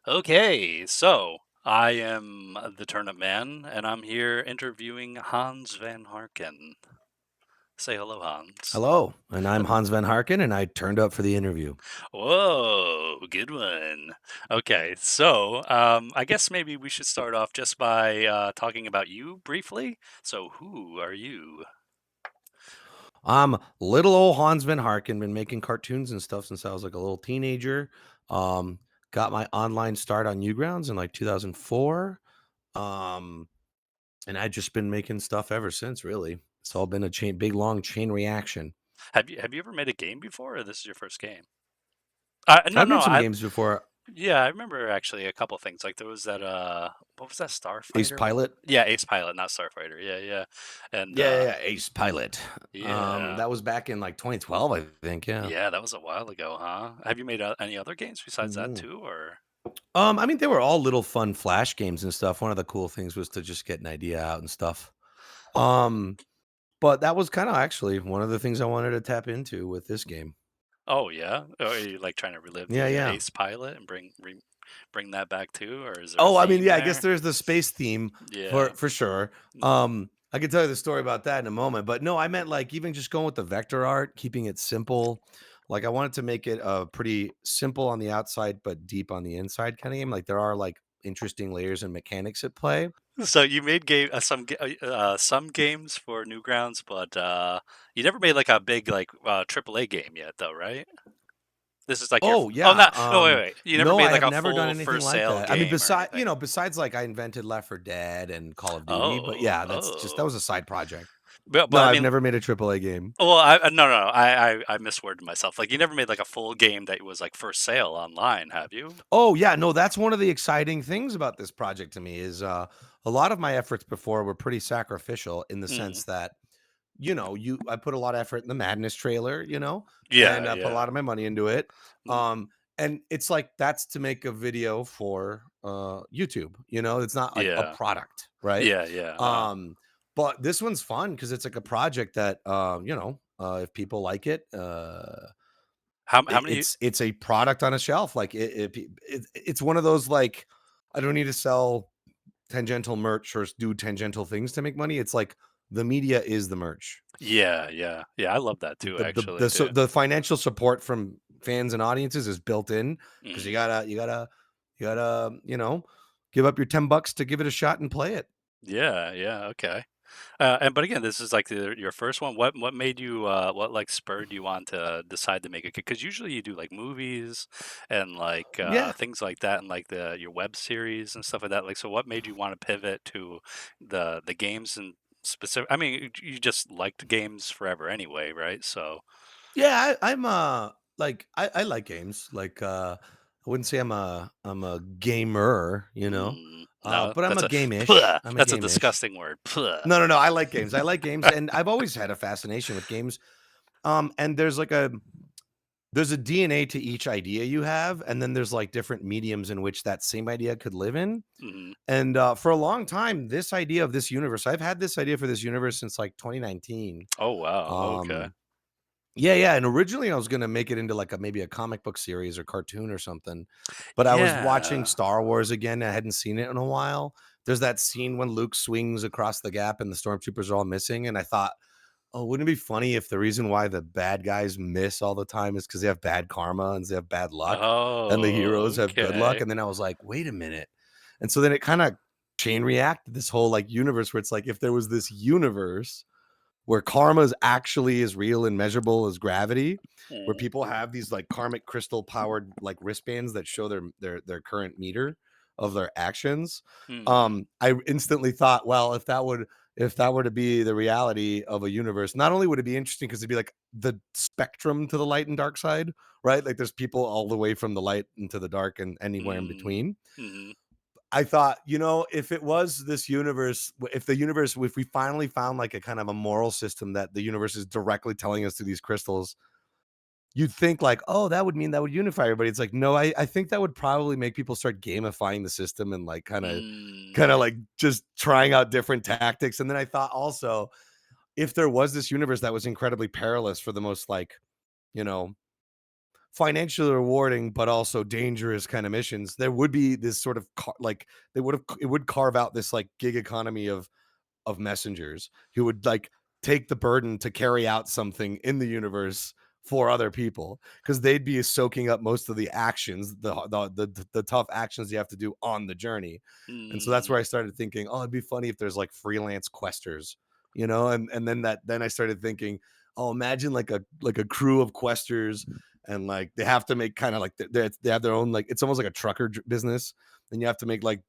Okay, so I am the Turnipman, and I'm here interviewing Hans Van Harken. Say hello, Hans. Hello, and I'm Hans Van Harken, and I turned up for the interview. Whoa, good one. Okay, so I guess maybe we should start off just by talking about you briefly. So, who are you? I'm little old Hans Van Harken, been making cartoons and stuff since I was like a little teenager. Um, got my online start on Newgrounds in like 2004. Um, and I've just been making stuff ever since, really. It's all been a big long chain reaction. Have you ever made a game before, or this is your first game? No, I've no, made some games before. yeah, I remember actually a couple things. Like there was that what was that Ace Starfighter? Pilot. Yeah, Ace Pilot, not Starfighter. Yeah, yeah. And Yeah, Ace Pilot. yeah. That was back in like 2012, I think. Yeah. Yeah, that was a while ago, huh? Have you made any other games besides that Mhm. too, or? I mean, they were all little fun flash games and stuff. One of the cool things was to just get an idea out and stuff. Um, but that was kinda actually one of the things I wanted to tap into with this game. Oh yeah, are you like trying to relive Yeah, the yeah. Ace Pilot and bring that back too, or is there a Oh, I mean, theme yeah, I guess there? there's the space theme Yeah. for sure. I can tell you the story about that in a moment, but no, I meant, like, even just going with the vector art, keeping it simple. Like, I wanted to make it, pretty simple on the outside, but deep on the inside kinda game. Like, there are, like, interesting layers and mechanics at play. So you made some games for Newgrounds, but you never made like a big like AAA game yet, though, right? This is like your Oh, oh, yeah, not oh wait. You never no, made I like have a never done full for anything like sale that. I mean, game or anything. besides, like, I invented Left 4 Dead and Call of Duty, but Oh, yeah, that oh. was a side project. No, But I I've mean, never made a AAA game. well, no, no, no, I misworded myself. Like, you never made like a full game that was like for sale online, have you? Oh, yeah, no, that's one of the exciting things about this project to me is, a lot of my efforts before were pretty sacrificial in the Mm. sense that, I put a lot of effort in the Madness trailer, and Yeah, I put a yeah. lot of my money into it. Mm. And it's like that's to make a video for, YouTube, it's not like a Yeah, product, right? yeah, yeah. Um, but this one's fun because it's like a project that, if people like it, How many? it's a product on a shelf. Like it's one of those like I don't need to sell tangential merch or do tangential things to make money. It's like the media is the merch. Yeah, yeah, yeah. I love that too, actually, too. The financial support from fans and audiences is built in because Mm. you gotta give up your $10 to give it a shot and play it. Yeah, yeah. Okay. And but again, this is like your first one. What made you? What like spurred you on to decide to make it? Because usually you do like movies and like Yeah, things like that, and like the your web series and stuff like that. Like, so what made you want to pivot to the games and specific? I mean, you just liked games forever anyway, right? So, yeah. I like games. Like I wouldn't say I'm a gamer, no, but I'm a that's a game-ish. I'm a that's a game-ish. disgusting word. Puh. No, no, no. I like games. I like games, and I've always had a fascination with games. And there's a DNA to each idea you have, and then there's like different mediums in which that same idea could live in. Mhm. And for a long time, this idea of this universe, I've had this idea for this universe since like 2019. Oh wow. Okay. Um, yeah, yeah. And originally, I was gonna make it into like maybe a comic book series or cartoon or something. But I was watching Yeah. Star Wars again. I hadn't seen it in a while. There's that scene when Luke swings across the gap and the stormtroopers are all missing, and I thought, oh, wouldn't it be funny if the reason why the bad guys miss all the time is because they have bad karma and they have bad luck, and the heroes Oh, have good luck? okay. And then I was like, wait a minute. And so then it kind of chain reacted this whole like universe where it's like if there was this universe where karma is actually as real and measurable as gravity, where Mm, people have these like karmic crystal powered like wristbands that show their current meter of their actions. mhm. I instantly thought, well, if that were to be the reality of a universe, not only would it be interesting because it'd be like the spectrum to the light and dark side, right? Like there's people all the way from the light into the dark and anywhere in Mm, between. mhm. I thought, if it was this universe, if we finally found like a kind of a moral system that the universe is directly telling us through these crystals, you'd think like, oh, that would mean that would unify everybody. It's like, no, I think that would probably make people start gamifying the system and like kind of Mm. like just trying out different tactics. And then I thought also, if there was this universe that was incredibly perilous for the most like, you know, financially rewarding but also dangerous kind of missions, there would be this sort of like it would carve out this like gig economy of messengers who would like take the burden to carry out something in the universe for other people because they'd be soaking up most of the actions, the tough actions you have to do on the journey. And so that's Mm. where I started thinking, oh, it'd be funny if there's like freelance questers, you know, and then I started thinking, oh, imagine like a crew of questers, and like they have to make kind of like they have their own, like it's almost like a trucker business, and you have to make like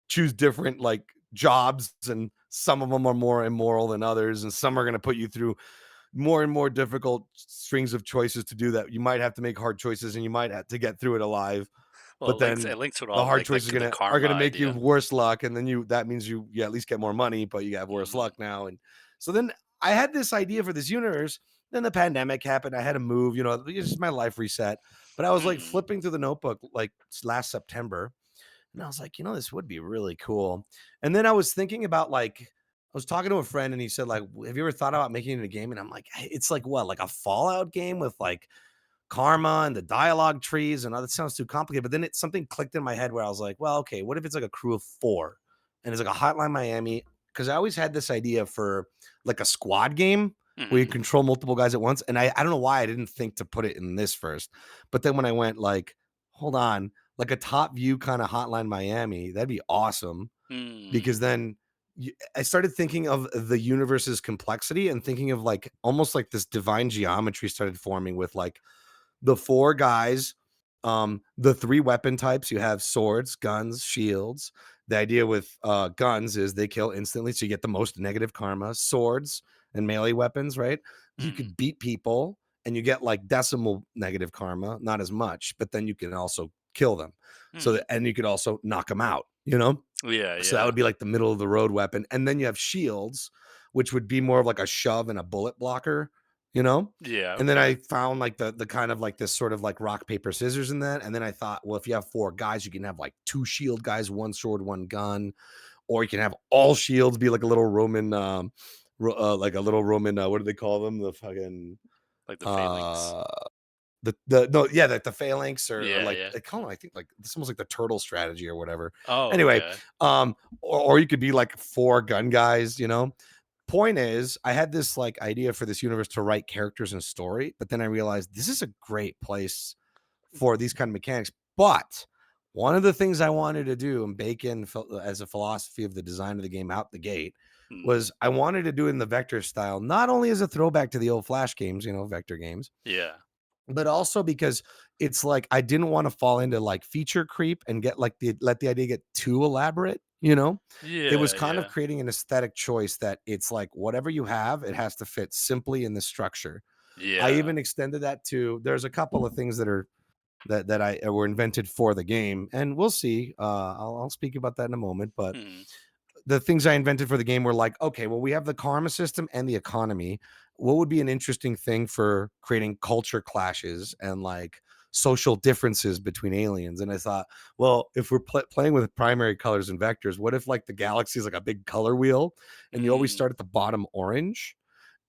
choose different like jobs, and some of them are more immoral than others, and some are going to put you through more and more difficult strings of choices to do that. You might have to make hard choices and you might have to get through it alive, Well, but then it links with the all hard like choices the are karma gonna make you idea. worse luck, and then that means you at least get more money, but you have worse Mhm. luck now. And so then I had this idea for this universe. Then the pandemic happened. I had to move. You know, it's just my life reset. But I was like Mm. flipping through the notebook like last September, and I was like, you know, this would be really cool. And then I was thinking about like, I was talking to a friend and he said, like, have you ever thought about making it a game? And I'm like, it's like what, like a Fallout game with like karma and the dialogue trees and all that sounds too complicated. But then something clicked in my head where I was like, well, okay, what if it's like a crew of four and it's like a Hotline Miami? Because I always had this idea for like a squad game where you Mhm. control multiple guys at once. And I don't know why I didn't think to put it in this first. But then when I went like, hold on, like a top view kind of Hotline Miami, that'd be awesome. Mm. Because then I started thinking of the universe's complexity and thinking of like almost like this divine geometry started forming with like the four guys, the three weapon types. You have swords, guns, shields. The idea with guns is they kill instantly, so you get the most negative karma. Swords and melee weapons, right? You Mm. could beat people and you get like decimal negative karma, not as much, but then you can also kill them. So Mm. that, and you could also knock them out, you know? Yeah, So that yeah. would be like the middle of the road weapon. And then you have shields, which would be more of like a shove and a bullet blocker, you know? Yeah, And then I okay. found like the kind of like this sort of like rock, paper, scissors in that. And then I thought, well, if you have four guys, you can have like two shield guys, one sword, one gun, or you can have all shields be like a little Roman, like a little Roman, what do they call them? The fucking, Like the phalanx. uh, the no, yeah, like the phalanx, or Yeah, like yeah. they call them, I think like it's almost like the turtle strategy or whatever. Oh, Anyway, okay. or you could be like four gun guys, you know. Point is, I had this like idea for this universe to write characters and story, but then I realized this is a great place for these kind of mechanics. But one of the things I wanted to do and bake in as a philosophy of the design of the game out the gate Mm. was I wanted to do it in the vector style, not only as a throwback to the old Flash games, you know, vector games, Yeah. but also because it's like I didn't want to fall into like feature creep and get like let the idea get too elaborate, you know? It was Yeah, kind of yeah. creating an aesthetic choice that it's like whatever you have, it has to fit simply in the structure. I Yeah. even extended that to there's a couple of things that are that I were invented for the game, and we'll see. I'll speak about that in a moment, but Mhm. the things I invented for the game were like, okay, well, we have the karma system and the economy. What would be an interesting thing for creating culture clashes and like social differences between aliens? And I thought, well, if we're playing with primary colors and vectors, what if like the galaxy is like a big color wheel and you always Mm. start at the bottom orange?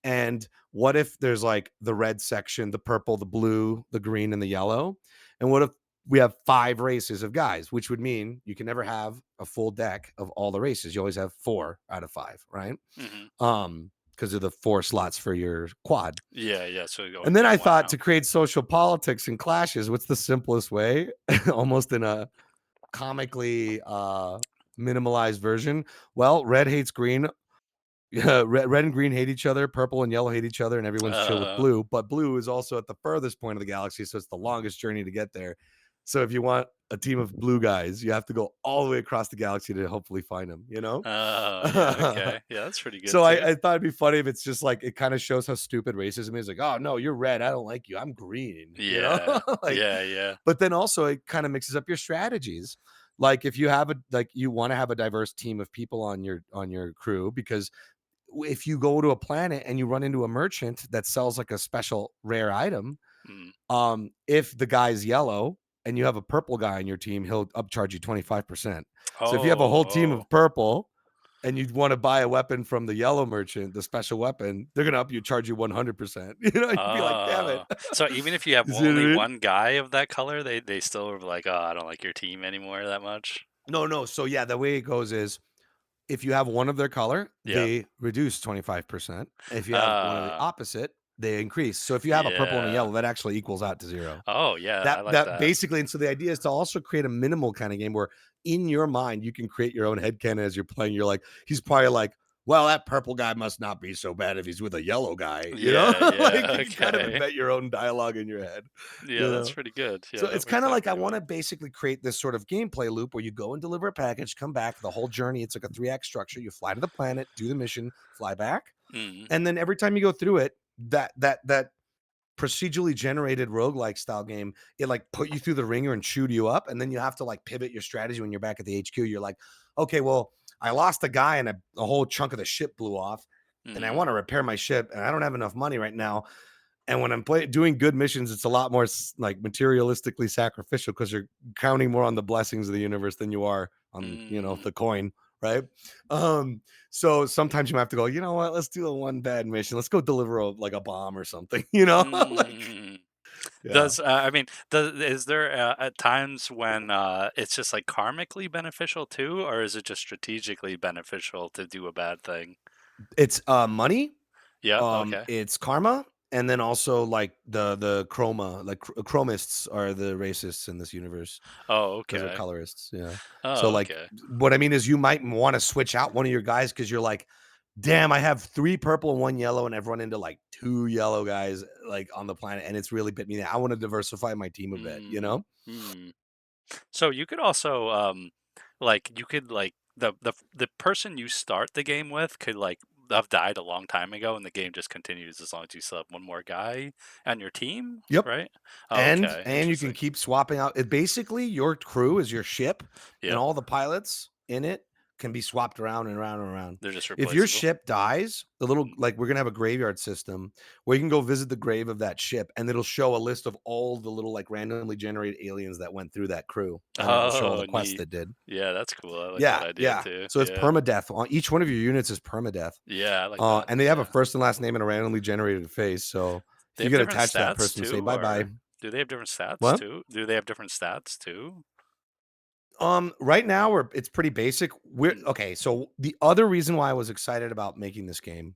And what if there's like the red section, the purple, the blue, the green, and the yellow? And what if we have five races of guys, which would mean you can never have a full deck of all the races. You always have four out of five, right? Mhm. Because of the four slots for your quad. Yeah, yeah, so you And always then get I one thought out. to create social politics and clashes, what's the simplest way? Almost in a comically minimalized version. Well, red hates green, yeah, red and green hate each other, purple and yellow hate each other, and everyone's chill with Uh, blue. But blue is also at the furthest point of the galaxy, so it's the longest journey to get there. So if you want a team of blue guys, you have to go all the way across the galaxy to hopefully find them, you know? oh, yeah, okay. Yeah, that's pretty good So too. I thought it'd be funny if it's just like it kind of shows how stupid racism is. Like, oh no, you're red, I don't like you. I'm green, you know? Yeah. Like, Yeah, yeah. but then also it kind of mixes up your strategies. Like if you have a like you want to have a diverse team of people on your crew because if you go to a planet and you run into a merchant that sells like a special rare item, Mm. if the guy's yellow and you have a purple guy on your team, he'll upcharge you 25%. So if you have a Oh, whole team oh. of purple, and you wanna buy a weapon from the yellow merchant, the special weapon, they're gonna up you charge you 100%. You know, you'd be like, "Damn it." So even if you have You see what I only mean? one guy of that color, they still are like, "Oh, I don't like your team anymore that much." No, no, so, yeah, the way it goes is if you have one of their color, Yep. they reduce 25%. If you have one of the Uh, opposite, they increase. So if you have a purple and a yeah. yellow, that actually equals out to 0. Oh, yeah, I like That that. basically, and so the idea is to also create a minimal kind of game where in your mind you can create your own headcanon as you're playing. You're like, he's probably like, well, that purple guy must not be so bad if he's with a yellow guy, you know? Yeah, Like yeah, you can kind of okay. invent your own dialogue in your head, Yeah, you that's know? pretty good. So Yeah, it's that makes kind of that like I pretty want fun. to basically create this sort of gameplay loop where you go and deliver a package, come back, the whole journey. It's like a 3 act structure. You fly to the planet, do the mission, fly back. Mhm. And then every time you go through it, that procedurally generated roguelike style game, it like put you through the ringer and chewed you up. And then you have to like pivot your strategy when you're back at the HQ. You're like, okay, well, I lost a guy and a whole chunk of the ship blew off. And I Mhm. want to repair my ship and I don't have enough money right now. And when I'm doing good missions, it's a lot more like materialistically sacrificial because you're counting more on the blessings of the universe than you are on, Mm. the coin, right? Um, so sometimes you have to go, you know what? Let's do a one bad mission. Let's go deliver like a bomb or something, like Mm. yeah. Does I mean, does is there, at times when, it's just, like, karmically beneficial too, or is it just strategically beneficial to do a bad thing? It's money, Yep, okay. it's karma, and then also like the chroma, like chromists are the racists in this universe. Oh, 'Cause they're okay. colorists, yeah. So, Oh, like, okay. what I mean is you might wanna switch out one of your guys because 'cause you're like, "Damn, I have 3 purple and 1 yellow, and I've run into, like, 2 yellow guys, like, on the planet, and it's really bit me. I wanna diversify my team a bit," you Mm, know? hmm. So you could also, like, you could, like the person you start the game with could, like, have died a long time ago, and the game just continues as long as you still have one more guy on your team, Yep. right? Oh, And okay, and you can interesting. keep swapping out basically, your crew is your ship, and Yep, all the pilots in it can be swapped around and around and around. they're just If your replaceable. ship dies, the little Mm. like, we're gonna have a graveyard system where you can go visit the grave of that ship, and it'll show a list of all the little, like, randomly generated aliens that went through that crew, and it'll show all Oh, the quests neat. they did. Yeah, that's cool, I like that Yeah, idea yeah. too, So it's yeah. permadeath. On each one of your units is permadeath. Yeah, I like that, And they have a yeah. first and last name and a randomly generated face, so They if you have get different attached to that stats person, say too, bye-bye. or do they have different stats What? too? Do they have different stats too? Right now it's pretty basic. We're Mm, okay. So the other reason why I was excited about making this game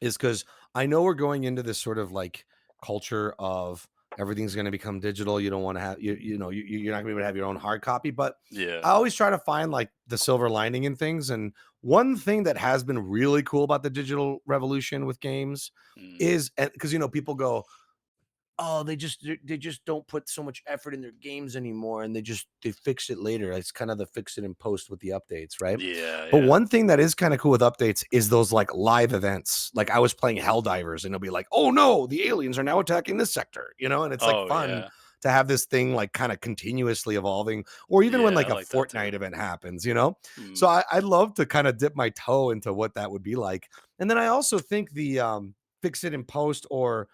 is because I know we're going into this sort of like culture of everything's going to become digital. You don't want to have you're not going to be able to have your own hard copy. But yeah. I always try to find like the silver lining in things. And one thing that has been really cool about the digital revolution with games Mm. is because people go, oh, they just don't put so much effort in their games anymore, and they fix it later. It's kind of the fix it in post with the updates, right? Yeah, But yeah. one thing that is kind of cool with updates is those like live events. Like I was playing Helldivers, and it'll be like, oh no, the aliens are now attacking this sector, and it's like Oh, fun yeah. to have this thing like kind of continuously evolving, or even when Yeah, like I a like that too. Fortnite event happens. So Mm. I'd love to kind of dip my toe into what that would be like. And then I also think the fix it in post or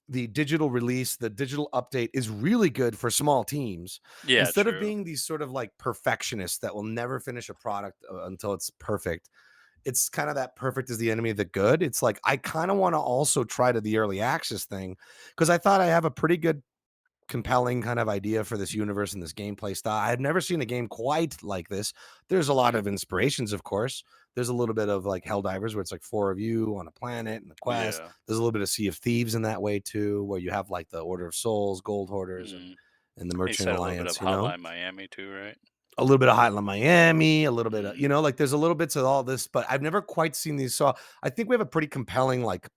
the digital release, the digital update is really good for small teams. Yeah, Instead of true. being these sort of like perfectionists that will never finish a product until it's perfect, it's kind of that perfect is the enemy of the good. It's like I kind of want to also try to the early access thing because I thought I have a pretty good compelling kind of idea for this universe and this gameplay style. I've never seen a game quite like this. There's a lot of inspirations, of course. There's a little bit of like Helldivers, where it's like 4 of you on a planet and the quest. Yeah. There's a little bit of Sea of Thieves in that way too, where you have like the Order of Souls, Gold Hoarders, and Mm. and the You Merchant said a little bit of Alliance. Hotline Miami too, right? A little bit of Hotline Miami, a little bit of, Mm. like there's a little bits of all this, but I've never quite seen these. So I think we have a pretty compelling like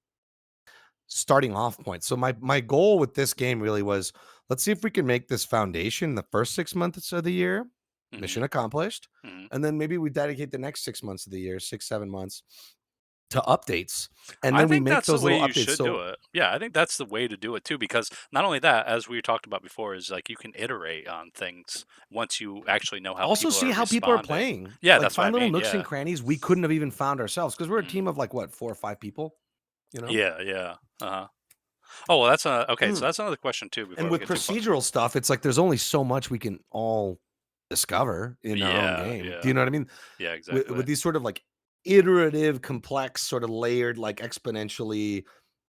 starting off point. So my goal with this game really was let's see if we can make this foundation the first 6 months of the year. Mission Mhm. accomplished. Mhm. And then maybe we dedicate the next 6 months of the year, 6, 7 months to updates. And I then we think make that's the those way little you updates. should do So it. Yeah, I think that's the way to do it too, because not only that, as we talked about before, is like you can iterate on things once you actually know how also people see are how people are responding. playing. Yeah, Like that's what I find little mean. nooks and Yeah. crannies we couldn't have even found ourselves because we're a Mm. team of like what, 4 or 5 people, you know? Yeah, yeah. Uh-huh. Oh, well, okay, so Mm. that's another question too And before we with get too far. procedural stuff, it's like there's only so much we can all discover in our own Yeah, game. Do yeah, you know what I mean? yeah, With exactly. these sort of like iterative, complex, sort of layered, like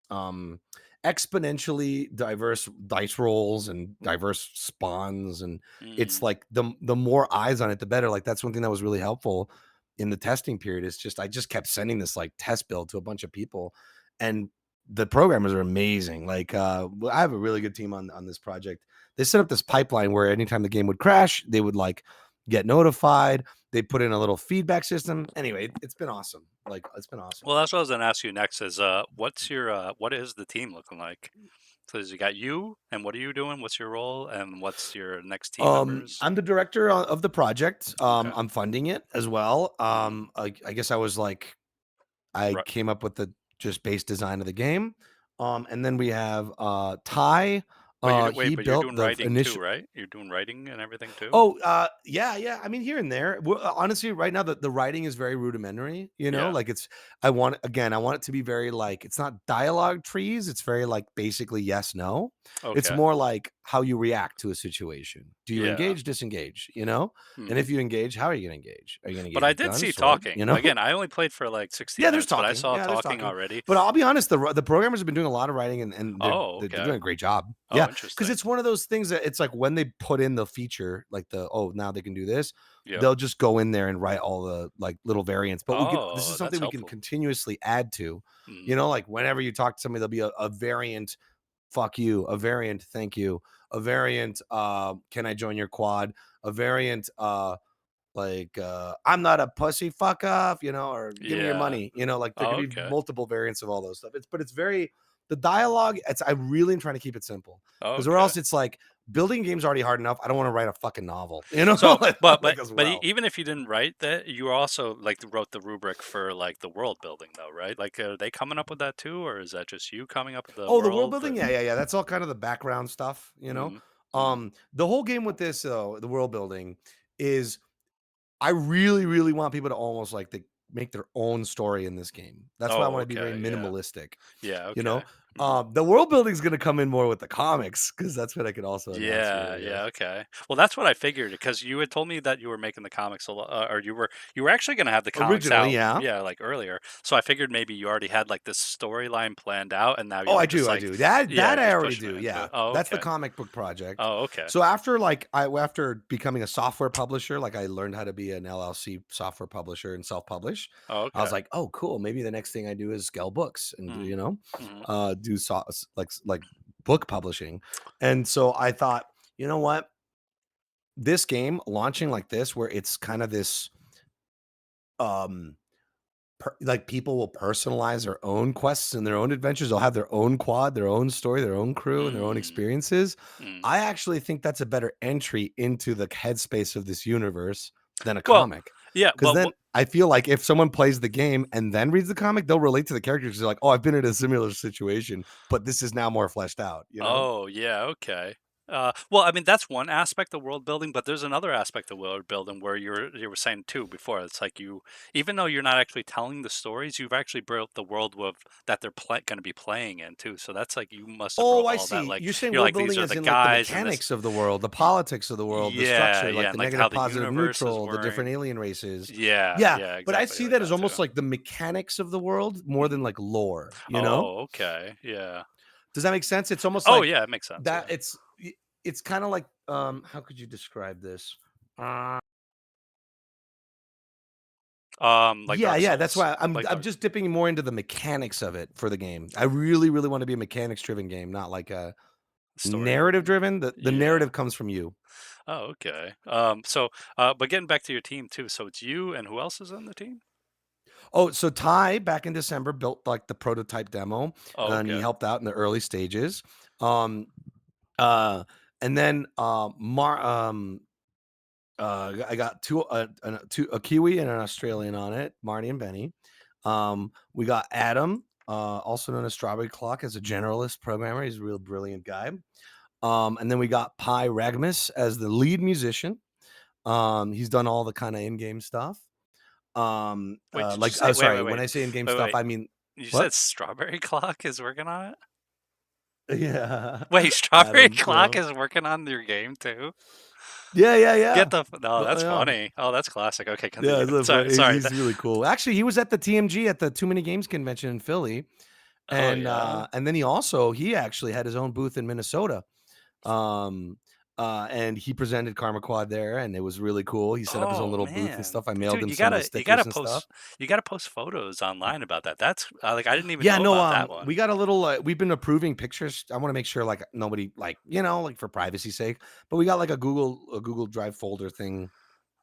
um exponentially diverse dice rolls and diverse spawns, and it's Mm, like the more eyes on it the better. Like that's one thing that was really helpful in the testing period. Is just I just kept sending this like test build to a bunch of people, and the programmers are amazing. Like I have a really good team on this project. They set up this pipeline where anytime the game would crash, they would like get notified. They put in a little feedback system. Anyway, it's been awesome. Like it's been awesome. well, that's what I was gonna ask you next. Is what's your what is the team looking like? So you got you, and what are you doing? What's your role, and what's your next team members? I'm the director of the project. Okay. I'm funding it as well. Mm. I guess I was like, I Right. came up with the just base design of the game. And then we have Ty. But you're wait, He but you're built doing the writing too, initial. right? You're doing writing and everything too. Oh, yeah, yeah. I mean, here and there. Honestly, right now the writing is very rudimentary. You know, Yeah. like it's. I want again. I want it to be very like it's not dialogue trees. It's very like basically yes, no. It's Okay. more like how you react to a situation. Do you Yeah. engage, disengage? You know, and Hmm. if you engage, how are you going to engage? Are you going to But engage I with did gun, see sword? talking. You know. Again, I only played for like 60 Yeah, there's minutes, but I talking. saw Yeah, there's talking talking. already. But I'll be honest, the programmers have been doing a lot of writing, and Oh, they're okay. doing a great job. Oh, Yeah, because interesting. it's one of those things that it's like when they put in the feature, like the oh now they can do this, Yep. they'll just go in there and write all the like little variants. But we can this Oh, is that's something we can helpful. continuously add to. Mm. You know, like whenever you talk to somebody, there'll be a variant. Fuck you. A variant. Thank you. A variant. Can I join your quad? A variant. Like I'm not a pussy, fuck off, you know, or give me your Yeah. money, you know, like there Oh, could be okay. multiple variants of all those stuff. It's very the dialogue. It's I really am trying to keep it simple Oh, because or okay. else it's like building games already hard enough. I don't want to write a fucking novel, you know, So, like as well. even if you didn't write that, you also like wrote the rubric for like the world building, though, right? Like, are they coming up with that too, or is that just you coming up with the Oh, the world world? building, yeah, yeah, yeah. That's all kind of the background stuff, you know. Mm, mm. The whole game with this, the world building, is I really, really want people to almost like to make their own story in this game. That's why I Oh, want to be very okay. Yeah. minimalistic. Yeah. You know, Okay. Mm. the world building is going to come in more with the comics because that's what I could also announce here. Yeah, I yeah, guess okay. Well, that's what I figured because you had told me that you were making the comics or you were actually going to have the comics originally, out, yeah. yeah, like earlier. So I figured maybe you already had like this storyline planned out, and now Oh, you I were just do, I like, do. That yeah, I just already pushing do. it into Yeah, it. Oh, that's the okay. comic book project. Oh, okay. So after like I after becoming a software publisher, like I learned how to be an LLC software publisher and self publish. Oh, I was okay. like, oh, cool. Maybe the next thing I do is scale books and Mm. Hmm. do like book publishing. And so I thought, you know what, this game launching like this, where it's kind of this um like people will personalize their own quests and their own adventures. They'll have their own quad, their own story, their own crew, and their own Mm. experiences. Mm. I actually think that's a better entry into the headspace of this universe than a Well, comic. yeah, Because but then I feel like if someone plays the game and then reads the comic, they'll relate to the characters. They're like, oh, I've been in a similar situation, but this is now more fleshed out, you know? oh, yeah, okay. Well, I mean, that's one aspect of world building, but there's another aspect of world building where you were saying too before. It's like you, even though you're not actually telling the stories, you've actually built the world with that they're going to be playing in too. So that's like you must have Oh, wrote I all that. see. Like You're saying you're world like these building are as the in like the guys and this. mechanics of the world, the y- politics of the world, the Yeah, structure, yeah, like the and like how negative, the positive, universe is neutral, the different worrying. alien races. Yeah, Yeah, yeah, but I exactly see like that as that too. almost like the mechanics of the world more than Hmm. like lore, you know? Oh, okay, yeah. Does that make sense? It's almost Oh, like yeah, it makes sense. that Yeah. it's kind of like how could you describe this? Uh Like yeah, Dark yeah, that's Souls, why like I'm Dark just dipping more into the mechanics of it for the game. I really really want to be a mechanics driven game, not like a story narrative driven. driven. The Yeah. narrative comes from you. Oh, okay. So, but getting back to your team too. So it's you and who else is on the team? Oh, so Ty back in December built like the prototype demo, Oh, and he okay. helped out in the early stages. Um, uh, and then I got two a Kiwi and an Australian on it, Marty and Benny. We got Adam, also known as Strawberry Clock, as a generalist programmer. He's a real brilliant guy. And then we got Pi Ragmus as the lead musician. He's done all the kind of in-game stuff. Wait, did you Like, say? oh, Wait, sorry, wait, when wait, I say in-game wait, stuff, wait. I mean You said what? Strawberry Clock is working on it. Yeah, Wait, Strawberry Adam, you Clock know. is working on your game too. Yeah, yeah, Get yeah. the no, that's Yeah. funny. Oh, that's classic. Okay, Yeah, continue. so Sorry, he's sorry. he's really cool. Actually, he was at the TMG at the Too Many Games convention in Philly, Oh yeah. and then he actually had his own booth in Minnesota. Um, and he presented Qarma Quad there, and it was really cool. He set up his own Oh little booth and man, stuff. I mailed dude, him some of the stickers and stuff. you gotta post photos online about that. That's like I didn't even Yeah, know no, about that one. we got a little. We've been approving pictures. I want to make sure, like, nobody, like, like for privacy's sake. But we got like a Google Drive folder thing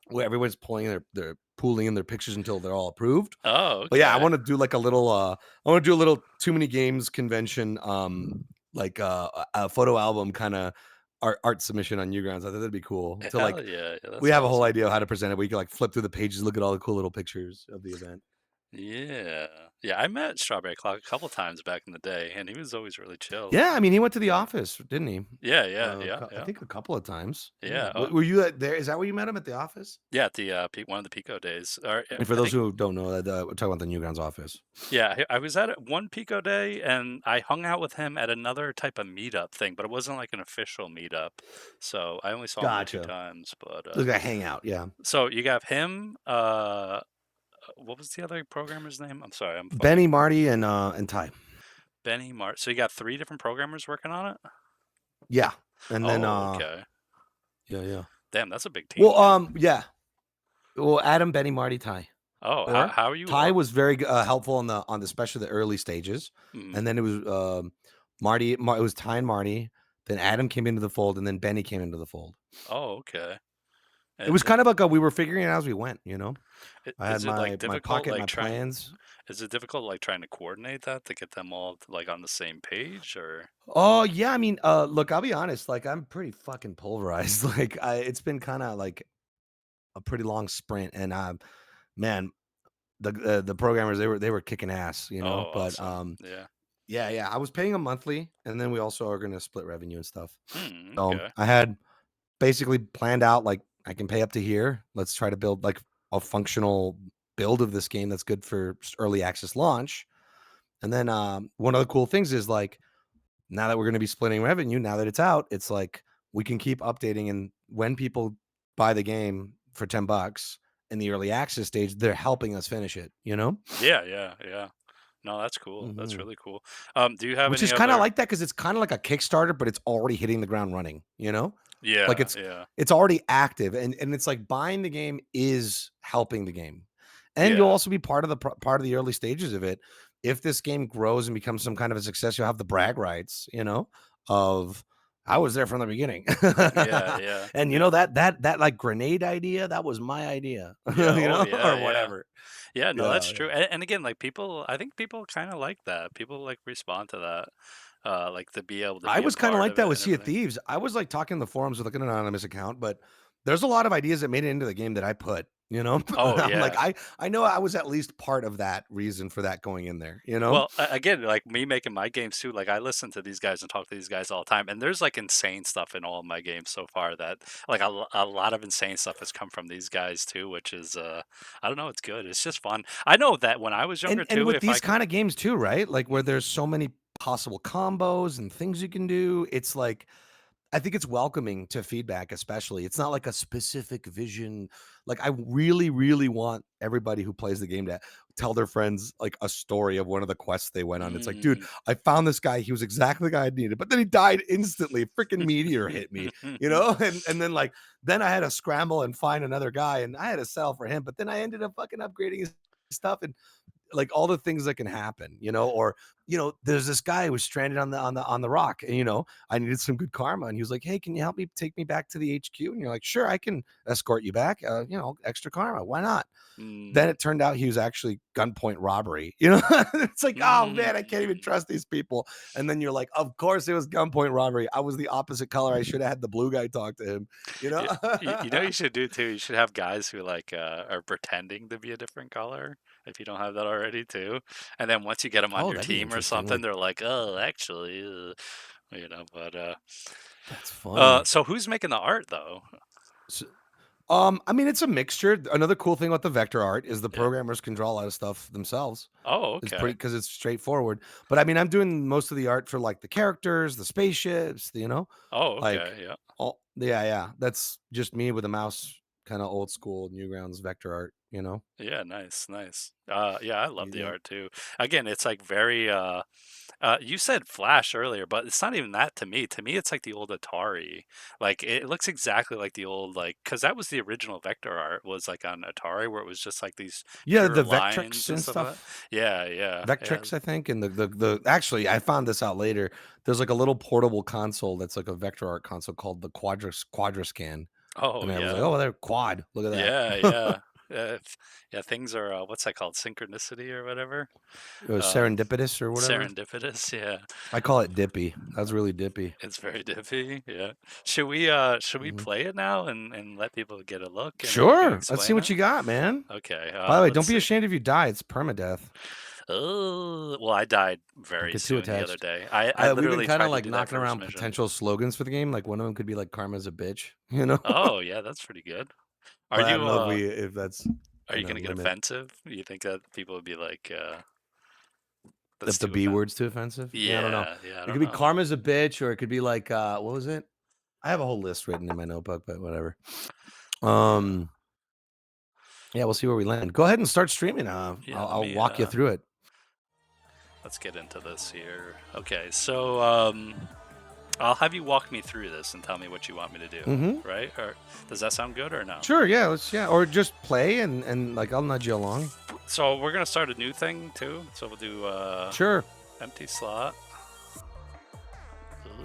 where everyone's pulling their pooling in their pictures until they're all approved. Oh, But yeah, I okay. want to do like a little. I want to do a little Too Many Games convention. Like a photo album kind of art submission on Newgrounds. I thought that'd be cool to Hell like. yeah, yeah, We that's have a whole awesome. idea of how to present it. We can like flip through the pages, look at all the cool little pictures of the event. Yeah, yeah. I met Strawberry Clock a couple times back in the day, and he was always really chill. Yeah, I mean, he went to the Yeah, office, didn't he? yeah, yeah, yeah, I yeah, think a couple of times. Yeah. yeah. Oh, Were you there? Is that where you met him at the office? yeah. At the one of the Pico days, or And for I those think who don't know, that we're talking about the Newgrounds office. yeah, I was at one Pico day, and I hung out with him at another type of meetup thing, but it wasn't like an official meetup. So I only saw him there two Gotcha. times. But Look at hangout. Yeah. so you got him. What was the other programmer's name? I'm sorry, I'm fucking Benny, Marty, and Ty. Benny Mart. So you got three different programmers working on it. Yeah. And then Oh, okay. yeah, yeah. Damn, that's a big team, Well, man. yeah. Well, Adam, Benny, Marty, Ty. Oh, Or how are you? Ty was very helpful on the especially the early stages, Mm, and then it was Marty. It was Ty and Marty. Then Adam came into the fold, and then Benny came into the fold. oh, okay. It And was kind of like we were figuring it out as we went. I had is it like my difficult, pocket, like my trying? plans. Is it difficult, like trying to coordinate that to get them all like on the same page, or? Oh yeah, I mean, look, I'll be honest. Like, I'm pretty fucking pulverized. It's been kind of like a pretty long sprint, and man, the programmers, they were kicking ass, Oh, But awesome. Yeah. yeah, yeah, I was paying them monthly, and then we also are gonna split revenue and stuff. Hmm. So Okay. I had basically planned out like I can pay up to here. Let's try to build like a functional build of this game that's good for early access launch. And then one of the cool things is like now that we're going to be splitting revenue, now that it's out, it's like we can keep updating. And when people buy the game for $10 in the early access stage, they're helping us finish it. Yeah. Yeah. Yeah. No, that's cool. That's hmm really cool. Do you have Which any is kind of other? like that because it's kind of like a Kickstarter, but it's already hitting the ground running. Like Yeah. it's Yeah. it's already active, and it's like buying the game is helping the game, and you'll Yeah. also be part of the early stages of it. If this game grows and becomes some kind of a success, you'll have the brag rights, of I was there from the beginning, Yeah. Yeah. and Yeah. that like grenade idea, that was my idea, Yeah. Oh, yeah. or Yeah. whatever. Yeah. No, that's Yeah, true. yeah. And again, like people, I think people kind of like that. People like respond to that, like to be able to I be a was kinda part like of that it with and Sea of everything. Thieves. I was, like, talking in the forums with, like, an anonymous account, but there's a lot of ideas that made it into the game that I put. Oh, I'm like, yeah. I know I was at least part of that reason for that going in there? Well, again, like me making my games too, like I listen to these guys and talk to these guys all the time, and there's like insane stuff in all of my games so far that like a lot of insane stuff has come from these guys too, which is I don't know, it's good. It's just fun. I know that when I was younger And too, with if I these can. kinda games too, right? Like, where Mhm. there's so many possible combos and things you can do, it's like I think it's welcoming to feedback, especially. It's not like a specific vision. Like, I really, really want everybody who plays the game to tell their friends like a story of one of the quests they went on. It's like, dude, Mm. I found this guy. He was exactly the guy I needed, but then he died instantly. Freaking meteor hit me, and then I had to scramble and find another guy, and I had to settle for him. But then I ended up fucking upgrading his stuff, and like all the things that can happen, or there's this guy who was stranded on the rock, and I needed some good karma, and he was like, hey, can you help me take me back to the HQ? And you're like, sure, I can escort you back, extra karma, why not? Then Mm. it turned out he was actually gunpoint robbery. It's like, oh man, I can't even Mm. trust these people. And then you're like, of course it was gunpoint robbery. I was the opposite color. I should have had the blue guy talk to him you know You know what you should do too? You should have guys who like are pretending to be a different color if you don't have that already too. And then once you get them on Oh, your that'd be team or interesting. something, Like, they're like, "Oh, actually, but that's funny. so who's making the art though? I mean, it's a mixture. Another cool thing about the vector art is the Yeah. programmers can draw a lot of stuff themselves. Oh, It's okay. pretty because it's straightforward. But I mean, I'm doing most of the art for like the characters, the spaceships, Oh, like okay. Yeah. all yeah, yeah. That's just me with a mouse, kind of old school Newgrounds vector art. Yeah, nice, nice. Yeah, I love the Yeah. art too. Again, it's like very you said Flash earlier, but it's not even that to me. To me, it's like the old Atari. Like it looks exactly like the old like because that was the original vector art was like on Atari where it was just like these Yeah, pure the Vectrix lines and and stuff like that. stuff. Yeah, yeah, yeah. Vectrix, I think, and the actually, I found this out later. There's like a little portable console that's like a vector art console called the Quadriscan. Oh And I was like, yeah, "Oh, they're quad. Look at yeah, that." yeah. Yeah, things are what's that called? Synchronicity or whatever. It was Um, serendipitous or whatever. serendipitous. Yeah, I call it dippy. That's really dippy. it's very dippy. Yeah. Should we Mhm. play it now and let people get a look and then you can Sure. Let's see explain what it? you got, man. Okay. By the way, Let's don't be see. ashamed if you die. It's permadeath. Oh, well, I died Don't very get too soon the other attached. day. I We've been literally kind of tried to like do that knocking first around mission. potential slogans for the game. Like one of them could be like "Karma's a bitch." Oh, yeah, that's pretty good. Are But I you don't know if that's are you gonna gonna get limit offensive? You think that people would be like, that's if the too B offensive? word's too offensive. Yeah, I don't know. Yeah, yeah, I It don't could be know. "Karma's a bitch," or it could be like what was it? I have a whole list written in my notebook, but whatever. Yeah, Um, yeah, we'll see where we land. Go ahead and start streaming. yeah. I'll walk you through it. Let's get into this here. Okay, so I'll have you walk me through this and tell me what you want me to do, Mm-hmm. right? Or does that sound good or no? Sure. Yeah. or just play and like I'll nudge you along. So we're gonna start a new thing too. So we'll do Sure. empty slot.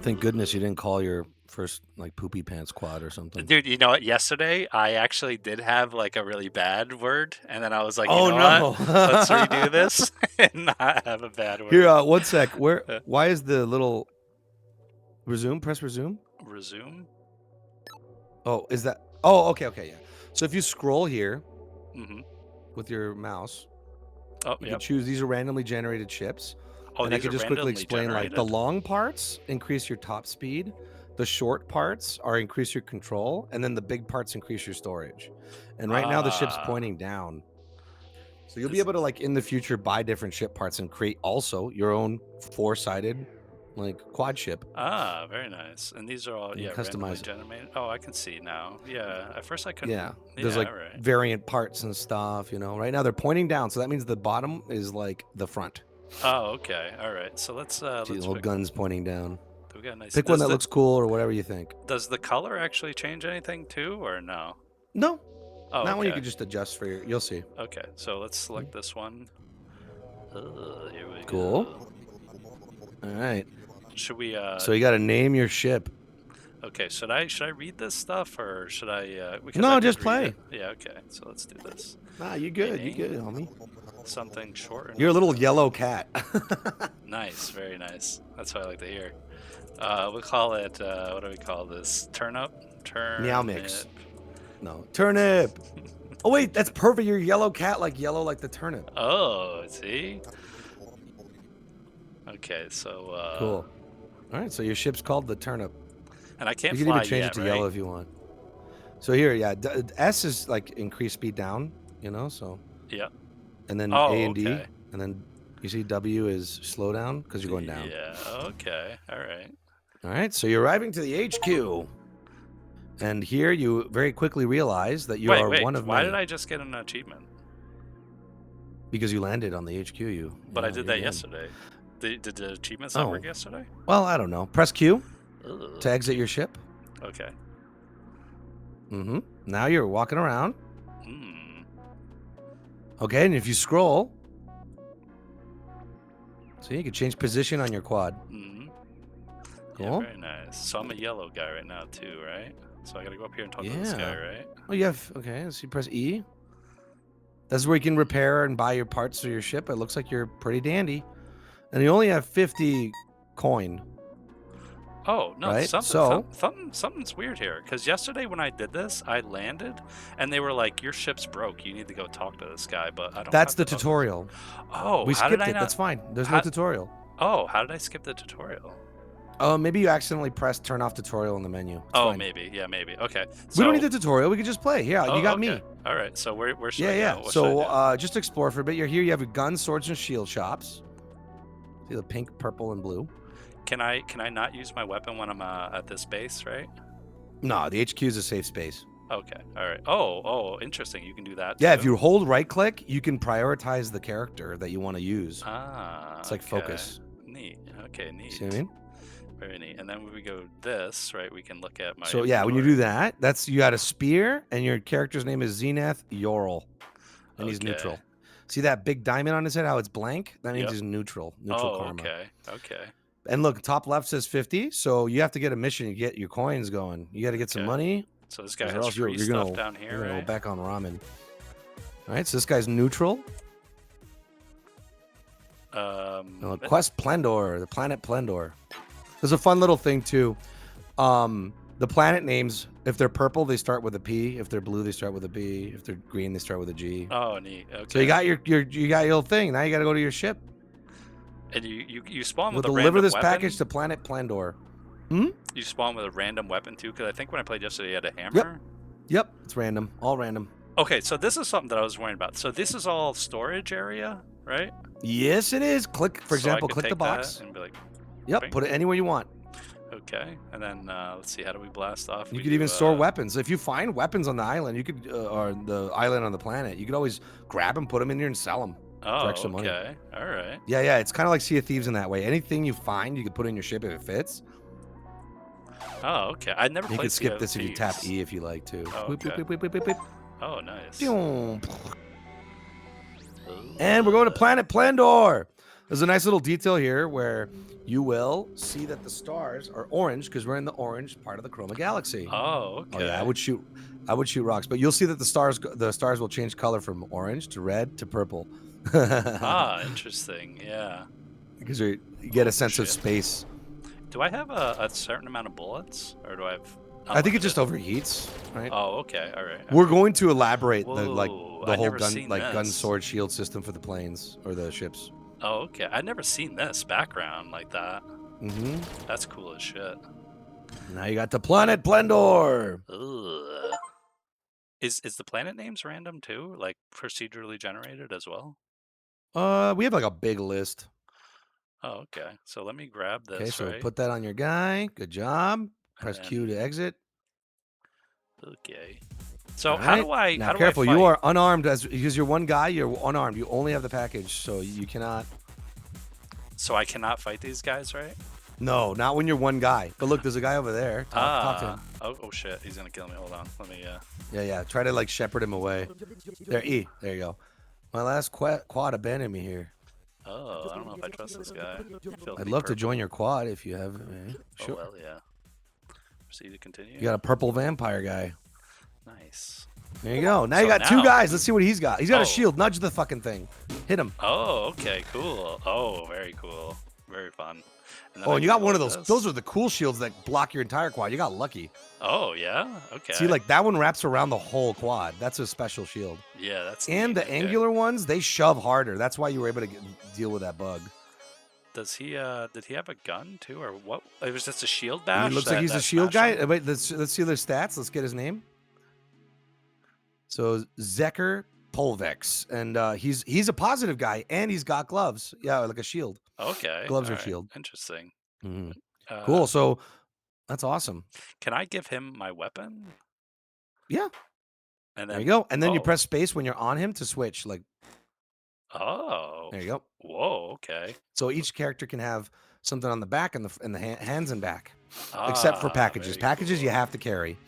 Thank goodness you Ooh. didn't call your first like poopy pants quad or something. Dude, you know what? Yesterday, I actually did have like a really bad word, and then I was like, you Oh know what? no. Let's redo this and not have a bad Here, word. 1 sec. Where? Uh, Why is the little resume? Press resume. resume. Oh, is that? Oh, okay, okay, yeah. So if you scroll here Mm-hmm. with your mouse, Oh, you can yep. choose. These are randomly generated ships, Oh, and I these could are just quickly randomly explain like the generated. long parts increase your top speed, the short parts are increase your control, and then the big parts increase your storage. And right now the ship's Ah, pointing down. So you'll be is able to like in the future buy different ship parts and create also your own four-sided like quad ship. very nice. And these are all You yeah can randomly customize it. generated. Oh, I can see now. Yeah, at first I couldn't. Yeah, there's Yeah, like all right. variant parts and stuff. Right now they're pointing down, so that means the bottom is like the front. Oh, okay, all right. So See the let's little pick. guns pointing down. We got a nice. Pick one that looks cool or whatever you think. Does the color actually change anything too, or no? No, Oh, that one you okay. could just adjust for your. You'll see. Okay, so let's select this one. Here we Cool. go. All right. Should we So you got to name your ship. okay, should I read this stuff or should I because I No, could just read it. play. Yeah, okay. So let's do this. Nah, you A good. You good, name, homie. something short and You're a little yellow cat. nice, very nice. That's what I like to hear. We'll call it what do we call this? Turnip? Meow Turnip. mix. No, turnip. Oh wait, that's perfect. You're yellow cat, like yellow, like the turnip. Oh, see? Okay, so Cool. All right, so your ship's called the turnip. and I can't You can even fly change it yet, to right? yellow if you want. So here, yeah, S is like increase speed down, so, Yeah. and then A Oh, and D, okay. and then you see W is slow down because you're going down. Yeah, okay. All right. All right, so you're arriving to the HQ, and here you very quickly realize that you Wait, are wait. one of Why many did I just get an achievement? because you landed on the HQ. But I Yeah, did you're that good. yesterday. Did the achievements not Oh, work yesterday? well, I don't know. Press Q Ugh. to exit your ship. Okay. Mm-hmm. Now you're walking around. Hmm. Okay, and if you scroll, so you can change position on your quad. Hmm. Cool. Yeah, very nice. So I'm a yellow guy right now too, right? So I gotta go up here and talk to this guy, Yeah. right? Oh, you have okay. So you press E. That's where you can repair and buy your parts for your ship. It looks like you're pretty dandy, and you only have 50 coin, Oh no, right? So something's weird here. Because yesterday when I did this, I landed, and they were like, "Your ship's broke. You need to go talk to this guy." But I don't that's have the to talk to this. tutorial. Oh, We how did skipped I it. not? That's fine. There's no How, tutorial. oh, how did I skip the tutorial? Oh, maybe you accidentally pressed turn off tutorial in the menu. It's Oh, fine. maybe. Yeah, maybe. Okay. We don't need So, the tutorial. We can just play. Yeah, you oh, got okay. me. All right. So where should Yeah, I yeah. go? What should I So do? just explore for a bit. You're here. You have guns, swords, and shield shops. See the pink, purple, and blue. Can I not use my weapon when I'm at this base, right? No, the HQ is a safe space. Okay. All right. Oh, interesting. You can do that Yeah, too. if you hold right click, you can prioritize the character that you want to use. Ah, It's like okay. focus. Neat. Okay, neat. See what I mean? Very neat. And then when we go this, right, we can look at my So yeah, when you do that, that's you got a spear, and your character's name is Zenith Yorl, and he's Okay. neutral. See that big diamond on his head? How it's blank? That means Yep. he's neutral. Oh, Karma. okay. Okay. And look, top left says 50, so you have to get a mission to get your coins going. You got to get some Okay. money, So this guy or has else free you're stuff gonna, down here, you're gonna right? go back on ramen. All right, so this guy's neutral. Quest Plendor, the planet Plendor. There's a fun little thing too. The planet names, if they're purple, they start with a P. If they're blue, they start with a B. If they're green, they start with a G. Oh, neat. Okay. So you got your little thing. Now you got to go to your ship. And you spawn We'll with a deliver random this weapon? package to planet Plendor. You spawn with a random weapon too? Because I think when I played yesterday, you had a hammer. Yep, it's random, all random. Okay, so this is something that I was worrying about. So this is all storage area, right? Yes, it is. Click, for So I example, could click the take box. that and be like, Yep, bing. put it anywhere you want. Okay, and then let's see, how do we blast off? You We could do, even store weapons. If you find weapons on the island, you could, or the island on the planet, you could always grab them, put them in here, and sell them for extra money. Okay, all right. Yeah, yeah, it's kind of like Sea of Thieves in that way. Anything you find, you could put in your ship if it fits. Oh, okay. I never You played could skip Sea of this if you tap Thieves. E if you like to. Oh, Whip, whip, okay. whip, whip, whip, whip. Oh, nice. Pew. And we're going to Planet Plendor. There's a nice little detail here where you will see that the stars are orange because we're in the orange part of the Chroma Galaxy. Oh, okay. Oh yeah, I would shoot rocks, but you'll see that the stars will change color from orange to red to purple. Ah, interesting. Yeah. Because you get a sense of shit. space. Do I have a certain amount of bullets, or do I have? I think it just unlimited? overheats, right? Oh, okay. All right. We're going to elaborate Whoa, the I've whole never gun seen gun this. sword shield system for the planes or the ships. Oh, okay. I've never seen this background like that. Mm-hmm. That's cool as shit. Now you got the Planet Plendor. Ugh. Is the planet names random too, like procedurally generated as well? We have like a big list. Oh, okay. So let me grab this. Okay, so right? put that on your guy. Good job. Press then- Q to exit. Okay. So All how right. do I? Now how do careful, I you fight? are unarmed because you're one guy. You're unarmed. You only have the package, so you cannot. So I cannot fight these guys, right? No, not when you're one guy. But look, there's a guy over there. Talk to him. Oh shit, he's gonna kill me. Hold on. Let me. Yeah, yeah. Try to like shepherd him away. There, E. There you go. My last quad abandoned me here. Oh, I don't know if I trust this guy. I'd love to join your quad if you have. Sure. Oh well, yeah. Proceed to continue. You got a purple vampire guy. Nice. There you go. Now So you got two now- guys. Let's see what he's got. He's got Oh. a shield. Nudge the fucking thing. Hit him. Oh, okay, cool. Oh, very cool. Very fun. And then Oh, I and you can got one of go those. this. Those are the cool shields that block your entire quad. You got lucky. Oh yeah. Okay. See, like that one wraps around the whole quad. That's a special shield. Yeah, that's. And neat. the Okay. angular ones, they shove harder. That's why you were able to deal with that bug. Does he? Did he have a gun too, or what? It was just a shield bash. He looks like he's a shield guy. Wait, let's see their stats. Let's get his name. So Zeker Polvex, and he's a positive guy, and he's got gloves. Yeah, like a shield. Okay. Gloves or alright, shield. Interesting. Mhm. Uh, Cool. So that's awesome. Can I give him my weapon? Yeah. And There then you go. And then you oh. press space when you're on him to switch. Like Oh. there you go. Whoa. Okay. So each character can have something on the back and the hands and back, except for packages. Very Packages you cool. have to carry.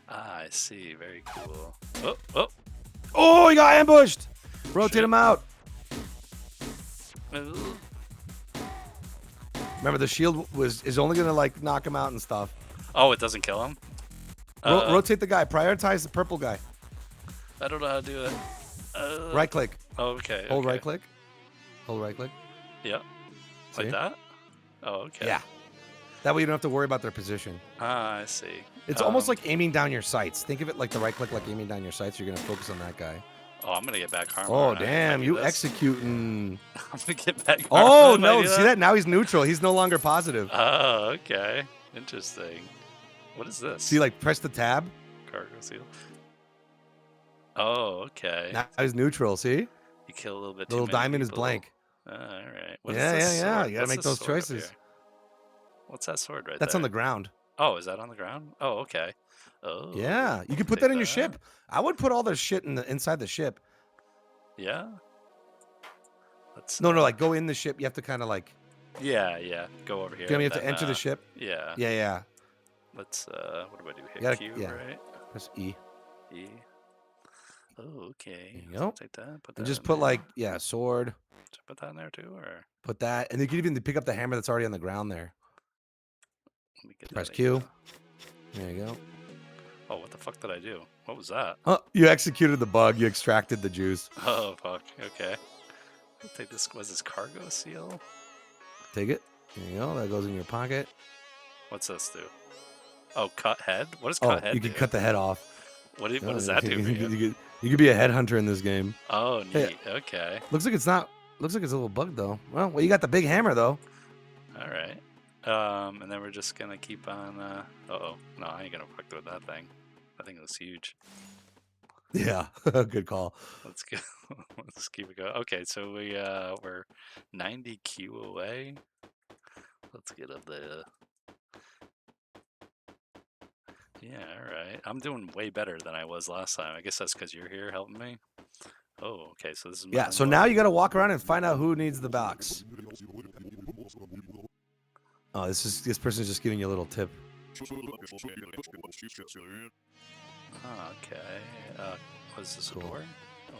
I see. Very cool. Oh. Oh. Oh, he got ambushed. Rotate Shit. him out. Ooh. Remember, the shield is only gonna like knock him out and stuff. Oh, it doesn't kill him. Rotate the guy. Prioritize the purple guy. I don't know how to do it. Right click. Okay. Hold okay. right click. Hold right click. Yeah. See? Like that. Oh, okay. Yeah. That way you don't have to worry about their position. Ah, I see. It's almost like aiming down your sights. Think of it like the right click, like aiming down your sights. You're gonna focus on that guy. Oh, I'm gonna get back Karma, Oh, aren't I? If I damn, do you this, executing. I'm gonna get back Karma Oh, if I no, do see that. that? Now he's neutral. He's no longer positive. Oh, okay. Interesting. What is See, this? like, press the tab. Cargo seal. Oh, okay. Now he's neutral, see? You kill a little bit The too little many diamond is people. blank. All right. What is Yeah, this yeah, yeah. sword? You got to What's make this those sword up here? choices. What's that sword right That's on there? the ground. Oh, is that on the ground? Oh, okay. Oh, Yeah, you I can can put that take in your that. ship. I would put all their shit inside the ship. Yeah. Let's No, no, like go in the ship. You have to kind of like, yeah. Go over you here know, you and have to then enter the ship. yeah. Yeah, yeah. Let's what do I do? You Hit gotta, Q, yeah. right? Press E. E. Oh, okay. There you So I'll go. take that, put And that just in put like, there. yeah, sword. Should I put that in there too, or Put that, and you can even pick up the hammer that's already on the ground there. let me get Press that Q. idea. There you go. Oh, what the fuck did I do? What was that? Oh, you executed the bug. You extracted the juice. Oh fuck. Okay. I'll take this. Was this cargo seal? Take it. There you go. That goes in your pocket. What's this do? Oh, cut head. What does cut Oh, you head can do? cut the head off. What Oh, does that do for you? you could be a headhunter in this game. Oh, Hey, neat. Okay. looks like it's not. Looks like it's a little bugged though. Well, you got the big hammer though. All right. And then we're just gonna keep on. Oh, no, I ain't gonna fuck with that thing. That thing looks huge. Yeah, good call. Let's go. Let's keep it going. Okay, so we're 90 Q away. Let's get up there. Yeah, all right. I'm doing way better than I was last time. I guess that's because you're here helping me. Oh, okay. So this is my Yeah. So homework. now you got to walk around and find out who needs the box. Oh, this person's just giving you a little tip. Oh, okay. Was this Cool. a door? Oh,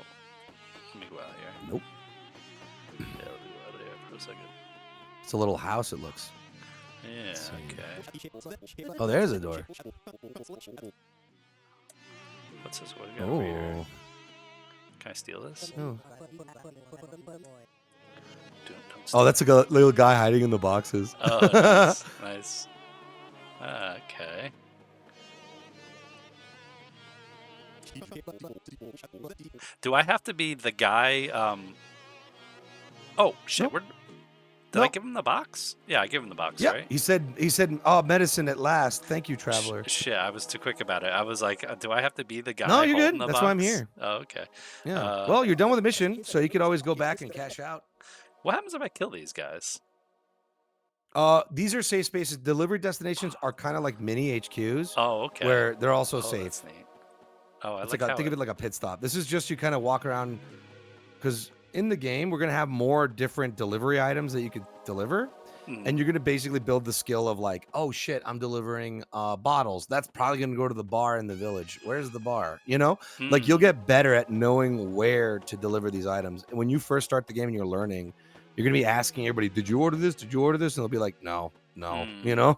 let me go out here. Nope. Yeah, let me go out there for a second. It's a little house. It looks. Yeah, See. okay. Oh, there's a door. What's this? What do we got over here? Oh. Can I steal this? Oh. Don't Oh, that's a little guy hiding in the boxes. Oh, nice. Nice. Okay. Do I have to be the guy? Oh, shit. Nope. Did I Nope. give him the box? Yeah, I gave him the box, Yeah, right? he said, "Oh, medicine at last. Thank you, traveler." Shit, I was too quick about it. I was like, do I have to be the No, guy you're holding good. the That's why I'm box? here. Oh, okay. Yeah. Well, you're done with the mission, so you could always go back and cash out. What happens if I kill these guys? These are safe spaces. Delivery destinations are kind of like mini HQs, Oh, okay. where they're also Oh, safe. that's neat. Oh, I It's like like how think of it like a pit stop. This is just you kind of walk around because in the game we're gonna have more different delivery items that you could deliver, and you're gonna basically build the skill of like, oh shit, I'm delivering bottles. That's probably gonna go to the bar in the village. Where's the bar? You know, like you'll get better at knowing where to deliver these items. And when you first start the game and you're learning, you're gonna be asking everybody, "Did you order this? Did you order this?" And they'll be like, "No, no." You know?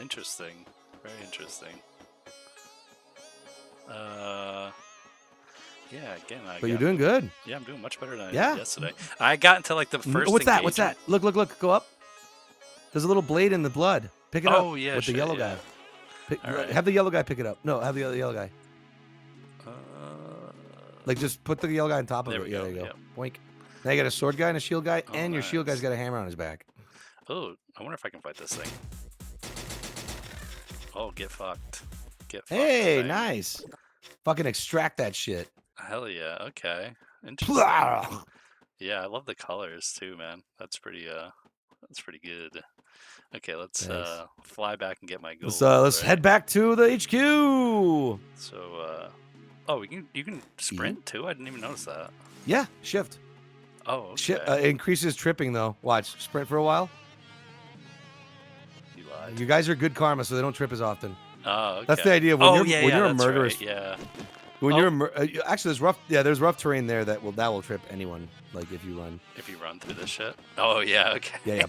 Interesting. Very interesting. Yeah, again, But you're doing good. Yeah, I'm doing much better than I Yeah. did yesterday. I got into like the first. What's that? What's that? Look, look, look. Go up. There's a little blade in the blood. Pick it up. Oh yeah, with the yellow guy. Right. Have the yellow guy pick it up. No, have the yellow guy. Like just put the yellow guy on top of it. There we Yeah, go. there you go. Yep. Boink. Now you got a sword guy and a shield guy, Oh, and your shield guy's nice. got a hammer on his back. Oh, I wonder if I can fight this thing. Oh, get fucked. Get fucked. Hey, thing. nice. Fucking extract that shit. Hell yeah. Okay. Interesting. Yeah, I love the colors too, man. That's pretty good. Okay, let's fly back and get my gold. Let's head back to the HQ. So oh, you can sprint too? I didn't even notice that. Yeah, shift. Oh, okay. It increases tripping though. Watch, sprint for a while. You lied. You guys are good karma, so they don't trip as often. Oh, okay. That's the idea. When you're a that's murderous, right, yeah. when you're actually there's rough. Yeah, there's rough terrain there that will trip anyone. Like if you run. If you run through this shit. Oh yeah, okay. Yeah.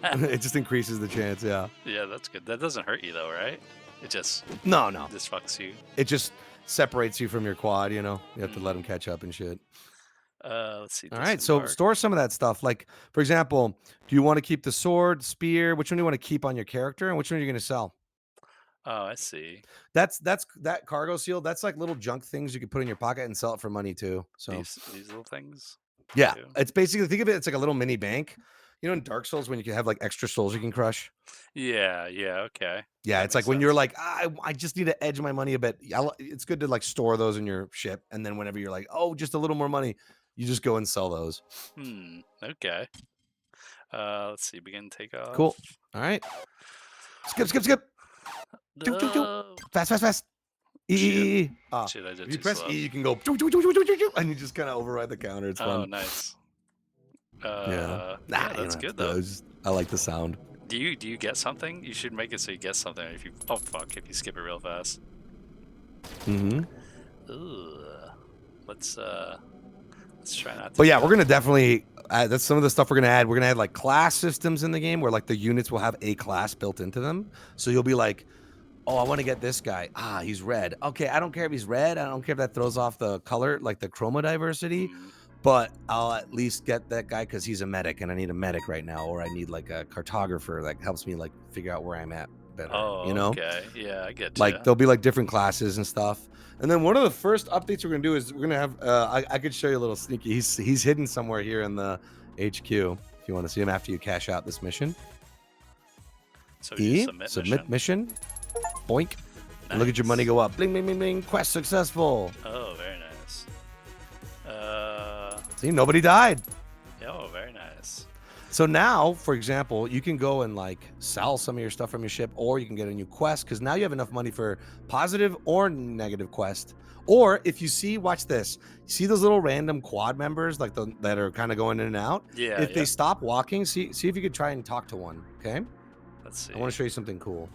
It just increases the chance. Yeah. Yeah, that's good. That doesn't hurt you though, right? It just No. Just fucks you. It just separates you from your quad. You know, you have to let them catch up and shit. Let's see. All right, so store some of that stuff. Like, for example, do you want to keep the sword, spear? Which one do you want to keep on your character, and which one are you going to sell? Oh, I see. That cargo seal. That's like little junk things you can put in your pocket and sell it for money too. So These little things yeah, too. it's basically think of it. It's like a little mini bank. You know, in Dark Souls when you can have like extra souls you can crush. Yeah, yeah, okay. Yeah, That it's makes like when you're sense. like, I just need to edge my money a bit. It's good to like store those in your ship, and then whenever you're like, oh, just a little more money, you just go and sell those. Okay. Let's see, begin takeoff. Cool. All right. Skip, skip, skip. Doo, doo, doo. No! Fast, fast, fast. E, E, Shit. E, E. Shit, I If did you too press slow. E, you can go doo, doo, doo, doo, doo, doo, doo, and you just kind of override the counter. It's Oh, fun. nice. Yeah. Nah, Yeah, you don't that's have to good do though. it. I like the sound. Do you get something? You should make it so you get something if you oh fuck, if you skip it real fast. Mm-hmm. Ugh. Let's try not to But do yeah, we're that. gonna definitely. That's some of the stuff we're gonna add. We're gonna add like class systems in the game where like the units will have a class built into them. So you'll be like, oh, I want to get this guy. Ah, he's red. Okay, I don't care if he's red. I don't care if that throws off the color, like the chroma diversity. Hmm. But I'll at least get that guy because he's a medic, and I need a medic right now, or I need like a cartographer that helps me like figure out where I'm at better. You Oh, know, okay. Yeah, I get like you. there'll be like different classes and stuff. And then one of the first updates we're gonna do is we're gonna have. I could show you a little sneaky. He's hidden somewhere here in the HQ. If you want to see him after you cash out this mission. So we do E submit submit mission. mission. Boink. And look at your money Nice. go up. Bling, bling, bling, bling. Quest successful. Oh, very nice. See, nobody died. Oh, very nice. So now, for example, you can go and like sell some of your stuff from your ship, or you can get a new quest because now you have enough money for positive or negative quest. Or if you see, watch this. You see those little random quad members like that are kind of going in and out. Yeah, If they yeah. stop walking, see if you could try and talk to one. Okay, Let's see. I want to show you something cool.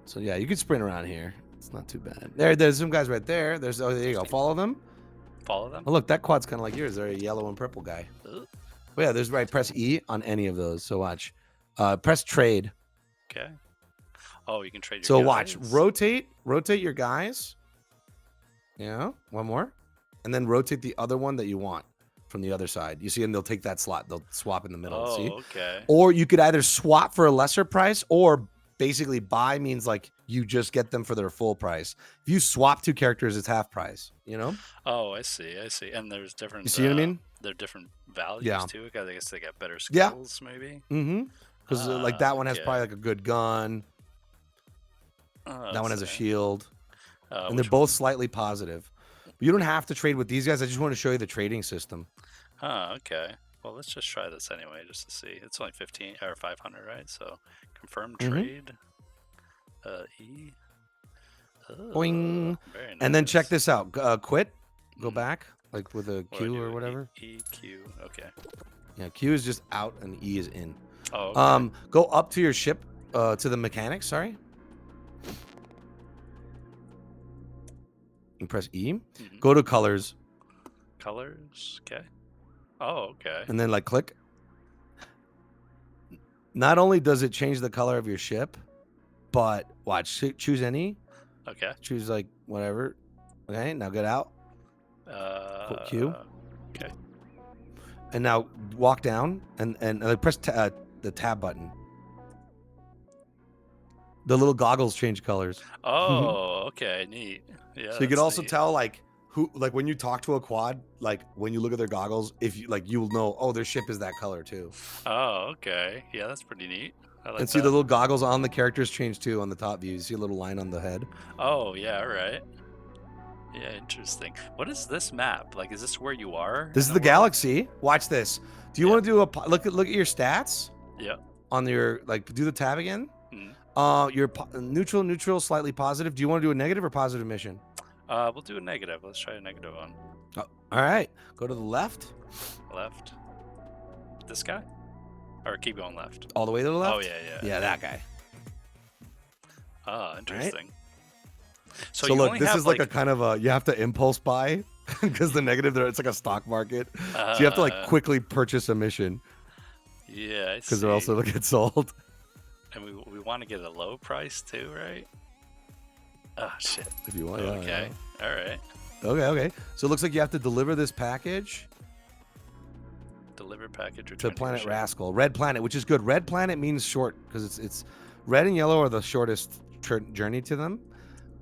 So yeah, you can sprint around here. It's not too bad. There's some guys right there. There you go. Follow them. Follow them? Oh look, that quad's kind of like yours. They're a yellow and purple guy. Ugh. Oh yeah, there's right. Press E on any of those. So watch. Press trade. Okay. Oh, you can trade So your watch. guys? Rotate your guys. Yeah, one more, and then rotate the other one that you want from the other side. You see, and they'll take that slot. They'll swap in the middle. Oh, See? okay. Or you could either swap for a lesser price, or basically buy means like you just get them for their full price. If you swap two characters, it's half price. You know? Oh, I see. And there's You different see what I mean? there are different values Yeah. too. I guess they got better Yeah. skills maybe. Mm-hmm. Because like that one has Okay. probably like a good gun. That one Let's has a see. shield. And they're Which both one? slightly positive. But you don't have to trade with these guys. I just want to show you the trading system. Okay. Well, let's just try this anyway, just to see. It's only 15 or 500, right? So, confirm Mhm. trade. E. Boing. Very nice. And then check this out. Quit. Go Mm. back, like with a What do I Q do? or whatever. EQ. Okay. Yeah, Q is just out and E is in. Oh, okay. Go up to your ship, to the mechanics. Sorry. And press E. Mhm. Go to colors, Colors. Okay. Oh, okay. and then like click. Not only does it change the color of your ship, but watch. Choose any. Okay. Choose like whatever. Okay. Now get out. Q. Okay. And now walk down and press the tab button. The little goggles change colors. Oh, okay. Neat. Yeah. So you can that's also neat. tell like who, like when you talk to a quad, like when you look at their goggles, if you like, you'll know, oh, their ship is that color too. Oh, okay. Yeah, that's pretty neat. I like And see that. the little goggles on the characters change too on the top view. You see a little line on the head. Oh, yeah. All right. Yeah, interesting. What is this map? Like, is this where you are? This in is the the world? galaxy. Watch this. Do you Yeah. want to do a look at your stats Yeah. on your like do the tab again? Mhm. Your neutral, slightly positive. Do you want to do a negative or positive mission? We'll do a negative. Let's try a negative one. Oh, all right. Go to the left, Left. This guy? Or keep going left. all the way to the left. Oh, yeah. Yeah, that guy. Ah, interesting. So, So you look, only this have, is like a kind of a you have to impulse buy because the negative there it's like a stock market. So you have to like quickly purchase a mission Yeah, I because they're see. also gonna get sold. And we want to get a low price too, right? Oh, shit. If you want. Okay. All right. Okay. So it looks like you have to deliver this package Deliver package to return Planet your ship. Rascal, Red Planet, which is good. Red Planet means short because it's Red and yellow are the shortest journey to them.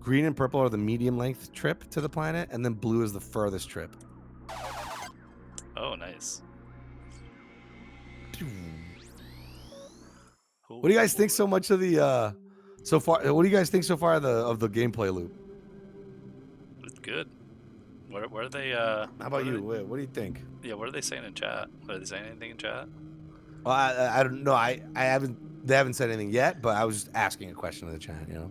Green and purple are the medium length trip to the planet, and then blue is the furthest trip. Oh, nice. What do you guys think so much of the so far? What do you guys think so far of the gameplay loop? It's good. What are they? How about you? What do you think? Yeah, what are they saying in chat? Are they saying anything in chat? Well, I don't know. I haven't. They haven't said anything yet, but I was just asking a question in the chat. You know.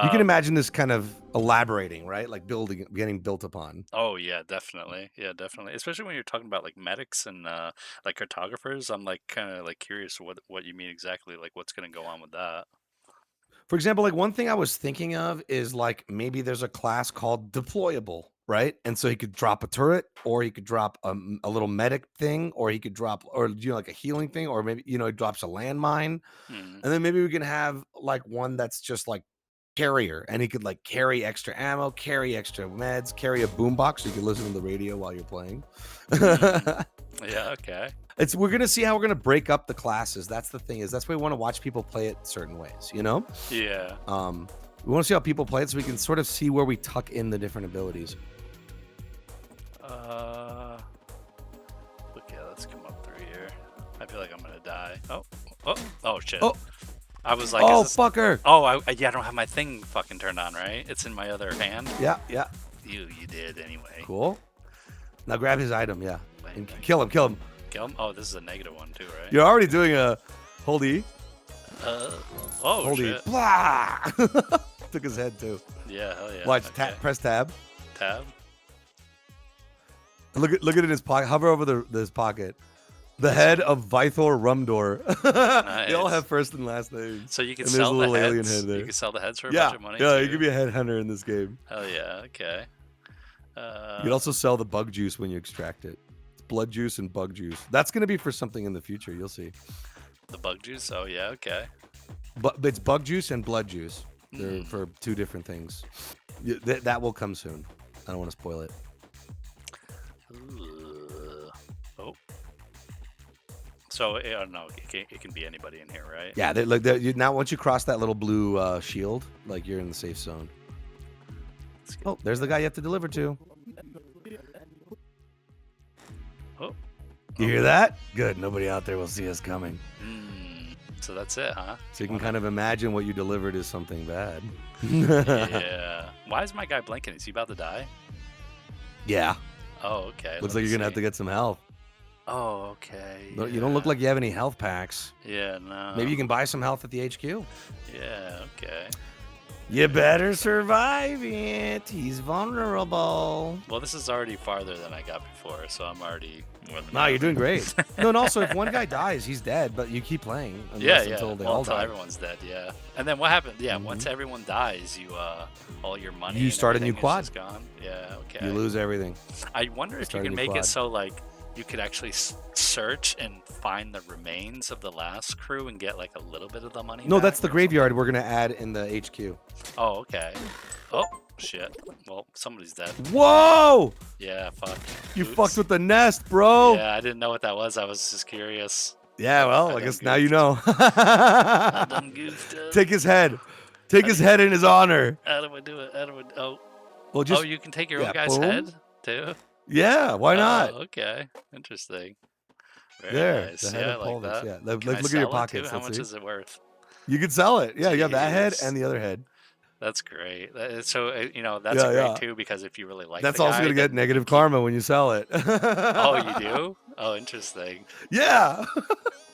You can imagine this kind of elaborating, right? Like getting built upon. Oh yeah, definitely. Yeah, definitely. Especially when you're talking about like medics and like cartographers. I'm like kind of like curious what you mean exactly. Like what's going to go on with that. For example, like one thing I was thinking of is like maybe there's a class called deployable, right? And so he could drop a turret, or he could drop a little medic thing, or he could drop, or like a healing thing, or maybe he drops a landmine, Hmm. and then maybe we can have like one that's just like carrier, and he could like carry extra ammo, carry extra meds, carry a boombox so you can listen to the radio while you're playing. Yeah. Okay. We're gonna see how we're gonna break up the classes. That's the thing, is that's why we want to watch people play it certain ways, you know? Yeah. We want to see how people play it so we can sort of see where we tuck in the different abilities. Okay, let's come up through here. I feel like I'm gonna die. Oh shit. Oh. I was like, Oh, fucker. Oh, yeah, I don't have my thing fucking turned on, right? It's in my other hand. Yeah. You did anyway. Cool. Now grab his item, yeah. Bang, And bang. kill him. Kill him? Oh, this is a negative one too, right? You're already doing a hold E. Oh, Hold E. shit. Blah! Took his head too. Yeah, hell yeah. Watch, Okay. press tab. Tab? Look at it in his pocket. Hover over his pocket. The head of Vythor Rumdor. They all Nice. have first and last names. So you can And there's a sell the little alien heads. head there. You can sell the heads for a Yeah, bunch of money. yeah, too. you can be a headhunter in this game. Hell yeah, okay. You can also sell the bug juice when you extract it. It's blood juice and bug juice. That's going to be for something in the future. You'll see. The bug juice? Oh yeah, okay. But it's bug juice and blood juice. They're Mm. for two different things. That will come soon. I don't want to spoil it. Oh. So no, it can be anybody in here, right? Yeah, now once you cross that little blue shield, like you're in the safe zone. Oh, there's the guy you have to deliver to. Oh. You hear that? Good. Nobody out there will see us coming. So that's it, huh? So you can kind of imagine what you delivered is something bad. Yeah. Why is my guy blinking? Is he about to die? Yeah. Oh, okay. Looks like you're going to have to get some health. Oh, okay. You don't look like you have any health packs. Yeah, no. Maybe you can buy some health at the HQ. Yeah, okay. You better survive it. He's vulnerable. Well, this is already farther than I got before, so I'm already more than. No, you're doing great. No, and also if one guy dies, he's dead, but you keep playing. Yeah. Until they Well, all until die. everyone's dead, yeah. And then what happened? Yeah, once everyone dies, you all your money. You and start a new everything is quad. just gone. Yeah, okay. You lose everything. I wonder if you start a can new make quad. it so like you could actually search and find the remains of the last crew and get like a little bit of the money. No, back that's the or graveyard we're going to add in the HQ. something. Oh, okay. Oh shit. Well, somebody's dead. Whoa! Yeah, fuck. You Oops. fucked with the nest, bro. Yeah, I didn't know what that was. I was just curious. Yeah, well, I done guess now you goofed. know. I done goofed up. Take his head. Take his head in his honor. How do I do it? How do I? Oh, Well, just you can take your own yeah, guy's boom. head too. yeah, why not? Oh, okay, interesting. Very There, nice. the head Yeah, I of like Pulvis. that. Yeah, Can I look at your sell it, too? pockets. How Let's much see. is it worth? You can sell it. Yeah, you have that head Jeez. and the other head. That's great. So that's Yeah, great yeah. too because if you really like, That's the also guy, going to get then negative you keep- karma when you sell it. Oh, you do? Oh, interesting. Yeah.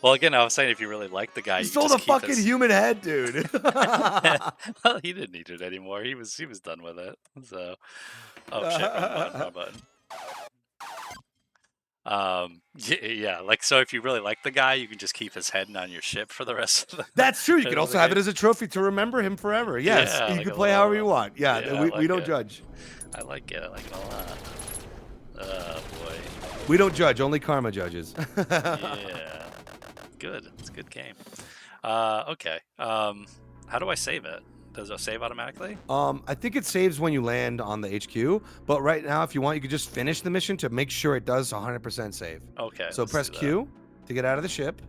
Well, again, I was saying if you really like the guy, You you sold just a keep fucking his... human head, dude. Well, he didn't need it anymore. He was done with it. So, oh shit, wrong button. Yeah, like so if you really like the guy, you can just keep his head on your ship for the rest of the That's true. You rest can of also the have game. it as a trophy to remember him forever. Yes, Yeah, you like can a play however little- you want. Yeah, yeah, I we like don't it. judge. I like it a lot. Oh boy. We don't judge. Only karma judges. Yeah. Good. It's a good game. Okay. How do I save it? Does it save automatically? I think it saves when you land on the HQ, but right now, if you want, you could just finish the mission to make sure it does 100% save. Okay. So let's press do that. Q to get out of the ship,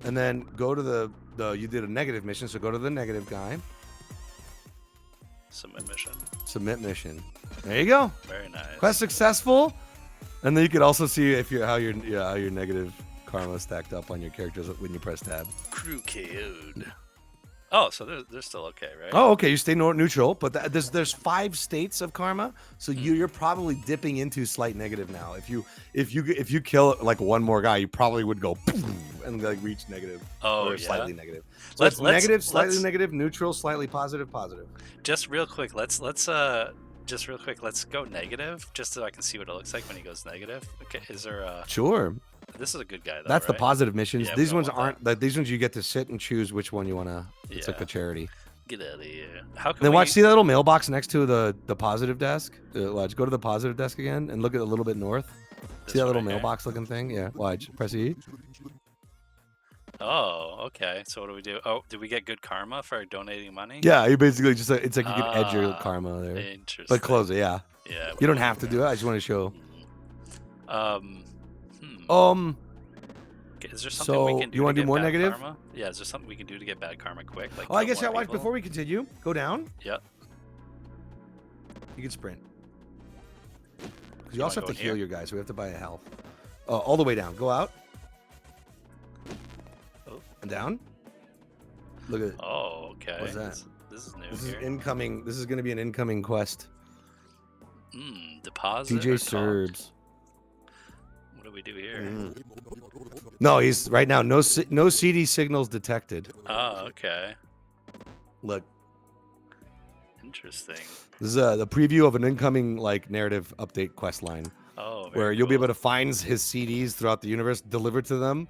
and then go to the you did a negative mission, so go to the negative guy. Submit mission. Submit mission. There you go. Very nice. Quest successful. And then you could also see if how your negative karma stacked up on your characters when you press tab. Crew KO'd. Oh, so they're still okay, right? Oh, okay. You stay neutral, but there's 5 states of karma, so you're probably dipping into slight negative now. If you kill like one more guy, you probably would go and like reach negative. Oh, or yeah. Slightly negative. So it's negative, slightly negative, neutral, slightly positive, positive. Just real quick, let's go negative, just so I can see what it looks like when he goes negative. Okay, is there a... Sure. This is a good guy, though, That's the right? positive missions. Yeah, These ones aren't. Like these ones, you get to sit and choose which one you want to. It's like a charity. Get out of here. How can Then see that little mailbox next to the positive desk? Watch. Go to the positive desk again and look at a little bit north. See that little mailbox looking thing? Yeah. Watch. Press E. Oh, okay. So what do we do? Oh, did we get good karma for donating money? Yeah, you basically just it's like you can edge your karma there. Interesting. But close it. Yeah. Yeah. You don't have to do it. I just want to show. Is there something we can do? You want to do more negative? Karma? Yeah. Is there something we can do to get bad karma quick? Like, I guess watch before we continue. Go down. Yep. You can sprint. Because you also have to heal your guys, so we have to buy a health. All the way down. Go out. Oh. And down. Look at it. Oh, okay. What's that? This is new. This is incoming. This is going to be an incoming quest. Deposit. DJ Serbs. What do we do here? No, he's right now. No CD signals detected. Oh, okay. Look. Interesting. This is the preview of an incoming like narrative update quest line. Oh, where you'll be able to find his CDs throughout the universe, deliver them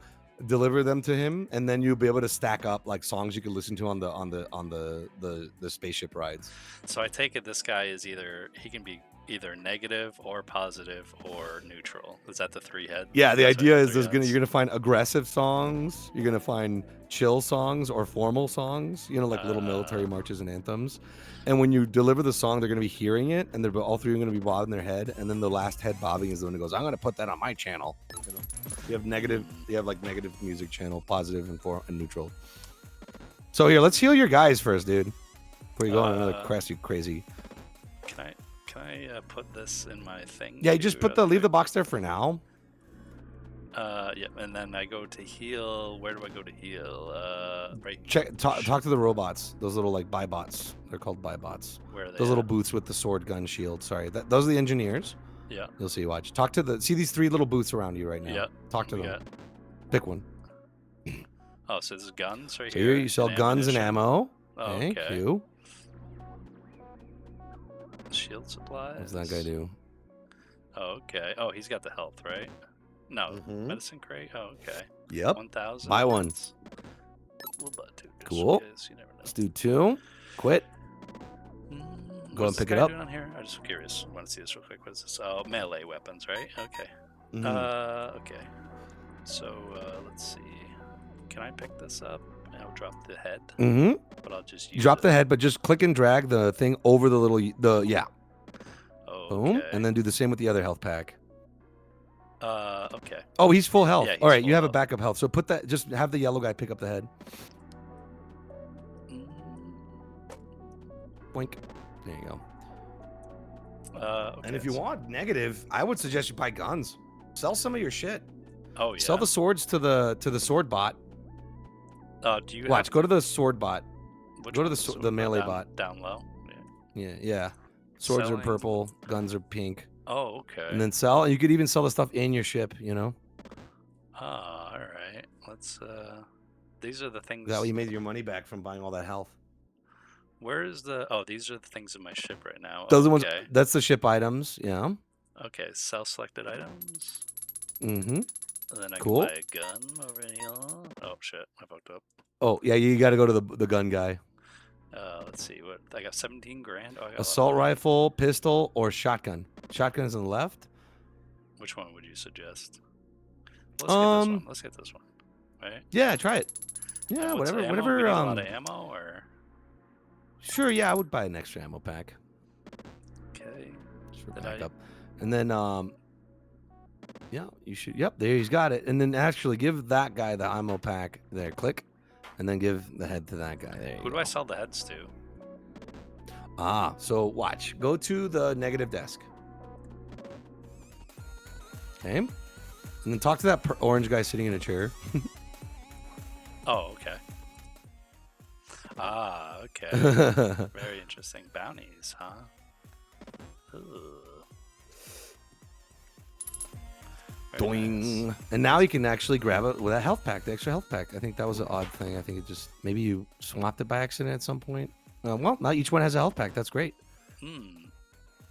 to him, and then you'll be able to stack up like songs you can listen to on the spaceship rides. So I take it this guy is he can be either negative or positive or neutral. Is that the 3 head? Yeah, the idea is you're gonna find aggressive songs, you're gonna find chill songs or formal songs, like little military marches and anthems. And when you deliver the song, they're gonna be hearing it, and they're all 3 are gonna be bobbing their head, and then the last head bobbing is the one who goes, "I'm gonna put that on my channel." You have negative music channel, positive and neutral. So here, let's heal your guys first, dude. Before you go on another crazy. Can I put this in my thing? Yeah, you just leave the box there for now. Yeah, and then I go to heal. Where do I go to heal? Right. Talk to the robots. Those little like buy bots. They're called buy bots. Where are they? Those little booths with the sword, gun, shield. Sorry, those are the engineers. Yeah. You'll see. Watch. Talk to see these 3 little booths around you right now. Yeah. Talk to them. Pick one. Oh, so this is guns right so here. You sell guns and ammo. Oh, Thank you. Shield supplies. What's that guy do? Oh, okay. Oh, he's got the health, right? No, medicine crate. Oh, okay. Yep. 1,000. Buy one. We'll buy 2. Cool. You never know. Let's do 2. Quit. Go and pick it up. Doing on here? I'm just curious. I want to see this real quick. What is this? Oh, melee weapons, right? Okay. Okay. So let's see. Can I pick this up? I'll drop the head. But I'll just use drop the head, but just click and drag the thing over yeah. Oh, boom, and then do the same with the other health pack. Okay. Oh, he's full health. Yeah, all right, you have a backup health. So put that. Just have the yellow guy pick up the head. Boink. There you go. Okay, and if you want negative, I would suggest you buy guns. Sell some of your shit. Oh yeah. Sell the swords to the sword bot. Do you go to the sword bot? Go to the melee bot. Down low. Yeah. Swords are purple, guns are pink. Oh, okay. And then sell. And you could even sell the stuff in your ship. All right. Let's. These are the things. That way you made your money back from buying all that health. Where is the? Oh, these are the things in my ship right now. Those are ones. That's the ship items. Yeah. Okay. Sell selected items. And then I can buy a gun over here. Oh shit! I fucked up. Oh yeah, you got to go to the gun guy. Let's see what I got. 17 grand. Oh, I got assault rifle, pistol, or shotgun. Shotgun is on the left. Which one would you suggest? Let's get this one. Right? Yeah, try it. Yeah, whatever. Whatever. A lot of ammo, or. Sure. Yeah, I would buy an extra ammo pack. Okay. Just for backup. And then yeah, you should. Yep, there he's got it. And then actually give that guy the ammo pack. There, click. and then give the head to that guy. There Who you do I go. sell the heads to? So watch. Go to the negative desk. Okay. And then talk to that orange guy sitting in a chair. Oh, okay. Ah, okay. Very interesting. Bounties, huh? Ooh. Very nice. Doing. And now you can actually grab it with a health pack, the extra health pack. I think that was an odd thing. I think it just maybe you swapped it by accident at some point. Well, now each one has a health pack. That's great. Hmm.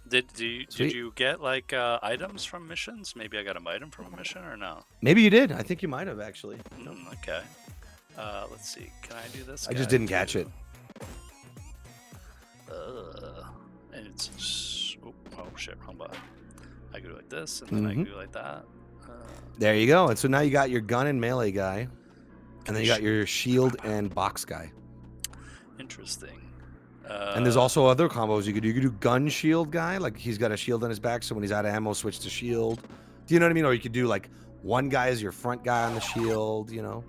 Did you get like items from missions? Maybe I got an item from a mission or no? Maybe you did. I think you might have actually. Okay. Let's see. Can I do this? I just guy didn't catch it. And it's oh shit, wrong button. I go like this, and then I go like that. There you go. And so now you got your gun and melee guy, and then you got your shield and box guy. Interesting. And there's also other combos you could do. You could do gun shield guy, like he's got a shield on his back, so when he's out of ammo, switch to shield. Do you know what I mean? Or you could do like one guy is your front guy on the shield. You know.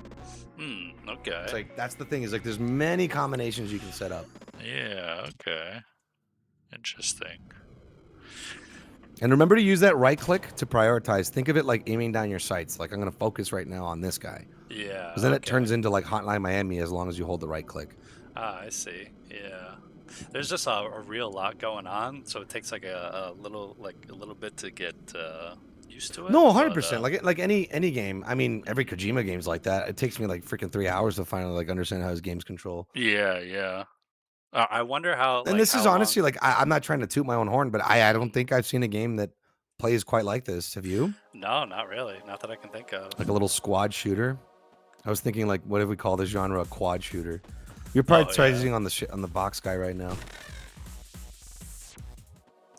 Okay. It's like that's the thing is like there's many combinations you can set up. Yeah. Okay. Interesting. And remember to use that right click to prioritize. Think of it like aiming down your sights. Like I'm going to focus right now on this guy. Yeah. Because then it turns into like Hotline Miami as long as you hold the right click. Ah, I see. Yeah. There's just a real lot going on, so it takes like a little bit to get used to it. No, 100%. Like any game. I mean, every Kojima game's like that. It takes me like freaking 3 hours to finally like understand how his games control. Yeah, yeah. I wonder how. And this is honestly like I'm not trying to toot my own horn, but I don't think I've seen a game that plays quite like this. Have you? No, not really. Not that I can think of. Like a little squad shooter. I was thinking like, what if we call this genre a quad shooter? You're prioritizing on the box guy right now.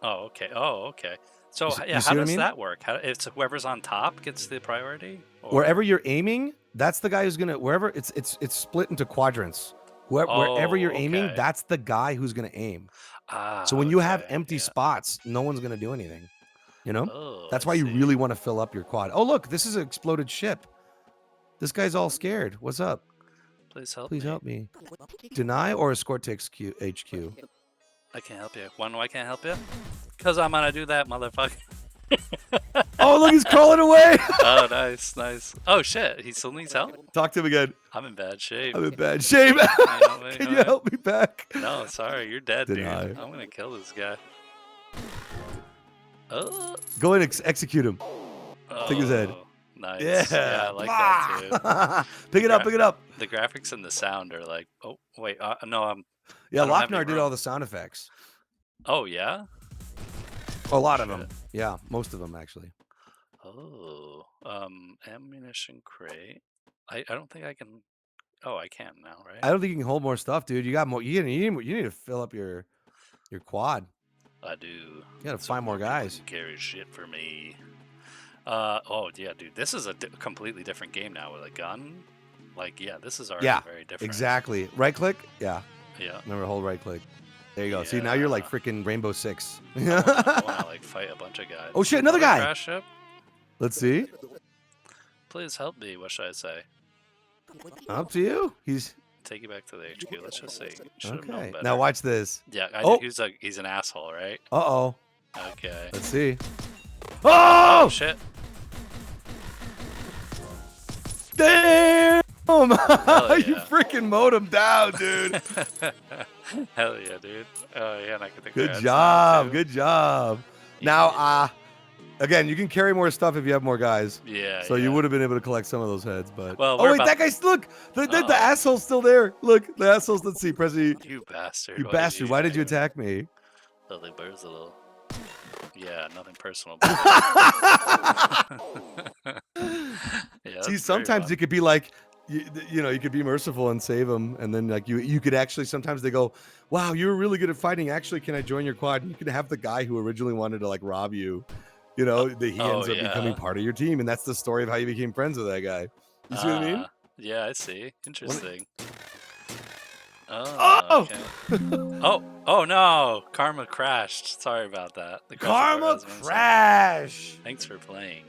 Oh, okay. Oh, okay. So You how see what I does mean? that work? It's whoever's on top gets the priority? Or... Wherever you're aiming, that's the guy who's gonna. Wherever it's split into quadrants. Wherever you're aiming, that's the guy who's gonna aim. So when you have empty spots, no one's gonna do anything. You know? Oh, That's why you really want to fill up your quad. Oh look, this is an exploded ship. This guy's all scared. What's up? Please help Please me. help me. Deny or escort to HQ? I can't help you. Why I can't help you? Because I'm gonna do that, motherfucker. Oh look, he's crawling away. Oh, nice, nice. Oh shit, he still needs help. Talk to him again. I'm in bad shape. I'm in bad shape. Can you help me back? No, sorry, you're dead, Deny. dude. I'm gonna kill this guy. Oh. Go and execute him. Take his head. Nice. Yeah, I like that too. Pick it up, pick it up. The graphics and the sound are like, oh wait, no, yeah, Lochnar did all the sound effects. Oh yeah. A lot of them. Yeah, most of them actually. Oh, ammunition crate. I don't think I can. Oh, I can now, right? I don't think you can hold more stuff, dude. You got more. You need to fill up your quad. I do. You gotta find more guys. Carry shit for me. Oh yeah, dude. This is a completely different game now with a gun. Like, yeah, this is already very different. Exactly. Right click. Yeah. Yeah. Remember, hold right click. There you go. See, now you're like freaking Rainbow Six. I want to like fight a bunch of guys. Oh shit, another guy. Crash ship. Let's see. Please help me. What should I say? Up to you. He's take you back to the HQ. Let's just say. Okay. Now watch this. Yeah. He's an asshole, right? Uh-oh. Okay. Let's see. Oh shit. Damn! You freaking mowed him down, dude. Hell yeah, dude. Oh yeah, and I can think. Good job. Good job. Now, again, you can carry more stuff if you have more guys. Yeah. So you would have been able to collect some of those heads, but well, oh wait, that guy's look. The asshole's still there. Look, the asshole's. Let's see, Prezi. You bastard. You bastard. Why did you attack me? Lily Bird's a little. Yeah, nothing personal. Yeah, see, sometimes it could be like, you know, you could be merciful and save them, and then like you could actually sometimes they go, wow, you were really good at fighting. Actually, can I join your quad? And you can have the guy who originally wanted to like rob you. You know, he ends up becoming part of your team, and that's the story of how you became friends with that guy. You see what I mean? Yeah, I see. Interesting. Oh! Okay. oh no! Qarma crashed. Sorry about that. The Qarma crash! Thanks for playing.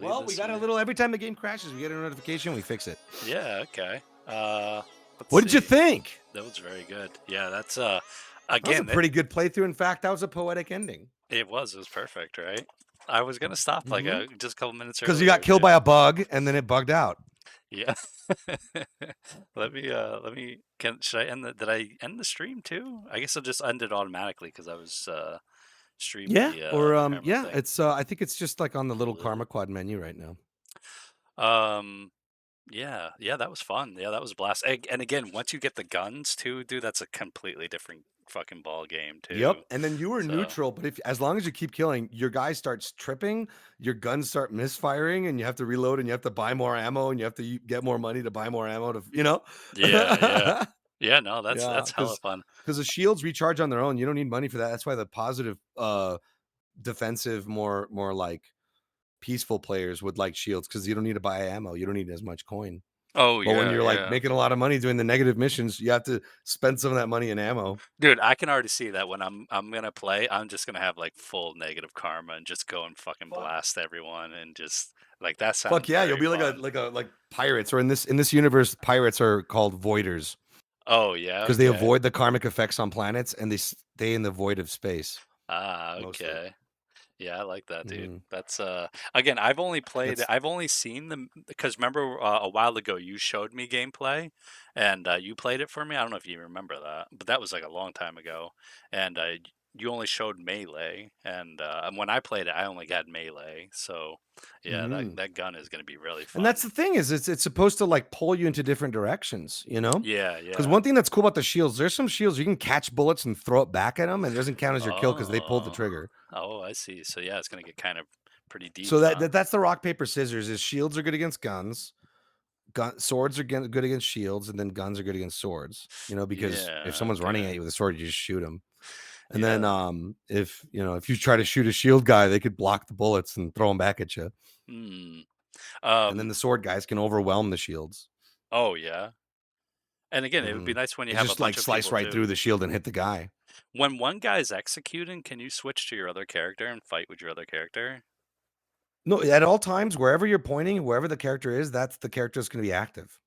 Well, we got a little, every time the game crashes, we get a notification, we fix it. Yeah, okay. Uh, let's What did you see. think? That was very good. Yeah, that's That was a again, pretty good playthrough. In fact, that was a poetic ending. it was perfect, right? I was gonna stop like Mhm. just a couple minutes Because you got earlier killed too. by a bug and then it bugged out. Yeah. Let me can should I end the did I end the stream too? I guess I'll just end it automatically because I was streaming Yeah, the or Qarma yeah, thing. it's I think it's just like on the little Hello. Qarma Quad menu right now. Um yeah, yeah, that was fun. Yeah, that was a blast. And again, once you get the guns too, dude, that's a completely different fucking ball game too. Yep, and then you were So, neutral, but if as long as you keep killing, your guy starts tripping, your guns start misfiring, and you have to reload, and you have to buy more ammo, and you have to get more money to buy more ammo to, you know? yeah, yeah. Yeah, no, Yeah, that's hella fun. because the shields recharge on their own. You don't need money for that. That's why the positive, defensive, more like peaceful players would like shields because you don't need to buy ammo. You don't need as much coin. Oh But when yeah, you're like yeah. making a lot of money doing the negative missions, you have to spend some of that money in ammo. Dude, I can already see that when I'm gonna play, I'm just gonna have like full negative karma and just go and fucking Fuck. blast everyone and just like that Fuck sounds yeah, you'll very be fun. like pirates, or in this universe, pirates are called voiders Oh yeah, because they okay. avoid the karmic effects on planets and they stay in the void of space Ah, mostly. okay. Yeah, I like that, dude. Mhm. That's again, That's I've only seen them because remember a while ago you showed me gameplay and you played it for me. I don't know if you remember that, but that was like a long time ago. And you only showed melee and when I played it I only got melee. So yeah, that mhm. that gun is going to be really And fun. that's the thing is it's supposed to like pull you into different directions, you know? Yeah, Because yeah. one thing that's cool about the shields, there's some shields you can catch bullets and throw it back at them, and it doesn't count as your kill because they pulled the Oh. trigger. Oh, I see. So yeah, it's going to get kind of pretty deep, So that, huh? that that's the rock paper scissors. Is shields are good against guns, swords are good against shields, and then guns are good against swords. You know, because if Yeah, someone's running at okay. you with a sword, you just shoot them. And then Yeah. if you try to shoot a shield guy, they could block the bullets and throw them back at you. Hmm. And then Um the sword guys can overwhelm the shields. oh yeah. And again, it would be Mhm. nice when you It's have a just like bunch of slice people right through too. the shield and hit the guy. When one guy's executing, can you switch to your other character and fight with your other character? No, at all times, wherever you're pointing, wherever the character is, that's the character that's gonna be active.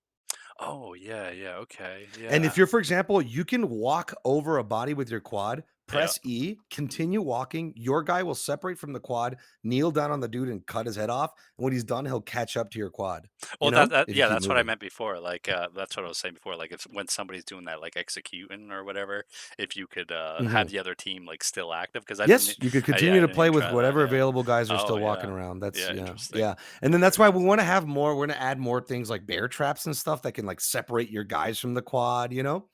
Oh, yeah, yeah, okay, And yeah, if you're, for example, you can walk over a body with your quad, yeah. press E, continue walking. Your guy will separate from the quad, kneel down on the dude and cut his head off. And when he's done, he'll catch up to your quad, Well, that if you yeah, keep that's what I moving. meant before. Like, that's what I was saying before. Like, if when somebody's doing that, like executing or whatever, if you could have Mhm. the other team like still active, because Yes, you could yeah, continue I to didn't play even with try that. whatever Yeah. available guys are Oh, still yeah, walking around. That's yeah, yeah, interesting, yeah. And then that's very why we interesting. want to have more. We're gonna add more things like bear traps and stuff that can like separate your guys from the quad, you know?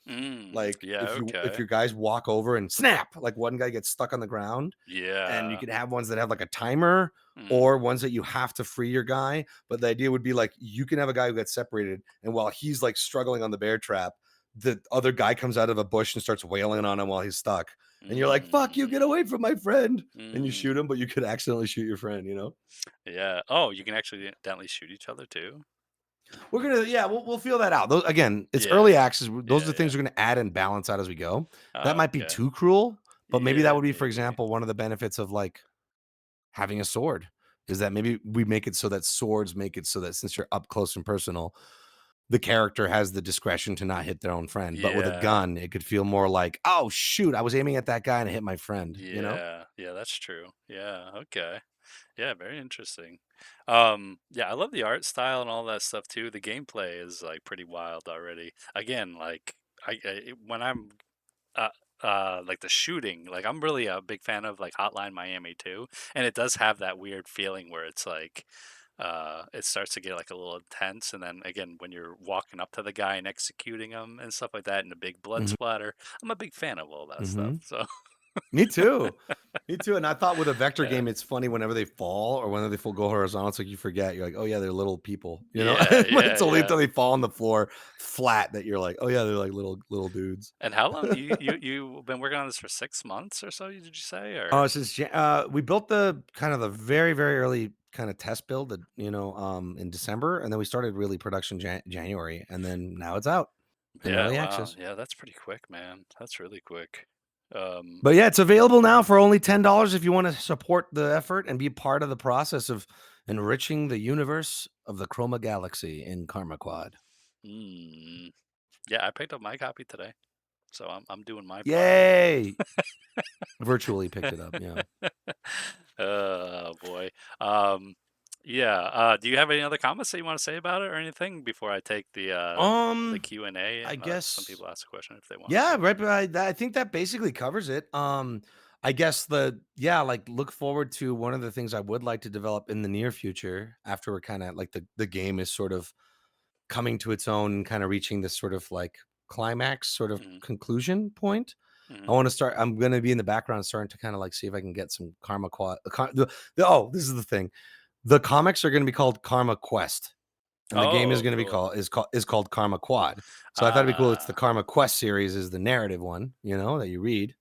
Like Yeah, if okay, your guys walk over and snap, like one guy gets stuck on the ground, and you yeah, could have ones that have like a timer mm, or ones that you have to free your guy. But the idea would be like you can have a guy who gets separated, and while he's like struggling on the bear trap, the other guy comes out of a bush and starts wailing on him while he's stuck. And you're like, fuck you, get mm, away from my friend. And you shoot mm. him, but you could accidentally shoot your friend, you know? Yeah. Oh, you can actually accidentally shoot each other too. We're gonna, yeah, we'll feel that out. Those again, it's Yeah, early access. Those are yeah, the things yeah. we're gonna add and balance out as we go. That Oh, might be okay. too cruel, but maybe that Yeah, would be, for maybe. example, one of the benefits of like having a sword is that maybe we make it so that swords make it so that since you're up close and personal, the character has the discretion to not hit their own friend. But with a Yeah. gun, it could feel more like, oh shoot, I was aiming at that guy and I hit my friend, you know? Yeah. Yeah, that's true. Yeah, okay. Yeah, very interesting. Yeah, I love the art style and all that stuff too. The gameplay is like pretty wild already. Again, like when I'm uh like the shooting, like I'm really a big fan of like Hotline Miami too, and it does have that weird feeling where it's like it starts to get like a little intense, and then again when you're walking up to the guy and executing him and stuff like that and the big blood Mhm, splatter, I'm a big fan of all that stuff. mhm. So Me too. Me too. And I thought with a vector yeah, game, it's funny whenever they fall or whenever they full go horizontal, it's like you forget. You're like, oh yeah, they're little people, you know? yeah, But yeah, it's only yeah. until they fall on the floor flat that you're like, oh yeah, they're like little dudes. And how long you've been working on this for 6 months or so? Did you say or? Oh, we built the kind of the very, very early kind of test build that, in December, and then we started really production January, and then now it's out in Yeah, early wow. access. Yeah, that's pretty quick, man. That's really quick. Um, But yeah, it's available now for only $10 if you want to support the effort and be part of the process of enriching the universe of the Chroma Galaxy in Karma Quad. Mm. Yeah, I picked up my copy today, so I'm doing my part, you know. Yay! Virtually picked it up, yeah. Oh boy. Um, yeah. Do you have any other comments that you want to say about it or anything before I take the Um, Q&A I and let some guess people ask a question if they wanted yeah, to? right, but I think that basically covers it. I guess like, look forward to one of the things I would like to develop in the near future after we're kinda like the game is sort of coming to its own and kinda reaching this sort of, like, climax, sort of Hmm. conclusion point. Hmm. I'm gonna be in the background starting to kinda, like, see if I can get some Karma Quad this is the thing. The comics are gonna be called Karma Quest, and the game is Oh, gonna be cool. called Karma Quad. So I thought it'd be cool. It's the Ah, Karma Quest series is the narrative one, that you read.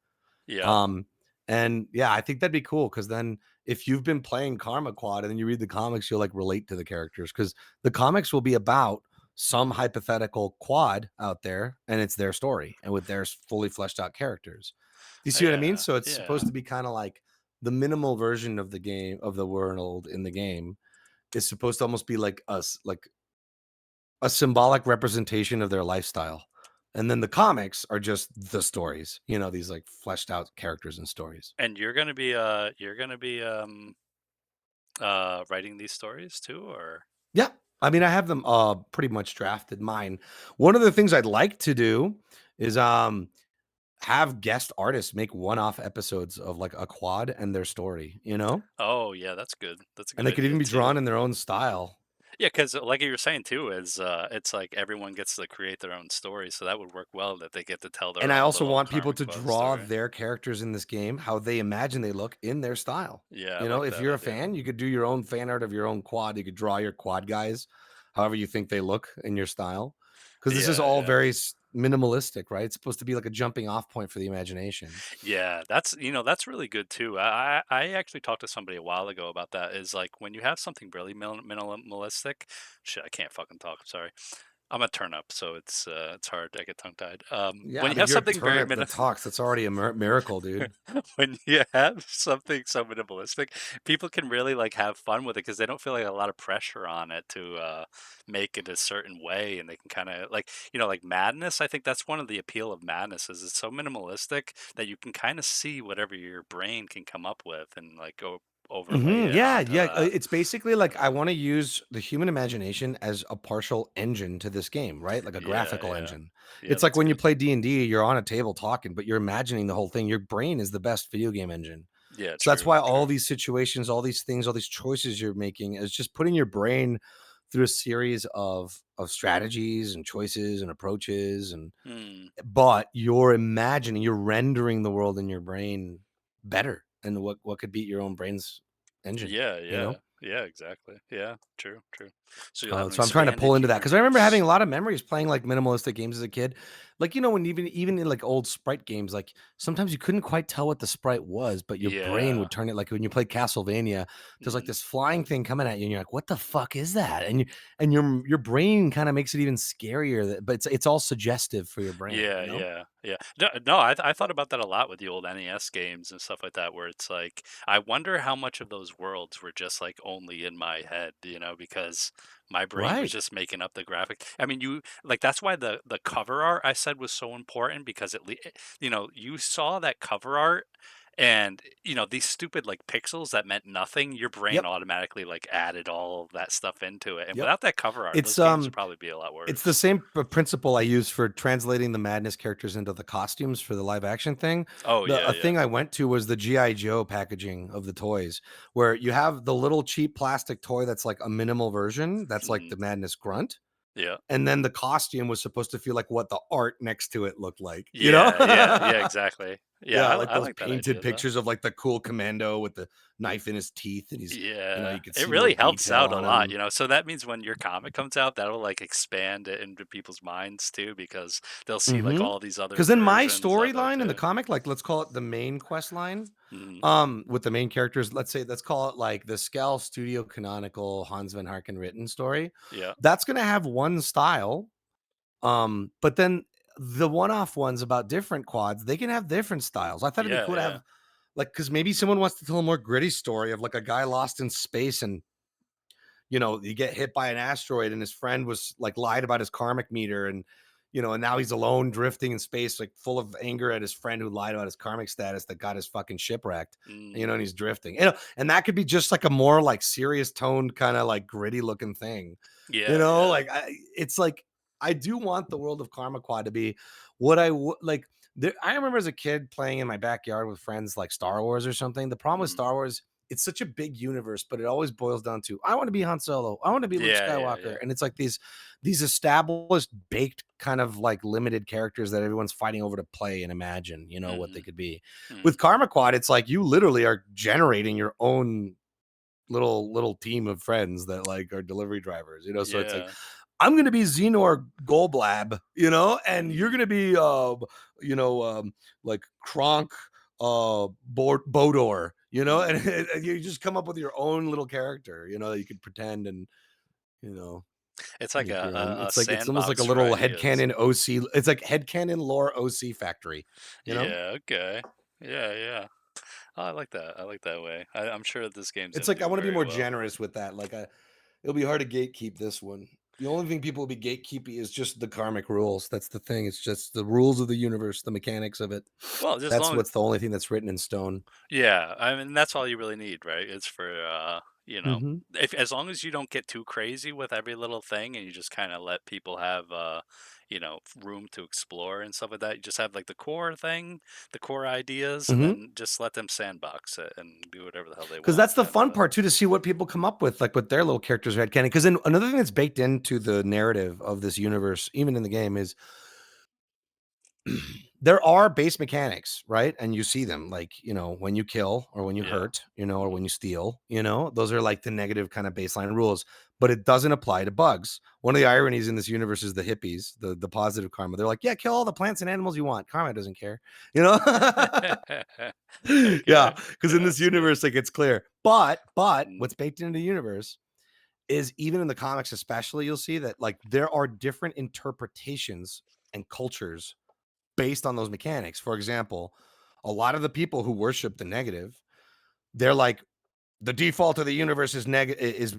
yeah. Um, and yeah, I think that'd be cool because then if you've been playing Karma Quad and then you read the comics, you'll like relate to the characters because the comics will be about some hypothetical quad out there and it's their story and with their fully fleshed out characters. Do you see what I mean? Yeah. So it's Yeah. supposed to be kind of like the minimal version of the game of the world in the game is supposed to almost be like us, like a symbolic representation of their lifestyle. And then the comics are just the stories, these like fleshed out characters and stories. And you're gonna be writing these stories too, or? Yeah. I mean, I have them pretty much drafted mine. One of the things I'd like to do is have guest artists make one-off episodes of like a quad and their story, Oh, yeah, that's good. That's a And good they could idea even be too. drawn in their own style. Yeah, because like you were saying too, is it's like everyone gets to create their own story, so that would work well that they get to tell And their I own also little want people Karma to Quad draw story. their characters in this game how they imagine they look in their style. Yeah, I like If that you're a idea. fan, you could do your own fan art of your own quad. You could draw your quad guys however you think they look in your style. Because this is Yeah, all yeah. very minimalistic, right? It's supposed to be like a jumping off point for the imagination. Yeah, that's really good too. I actually talked to somebody a while ago about that. Is like when you have something really minimalistic. Shit, I can't fucking talk. I'm sorry. I'm a turn up, so it's hard. I get tongue tied. When Yeah, you but have you're a something very turnip that talks. That's already a miracle, dude. when you have something so minimalistic, people can really like have fun with it because they don't feel like a lot of pressure on it to make it a certain way, and they can kind of like like Madness. I think that's one of the appeal of Madness is it's so minimalistic that you can kind of see whatever your brain can come up with and like go overlay it Yeah, onto yeah. that. It's basically like I want to use the human imagination as a partial engine to this game, right? Like a Yeah, graphical yeah, engine. yeah. It's like That's when you good. play D&D, you're on a table talking, but you're imagining the whole thing. Your brain is the best video game engine. Yeah, So that's true, why all true. these situations, all these things, all these choices you're making is just putting your brain through a series of strategies and choices and approaches and Hmm. but you're imagining, you're rendering the world in your brain better. And what could beat your own brain's engine, Yeah, you yeah, know? yeah. Exactly. Yeah, true, true. So you'll have an So I'm trying to pull expanded into that because I remember having universe. a lot of memories playing like minimalistic games as a kid. Like, when even in like old sprite games, like sometimes you couldn't quite tell what the sprite was, but your brain Yeah. would turn it like when you play Castlevania, there's like Mhm. this flying thing coming at you, and you're like, what the fuck is that? And your brain kind of makes it even scarier, but it's all suggestive for your brain, Yeah, yeah, yeah. No, I thought about that a lot with the old NES games and stuff like that, where it's like, I wonder how much of those worlds were just like only in my head, because my brain was Right. just making up the graphic. I mean, you like that's why the cover art I said was so important because you saw that cover art. And these stupid like pixels that meant nothing, your brain Yep. automatically like added all of that stuff into it. And Yep. without that cover art, those It's games would probably be a lot It's the worse. same principle I use for translating the Madness characters into the costumes for the live action thing. Oh The yeah, a yeah. thing I went to was the GI Joe packaging of the toys, where you have the little cheap plastic toy that's like a minimal version, that's like Mhm. the Madness grunt, Yeah. and then the costume was supposed to feel like what the art next to it looked like, Yeah, yeah, yeah, exactly. Yeah, Yeah, I like I those like that painted idea though. pictures of like the cool commando with the knife in his teeth, and Yeah, you could it see more really helps detail out a on lot, him. so that means when your comic comes out, that'll, like, expand it into people's minds too because they'll see, like, Mhm. all these other 'Cause in my versions of it storyline in the too. comic, like, let's call it the main quest line, Mhm. with the main characters, let's call it, like, the Scal Studio canonical Hans Van Harken written story. Yeah. That's gonna have one style, but then the one-off ones about different quads, they can have different styles. I thought it'd be Yeah, cool to yeah. have like, because maybe someone wants to tell a more gritty story of, like, a guy lost in space and you get hit by an asteroid and his friend was like lied about his karmic meter and and now he's alone drifting in space, like full of anger at his friend who lied about his karmic status that got his fucking shipwrecked. Mm. And he's drifting. And that could be just like a more like serious toned, kind of like gritty looking thing. Yeah, yeah. Like it's like I do want the world of Qarma Quad to be what I would like. I remember as a kid playing in my backyard with friends like Star Wars or something. The problem with Mm. Star Wars, it's such a big universe, but it always boils down to I want to be Han Solo, I want to be Luke Yeah, yeah, Skywalker, yeah. and it's like these established, baked kind of like limited characters that everyone's fighting over to play and imagine, what they Mhm. could be. Mm. With Karma Quad, it's like you literally are generating your own little team of friends that like are delivery drivers, so it's like Yeah. I'm gonna be Xenor Golblab, and you're Mm. gonna be like Kronk Bodor, and, Mm. and you just come up with your own little character, that you could pretend and you know It's like make your own. a It's like it's almost like a sandbox for little ideas. headcanon OC. It's like headcanon lore OC factory, you know? Yeah, okay. Yeah, yeah. Oh, I like that. I like that way. I'm sure that this game's It's gonna like I do want to be very more well. generous with that. Like it'll be hard to gatekeep this one. The only thing people will be gatekeeping is just the karmic rules. That's the thing. It's just the rules of the universe, the mechanics of it. Well, just as That's long as what's the only thing that's written in stone. yeah, I mean, that's all you really need, right? It's for, Mhm. if as long as you don't get too crazy with every little thing and you just kinda let people have, room to explore and stuff like that, you just have, like, the core thing, the core ideas, and Mhm. then just let them sandbox it and do whatever the hell they Because want, that's the kind of fun thing. part too, to see what people come up with, like with their little characters are headcanon. Because then another thing that's baked into the narrative of this universe, even in the game, is there are base mechanics, right? And you see them like, when you kill or when you Yeah. hurt, or Mhm. when you steal, those are like the negative kind of baseline rules, but it doesn't apply to bugs. One of the ironies in this universe is the hippies, the positive karma. They're like, yeah, kill all the plants and animals you want. Karma doesn't care, you know? Yeah, Okay. because in Yeah, this that's good. universe, like it's clear. But Mm. what's baked into the universe is even in the comics, especially, you'll see that like there are different interpretations and cultures based on those mechanics. For example, a lot of the people who worship the negative, they're like the default of the universe is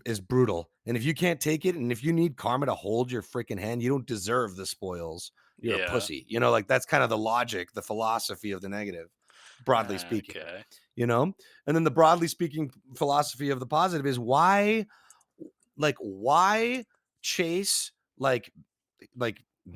is brutal. And if you can't take it and if you need karma to hold your freaking hand, you don't deserve the spoils. You're a Yeah. pussy. Like that's kind of the logic, the philosophy of the negative, broadly speaking. Okay. You know? And then the broadly speaking philosophy of the positive is why chase like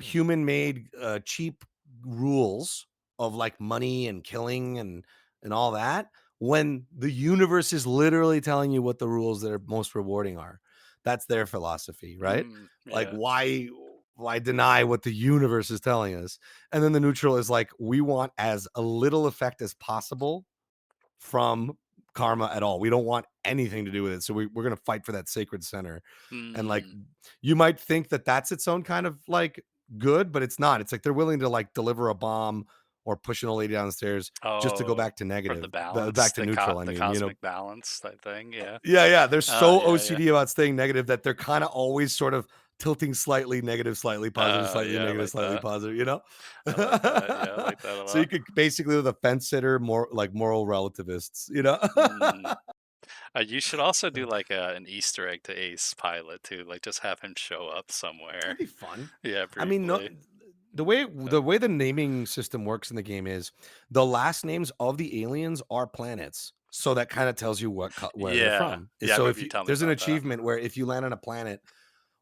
human made cheap rules of like money and killing and all that when the universe is literally telling you what the rules that are most rewarding are. That's their philosophy, right? Mm, Like yeah. why deny what the universe is telling us? And then the neutral is like we want as a little effect as possible from karma at all. We don't want anything to do with it. So we're going to fight for that sacred center. And like, Mm. you might think that that's its own kind of like good, but it's not. It's like they're willing to like deliver a bomb or push an old lady down the stairs just to go Oh, back to for the negative, balance, back to neutral. I the mean, cosmic balance type thing, yeah. yeah, yeah. They're so Yeah, yeah. OCD about staying negative that they're kind of always sort of tilting slightly negative, slightly Yeah, I negative, like slightly that. positive. I like that, yeah, I like that a So you lot. could basically the fence sitter, more like moral relativists. Mm. You should also do, like, an Easter egg to Ace Pilot too, like, just have him show up somewhere. That'd be fun. Yeah, I mean, no, briefly. the way Uh, the way the naming system works in the game is the last names of the aliens are planets. So that kind of tells you where they're yeah. from. Yeah, I So remember if you you telling me there's an about that. achievement where if you land on a planet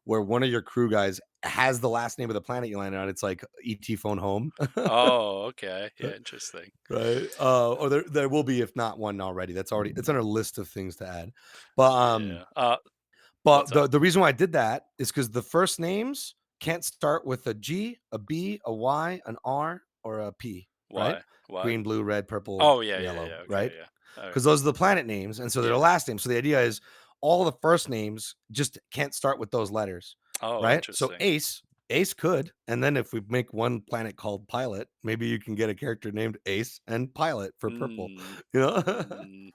where one of your crew guys has the last name of the planet you landed on, it's like ET phone home, Oh, okay, yeah, interesting. right? Or there will be if not one already. It's on our list of things to add. But Yeah. But What's up? the reason why I did that is because the first names can't start with a G, a B, a Y, an R, or a P, right? Why? Why? Green, blue, red, purple, Oh, yeah, yeah, yellow, yeah, okay, right? yeah. Alright. Because those are the planet names, and so they're the Yeah. last names. So the idea is all the first names just can't start with those letters, Oh, right? So interesting. Ace could, and then if we make one planet called Pilot, maybe you can get a character named Ace and Pilot for purple. Mm, You know, mm,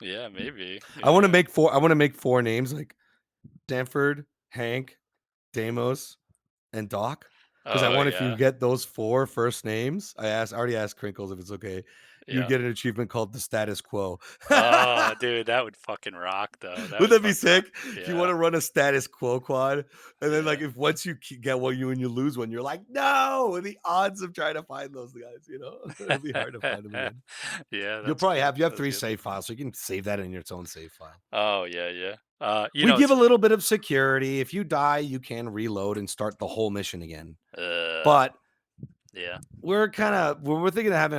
yeah, maybe, I want to yeah. make four. I want to make four names like Stanford, Hank, Deimos, and Doc, because I Oh, want if you yeah. get those 4 first names, I already asked Crinkles if it's okay. you Yeah. get an achievement called the status quo. Oh, dude, that would fucking rock, though. That Wouldn't would that be fucking rock. sick? If you Yeah. wanna run a status quo quad, and then, like, Yeah. if once you get one, you lose one, you're like, "No!" And the odds of trying to find those guys, you know? It'll be hard to find them again. Yeah, You'll that's probably good. have you have That's 3 good. save files, so you can save that in its own save file. Oh, yeah, yeah. We give a little bit of security. If you die, you can reload and start the whole mission again. uh, But yeah. we're thinking of having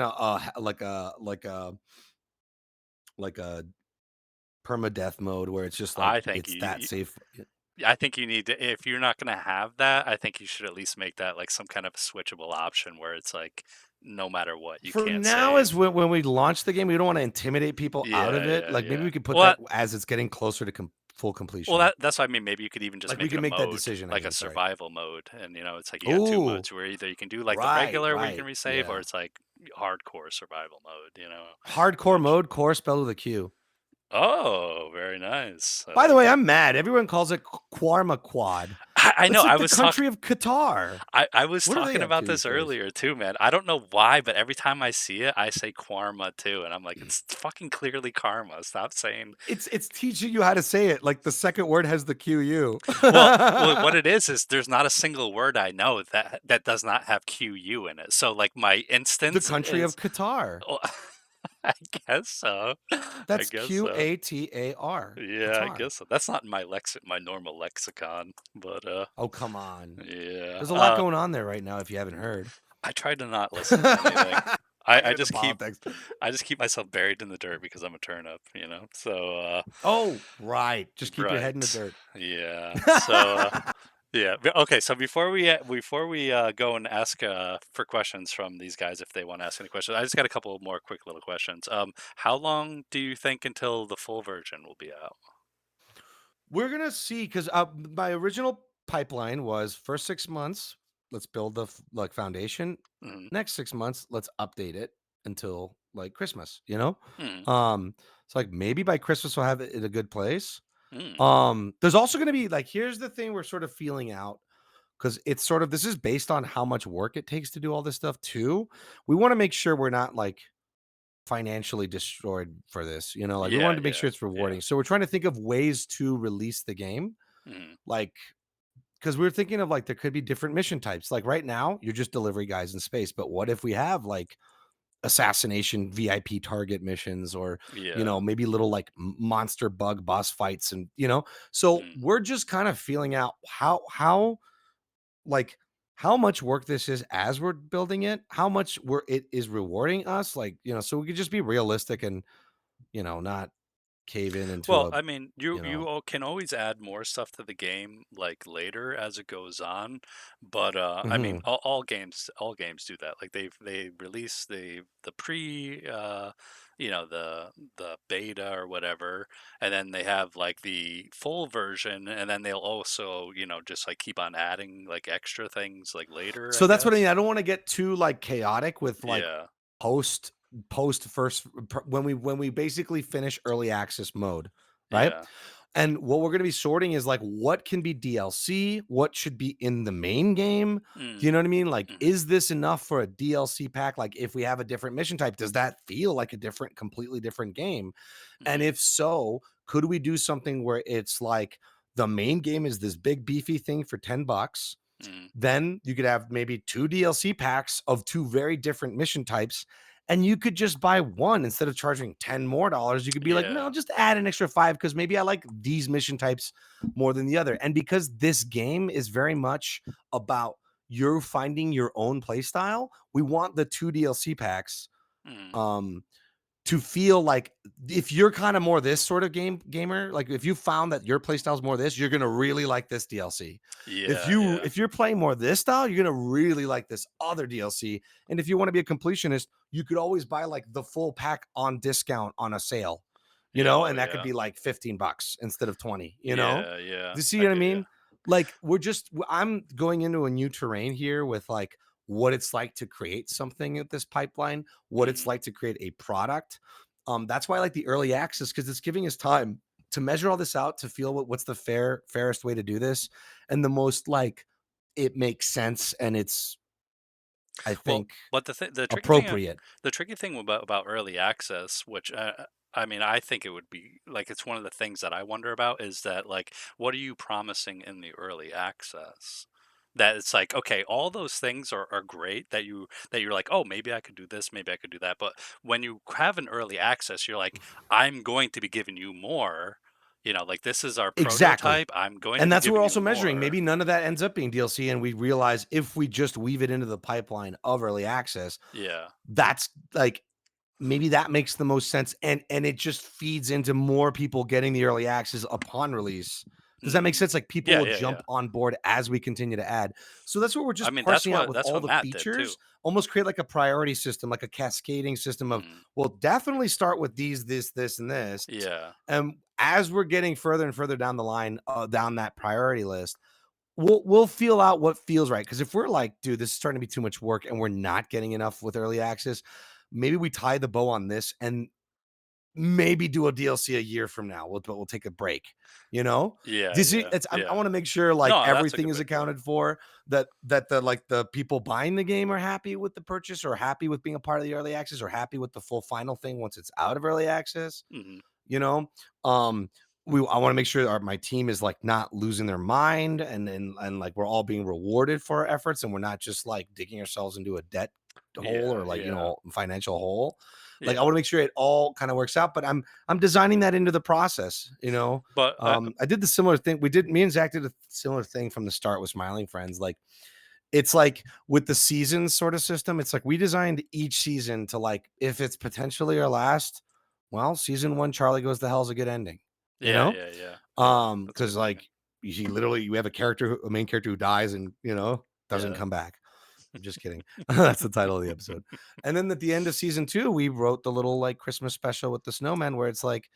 like a permadeath mode where it's just I like think it's that safe. I think you need to, if you're not gonna have that, I think you should at least make that like some kind of switchable option where it's like no matter what, you For can't now, is save. when we launch the game, we don't want to intimidate people out Yeah, of it. yeah, Like maybe yeah. we could put Well, that as it's getting closer to full well, completion. that's what I mean. Maybe you could even just Like we make it can a make that mode, decision. I like a mean, sorry. survival mode, and it's like you got two Oh, modes where either you can do like the right, regular where you can right, resave, or yeah. it's like hardcore survival mode. Hardcore Which mode, core spelled with a Q. oh, very nice. I By the like way, it. I'm mad. Everyone calls it Qarma Quad. I know. It's like the country of Qatar. I was What are they talking up about to these this days? earlier too, man. I don't know why, but every time I see it, I say Qarma too, and I'm like, it's fucking clearly karma. Stop saying. It's teaching you how to say it. Like the second word has the QU. Well, what it is there's not a single word I know that does not have QU in it. So like my The instance country of is, Qatar. well, I guess so. I That's guess so. Qatar. Yeah, I Qatar. guess so. That's not in my normal lexicon, but Oh, come on. yeah. There's a lot going on there right now if you haven't heard. I try to not listen to anything. Not I get into just keep politics. I just keep myself buried in the dirt because I'm a turnip. So Oh, right. Just keep your head in the right. dirt. Yeah. So yeah. Okay, so before we go and ask for questions from these guys if they want to ask any questions, I just got a couple more quick little questions. How long do you think until the full version will be out? We're gonna see because my original pipeline was first 6 months, let's build the like foundation. Mm, Next 6 months, let's update it until like Christmas. You know, mm, it's like maybe by Christmas we'll have it in a good place. mm, There's also gonna be like here's the thing we're sort of feeling out because it's sort of this is based on how much work it takes to do all this stuff too. We want to make sure we're not like financially destroyed for this, like we yeah, wanted to make yeah, sure it's yeah. rewarding. So we're trying to think of ways to release the game, Mm, like because we are thinking of like there could be different mission types. Like right now, you're just delivery guys in space, but what if we have like assassination VIP target missions or yeah. maybe little like monster bug boss fights and so Mm, we're just kind of feeling out like how much work this is as we're building it, how much it is rewarding us, like so we could just be realistic and not cave in into Well, a I mean, you you you know can always add more stuff to the game like later as it goes on, but I mean, Mhm. all games do that. Like they release the pre the beta or whatever, and then they have like the full version, and then they'll also just like keep on adding like extra things like later, I So that's what I mean. guess. I don't want to get too like chaotic with like Yeah, post post first when we basically finish early access mode, right? yeah, And what we're going to be sorting is like what can be DLC, what should be in the main game. Do you mm, know what I mean? Like, hmm, is this enough for a DLC pack? Like, if we have a different mission type, does that feel like a completely different game? And hmm, if so, could we do something where it's like the main game is this big beefy thing for $10? hmm, Then you could have maybe 2 DLC packs of 2 very different mission types, and you could just buy one instead of charging 10 more dollars. You could be like, "No, yeah, just add an extra 5 because maybe I like these mission types more than the other." And because this game is very much about you're finding your own play style, we want the 2 DLC packs, hmm, um, to feel like if you're kind of more this sort of gamer, like if you found that your play style is more this, you're gonna really like this DLC. If yeah, you yeah, if you're playing more this style, you're gonna really like this other DLC. And if you want to be a completionist, you could always buy like the full pack on discount on a sale, yeah. Oh and that could yeah, be like $15 instead of 20. yeah, yeah. Do you see I what I get you. mean? Like I'm going into a new terrain here with like what it's like to create something at this pipeline, what it's Mm, like to create a product. That's why I like the early access because it's giving us time to measure all this out, to feel what's the fairest way to do this, and the most like it makes sense and it's I Well, think, but appropriate. the tricky thing about early access, which I mean, I think it would be like it's one of the things that I wonder about is that like, what are you promising in the early access? That it's like, okay, all those things are great that you're like, oh, maybe I could do this, maybe I could do that. But when you have an early access, you're like, I'm going to be giving you more. You know, like this is our Exactly. prototype. I'm going to And be that's what we're giving you also measuring. more. Maybe none of that ends up being DLC, and we realize if we just weave it into the pipeline of early access, Yeah. that's like maybe that makes the most sense, and it just feeds into more people getting the early access upon release. Does that make Mm. sense? Like people Yeah, will yeah, yeah. jump on board as we continue to add. So that's what we're I just mean, parsing out with that's all what the Matt did too. features, almost create like a priority system, like a cascading system of, Mm. we'll definitely start with these, this, and this. Yeah. And as we're getting further and further down the line, down that priority list, we'll feel out what feels right. Because if we're like, dude, this is starting to be too much work, and we're not getting enough with early access, maybe we tie the bow on this and maybe do a DLC a year from now. We'll take a break. You know, Yeah, this is yeah, it's I yeah. want to make sure like No, that's a everything good is way to put it. accounted for. That the like the people buying the game are happy with the purchase, or happy with being a part of the early access, or happy with the full final thing once it's out of early access. Mhm. You know, um, I want to make sure my team is like not losing their mind, and like we're all being rewarded for our efforts, and we're not just like digging ourselves into a debt hole, Yeah, or like, yeah, financial hole. Like I yeah. want to make sure it all kind of works out, but I'm designing that into the process. But I did the similar thing. Me and Zach did a similar thing from the start with Smiling Friends. Like it's like with the seasons sort of system, it's like we designed each season to, like, if it's potentially our last, well, season one, Charlie Goes to Hell's a good ending, you yeah, know? yeah, yeah, yeah. That's a Because good ending. like you literally we have a main character who dies and doesn't Yeah. come back. I'm just kidding. That's the title of the episode. And then at the end of season two, we wrote the little like Christmas special with the snowman where it's like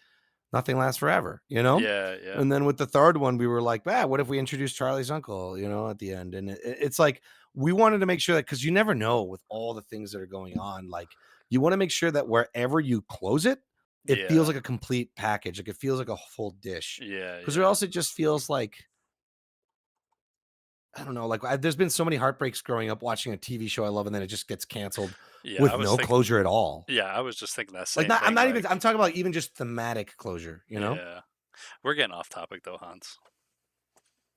nothing lasts forever, you know? Yeah, yeah, And then with the third one, we were like, what if we introduce Charlie's uncle, at the end? And it's like, we wanted to make sure that, because you never know with all the things that are going on, like, you want to make sure that wherever you close it, it feels yeah, like a complete package. Like it feels like a full dish. yeah, Because or yeah, else it just feels like, I don't know, like there's been so many heartbreaks growing up watching a TV show I love, and then it just gets canceled yeah. with no closure at all. I was just thinking that Like, same not, I'm thing. not even, I'm Like, talking about even just thematic closure. yeah, we're getting off topic though, Hans.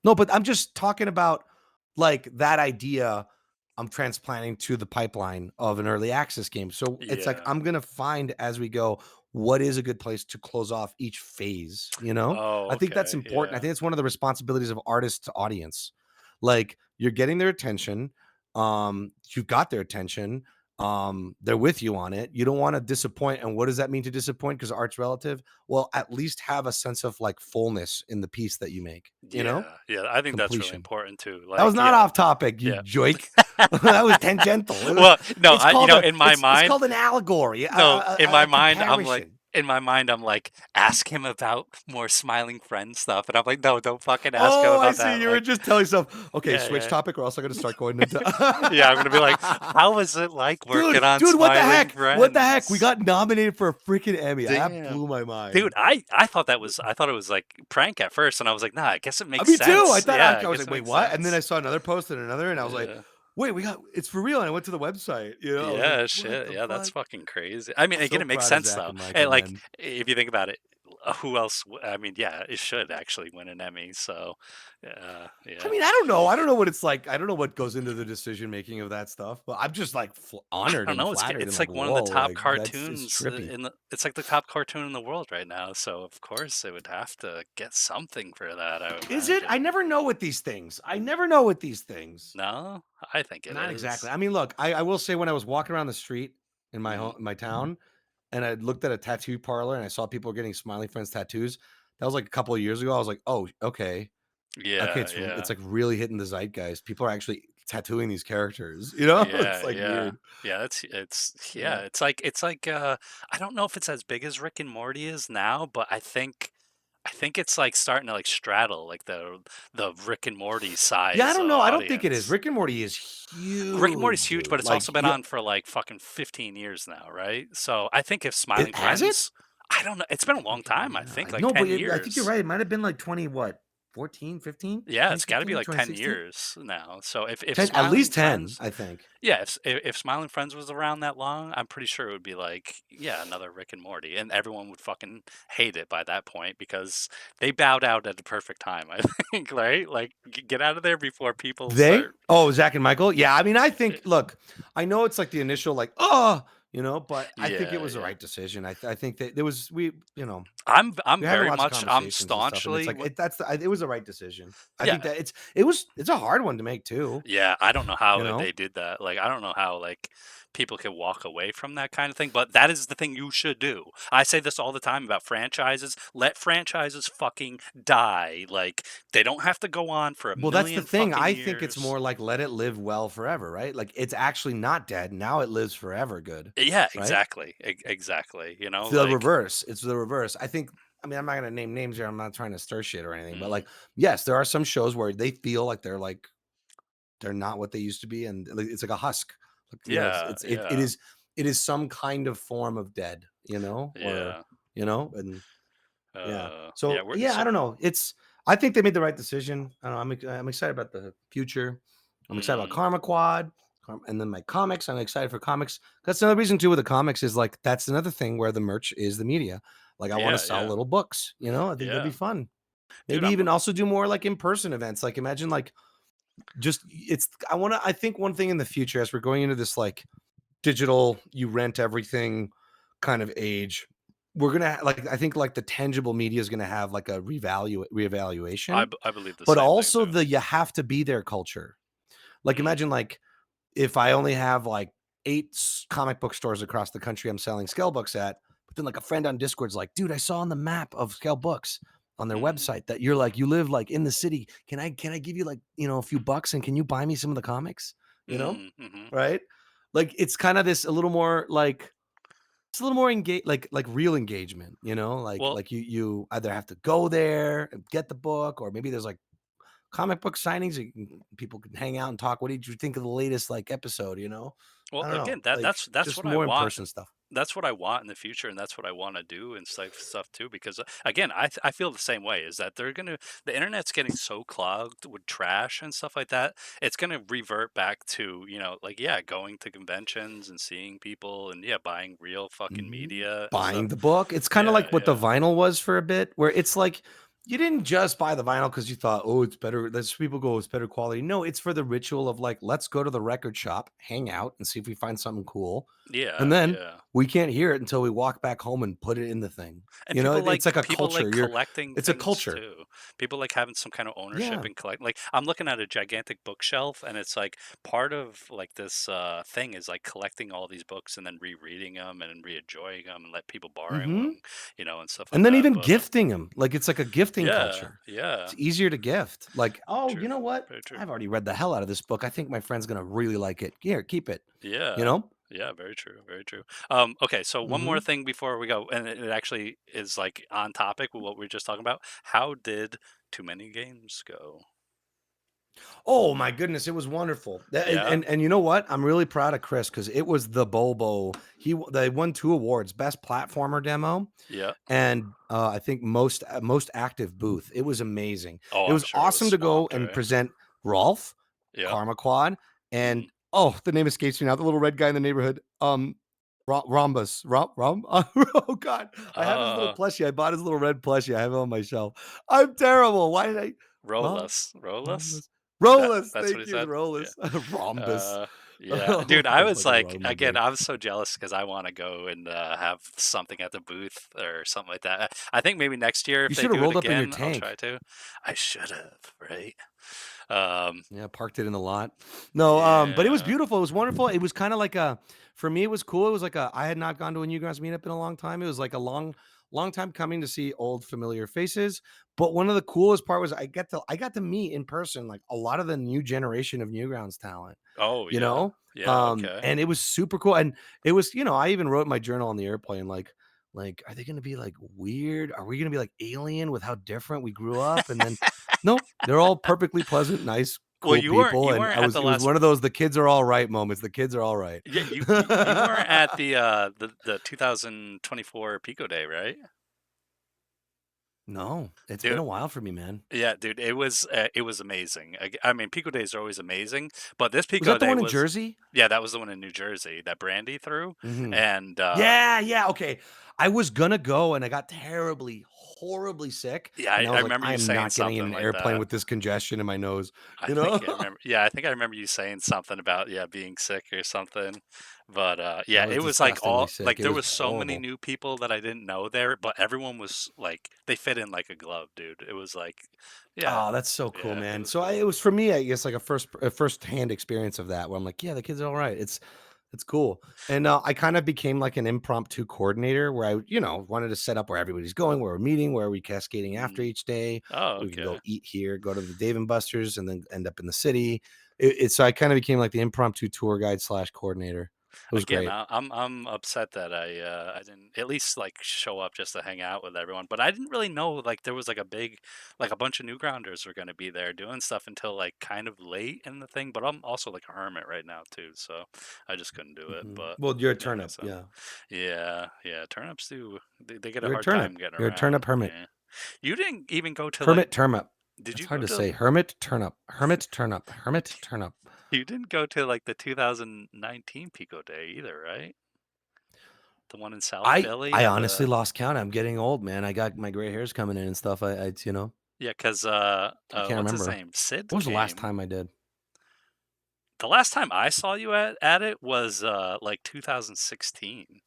No, but I'm just talking about like that idea I'm transplanting to the pipeline of an early access game. So it's like Yeah. I'm gonna find as we go what is a good place to close off each phase. Oh, I think that's okay. important. I Yeah, think it's one of the responsibilities of artist to audience. Like you're getting their attention, you've got their attention, they're with you on it. You don't want to disappoint. And what does that mean to disappoint? Because art's relative. Well, at least have a sense of like fullness in the piece that you make. yeah, yeah. I think that's really Completion. important too. That was Like, not yeah, off topic, you yeah. joik. That was tangential. Well, no, It's called a in my it's mind, called an allegory, no, in my a mind, I'm like, comparison. ask him about more smiling friend stuff, and I'm like, no, don't fucking ask him Oh, I about see. that. You were Like, just telling yourself, okay, yeah, switch yeah, topic, or else I'm gonna start going into yeah. I'm gonna be like, how was it like dude, working on dude, what the Smiling heck? What the heck? We Friends? got nominated for a freaking Emmy. That Damn. blew my Dude, mind. I thought it was like prank at first, and I was like, nah, I guess it makes Me too. sense. Yeah, I I was guess like, it wait, makes what? And then I sense. saw another post and another, and I was like, Yeah. wait, it's for real. And I went to the website. I was like, Yeah, what shit. the Yeah, that's fuck? fucking crazy. I mean, again, So it makes proud of sense Zach though. and And Michael, like, man. if you think about it, who else? I mean, yeah, it should actually win an Emmy. So, I yeah. mean, I don't know. I don't know what it's like. I don't know what goes into the decision making of that stuff, but I'm just like I honored don't and know. flattered and It's like, like one of the whoa, top like it's cartoons trippy. it's like the top cartoon in the world right now. So of course it would have to get something for that. I would Is it? I imagine. never know with these things. I never know with these things. No, I think it Not exactly. is. I mean, look, I will say when I was walking around the street in my Mm, home, in my town, and I looked at a tattoo parlor and I saw people getting Smiley Friends tattoos. That was like a couple of years ago. I was like, oh, okay, okay, yeah, it's yeah. like really hitting the zeitgeist. People are actually tattooing these characters. It's Yeah, like yeah. weird. Yeah, it's yeah, Yeah. it's like I don't know if it's as big as Rick and Morty is now, but I think it's like starting to like straddle like the Rick and Morty Yeah, I size don't know. I don't think it is. audience. Rick and Morty is Rick and Morty's huge, huge, but dude. it's Like, also been on for like fucking 15 years now, right? So I think if it Smiling has it? Friends, I don't know, it's been a long Think it, time, I yeah. think like No, but 10 I think you're years. right. It might have been like 20 what? 14, 15, Yeah, it's gotta be 2015, like 10 2016? years now. So if 10, at Smiling least 10, Friends I think. yeah, if Smiling Friends was around that long, I'm pretty sure it would be like, yeah, another Rick and Morty, and everyone would fucking hate it by that point because they bowed out at the perfect time, I think, right? Like, get out of there before people They? start Oh, Zach and Michael? Yeah, I mean, I think look, I know it's like the initial like, "Oh," but I think it Yeah, was the yeah. right decision. I think that there was I'm we're having very lots of much I'm conversations and stuff, and it's staunchly like w it was the right decision. I yeah. think that it's a hard one to make too, Yeah, I don't know you how know? they did that. Like, I don't know how like people can walk away from that kind of thing, but that is the thing you should do. I say this all the time about franchises. Let franchises fucking die. Like, they don't have to go on for a Well, that's the million thing. fucking I think it's years. more like let it live well forever, right? Like it's actually not dead. Now it lives forever good, Yeah, right? exactly. Exactly. You It's know, the like reverse. It's the reverse. I think I mean, I'm not gonna name names here. I'm not trying to stir shit or anything, but mm, like, yes, there are some shows where they feel like they're not what they used to be, and like, it's like a husk. Like, yeah, it yeah. is some kind of form of dead, or Yeah. and yeah. Yeah, So we're yeah, I so don't know. I think they made the right decision. I don't know. I'm excited about the future. I'm excited about mm, Qarma Quad, and then my comics. I'm excited for comics. That's another reason too with the comics is like that's another thing where the merch is the media. Like I want to yeah, sell yeah. little books. I think that'd be Yeah. fun. Dude, Maybe even also do more like in person events. Like imagine like just it's I think one thing in the future as we're going into this like digital you rent everything kind of age, we're gonna like I think like the tangible media is gonna have like a reevaluation, I believe the but same thing also too. the you have to be there culture. Like Mm, imagine like if I only have like 8 comic book stores across the country I'm selling scale books at, but then like a friend on Discord's like, dude, I saw on the map of scale books on their mm, website that you're like, you live like in the city. Can I give you like, a few bucks and can you buy me some of the comics? You know? mm, mhm. Right? Like it's kind of this a little more like it's a little more engage like real engagement, Well, like you either have to go there and get the book, or maybe there's like comic book signings. People can hang out and talk. What did you think of the latest like episode? Well, I don't know, again, that like that's just what I more in want. person stuff. That's what I want in the future, and that's what I want to do and stuff too. Because again, I feel the same way. Is that the internet's getting so clogged with trash and stuff like that. It's gonna revert back to like yeah, going to conventions and seeing people and yeah, buying real fucking Mhm. media and stuff. Buying the book. It's kind of Yeah, like what the yeah, vinyl was for a bit, where it's like you didn't just buy the vinyl because you thought, oh, it's better. That's people go, it's better quality. No, it's for the ritual of like, let's go to the record shop, hang out, and see if we find something cool. And yeah, then yeah. we can't hear it until we walk back home and put it in the thing. And It's like a people culture. like collecting It's a things culture. too. People like having some kind of ownership Yeah. and collect. Like I'm looking at a gigantic bookshelf, and it's like part of like this thing is like collecting all these books and then rereading them and re-enjoying them and let people borrow Hmm. them, and stuff like And then that. even But gifting them, like, it's like a gifting yeah, culture. yeah, It's easier to gift. Like, "Oh, true, you know what? very true. I've already read the hell out of this book. I think my friend's gonna really like it. Here, keep it." You Yeah. know? Yeah, very true, very true. Okay, so one more Mhm. thing before we go, and it actually is like on topic with what we were just talking about. How did Too Many Games go? Oh my goodness, it was wonderful. That Yeah, and you know what? I'm really proud of Chris because it was the Bobo. They won 2 awards, best platformer demo yeah. and, I think most active booth. It was amazing. Oh, It I'm was sure it was awesome to go swamped, and right? present Rolf, Yeah. Qarma Quad, and Mhm. oh, the name escapes me now, the little red guy in the neighborhood, Rhombus, oh god, I have his little Uh, plushie, I bought his little red plushie, I have it on my shelf. I'm terrible, why did I Ro Rolus. Rolus? Rhombus, That Rolus, that's what thank he you, said? Yeah. Rhombus, Rhombus. Yeah. Oh, Dude, I it's was like a like Roma again, game. I was so jealous because I wanna go and, have something at the booth or something like that. I think maybe next year if You they should have do it rolled up in your again, I'll try tank. to. I should have, right? Um, Yeah, parked it in the lot. No, but it was yeah. beautiful. It was wonderful. It was kind of like a, for me, it was cool. It was like I had not gone to a Newgrounds meetup in a long time. It was like a long time coming to see old familiar faces. But one of the coolest part was I got to meet in person like a lot of the new generation of Newgrounds talent. Oh, yeah. Yeah, okay. And it was super cool. And it was, I even wrote in my journal on the airplane, like, are they gonna be like weird? Are we gonna be like alien with how different we grew up? And then nope, they're all perfectly pleasant, nice, Well, cool people. you And weren't at the it was last one of those the kids are all right moments. The kids are all right. yeah, you weren't at the 2024 Pico Day, right? No, it's been Dude, a while for me, man. yeah, dude, it was amazing. I mean, Pico days are always amazing, but this Was Pico that the day one in was, Jersey? yeah, that was the one in New Jersey that Brandy threw, Mhm. and Yeah, yeah, okay. I was gonna go and I got terribly, horribly sick, yeah, and I I was like, remember you "I'm saying not getting in something an like airplane that. with this congestion in my nose," I you know? think I remember. Yeah, I think I remember you saying something about, yeah, being sick or something. But I yeah, was it was like disgustingly all sick. like It there was was so many horrible. new people that I didn't know there, but everyone was like they fit in like a glove, dude. It was like, yeah, Oh, that's so cool, yeah, it man. was So cool. it was for me, I guess, like a first-hand experience of that where I'm like, "Yeah, the kids are all right." It's cool. And, I kind of became like an impromptu coordinator where I, wanted to set up where everybody's going, where we're meeting, where are we cascading after Mm. each day. Oh, We can go okay. eat here, go to the Dave& and Buster's, and then end up in the city. So I kinda became like the impromptu tour guide slash coordinator. It was Again, great. I'm upset that I didn't at least like show up just to hang out with everyone. But I didn't really know like there was like a big like a bunch of new grounders were going to be there doing stuff until like kind of late in the thing. But I'm also like a hermit right now too, so I just couldn't do it. Mhm. But Well, you're a yeah, turnip, makes sense. yeah. Yeah, yeah. Turnips do they get a You're a hard time turnip. getting You're a around. turnip hermit. Yeah. You didn't even go to like. Hermit turnip. Did It's you hard go to to? say. Hermit turnip. Hermit turnip. Hermit turnip. You didn't go to like the 2019 Pico Day either, right? The one in South I Philly at honestly the. lost count. I'm getting old, man. I got my gray hairs coming in and stuff. Yeah, cause I can't what's his remember. name? Sid When was the last came. time I did? The last time I saw you at it was, like, 2016,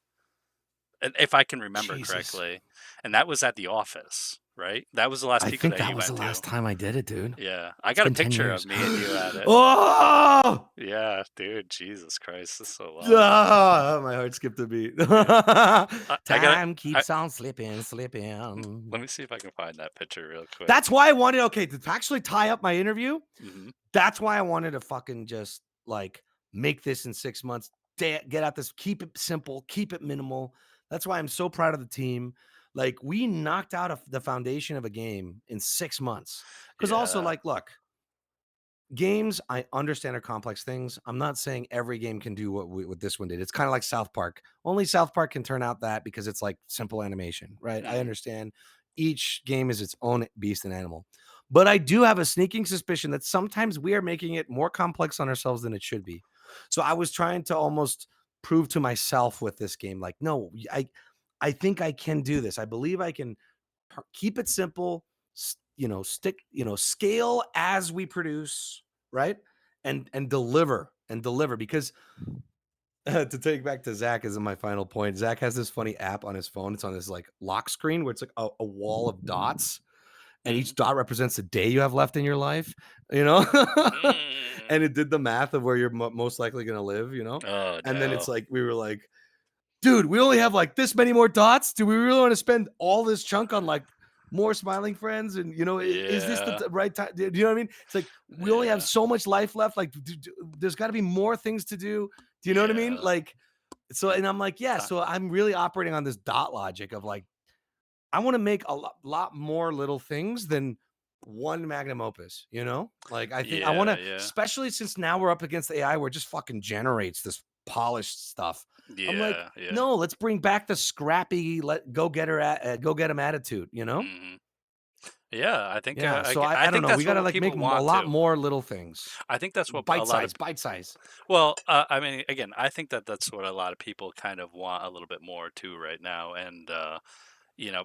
and if I can remember Jesus. correctly, and that was at the office, right? That was the last I Pico think Day that you was the went to. last time I did it, dude. Yeah, I It's got a been 10 picture of years. me and you at it. Oh! Yeah, dude, Jesus Christ, that's so long. Ah, my heart skipped a beat. Yeah. I gotta Time I keeps on slipping, let slipping. me see if I can find that picture real quick. That's why I wanted okay, to actually tie up my interview. Mhm. That's why I wanted to fucking just, like, make this in 6 months, get out this keep it simple, keep it minimal. That's why I'm so proud of the team. Like, we knocked out of the foundation of a game in 6 months. Because also, Yeah. like, look, games, I understand are complex things. I'm not saying every game can do what this one did. It's kind of like South Park. Only South Park can turn out that because it's like simple animation, right? I Mhm. understand each game is its own beast and animal. But I do have a sneaking suspicion that sometimes we are making it more complex on ourselves than it should be. So I was trying to almost prove to myself with this game like no, I think I can do this. I believe I can keep it simple, stick, scale as we produce, right? And deliver because to take back to Zach is my final point. Zach has this funny app on his phone. It's on this like lock screen where it's like a wall of dots, and Mhm. each dot represents a day you have left in your life, you know? Mm. And it did the math of where you're most likely going to live, Oh, and then it's no. like we were like, dude, we only have like this many more dots. Do we really want to spend all this chunk on like more smiling friends? And is this the Yeah, right time? Do you know what I mean? It's like we only have yeah, so much life left. Like, there's got to be more things to do. Do you know what I mean? yeah. Like, so, It and I'm like, yeah. ti So I'm really operating on this dot logic of like, I want to make a lot more little things than one magnum opus, Like I think I want Yeah, to, yeah. especially since now we're up against AI where it just fucking generates this polished stuff. I'm like, Yeah, yeah. no, let's bring back the scrappy, let go get her at go get 'em attitude. Mhm. Yeah, I think, Yeah. So I, I I don't think know. We that's got to what like make people a want lot to. more little things, I think that's what a bite lot of size, bite size. well, I mean, again, I think that that's what a lot of people kind of want a little bit more too right now, and,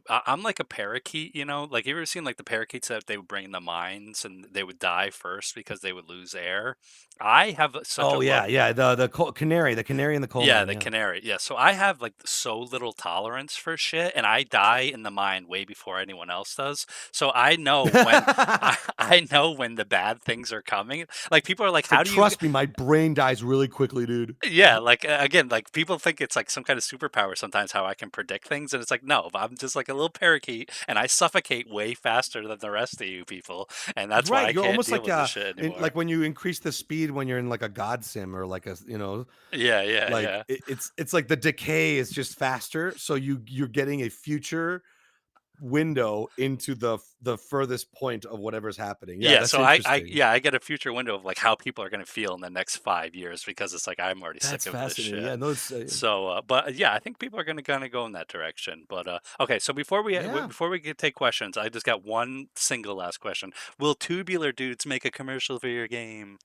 I'm like a parakeet, like, you ever seen, like, the parakeets that they would bring in the mines and they would die first because they would lose air? I have such a Oh low. yeah, yeah. The canary in the coal Yeah, mine. the Yeah. canary. Yeah, so I have like so little tolerance for shit, and I die in the mine way before anyone else does. So I know when I know when the bad things are coming. Like people are like, It's like, "How do you?" trust me, my brain dies really quickly, dude. Yeah, like again, like people think it's like some kind of superpower sometimes how I can predict things, and it's like no, I'm just like a little parakeet, and I suffocate way faster than the rest of you people, and that's why Right, I you're can't almost deal like with this shit like anymore. when you increase the speed when you're in like a god sim or like Yeah, yeah, like yeah, it's like the decay is just faster, so you're getting a future window into the furthest point of whatever's happening. Yeah, Yeah, that's so I interesting. yeah, I get a future window of like how people are gonna feel in the next 5 years because it's like I'm already That's sick of this fascinating. shit. Yeah, no, it's So, but yeah, I think people are gonna go in that direction. But okay, so yeah. before we take questions, I just got one single last question. Will Tubular Dudes make a commercial for your game?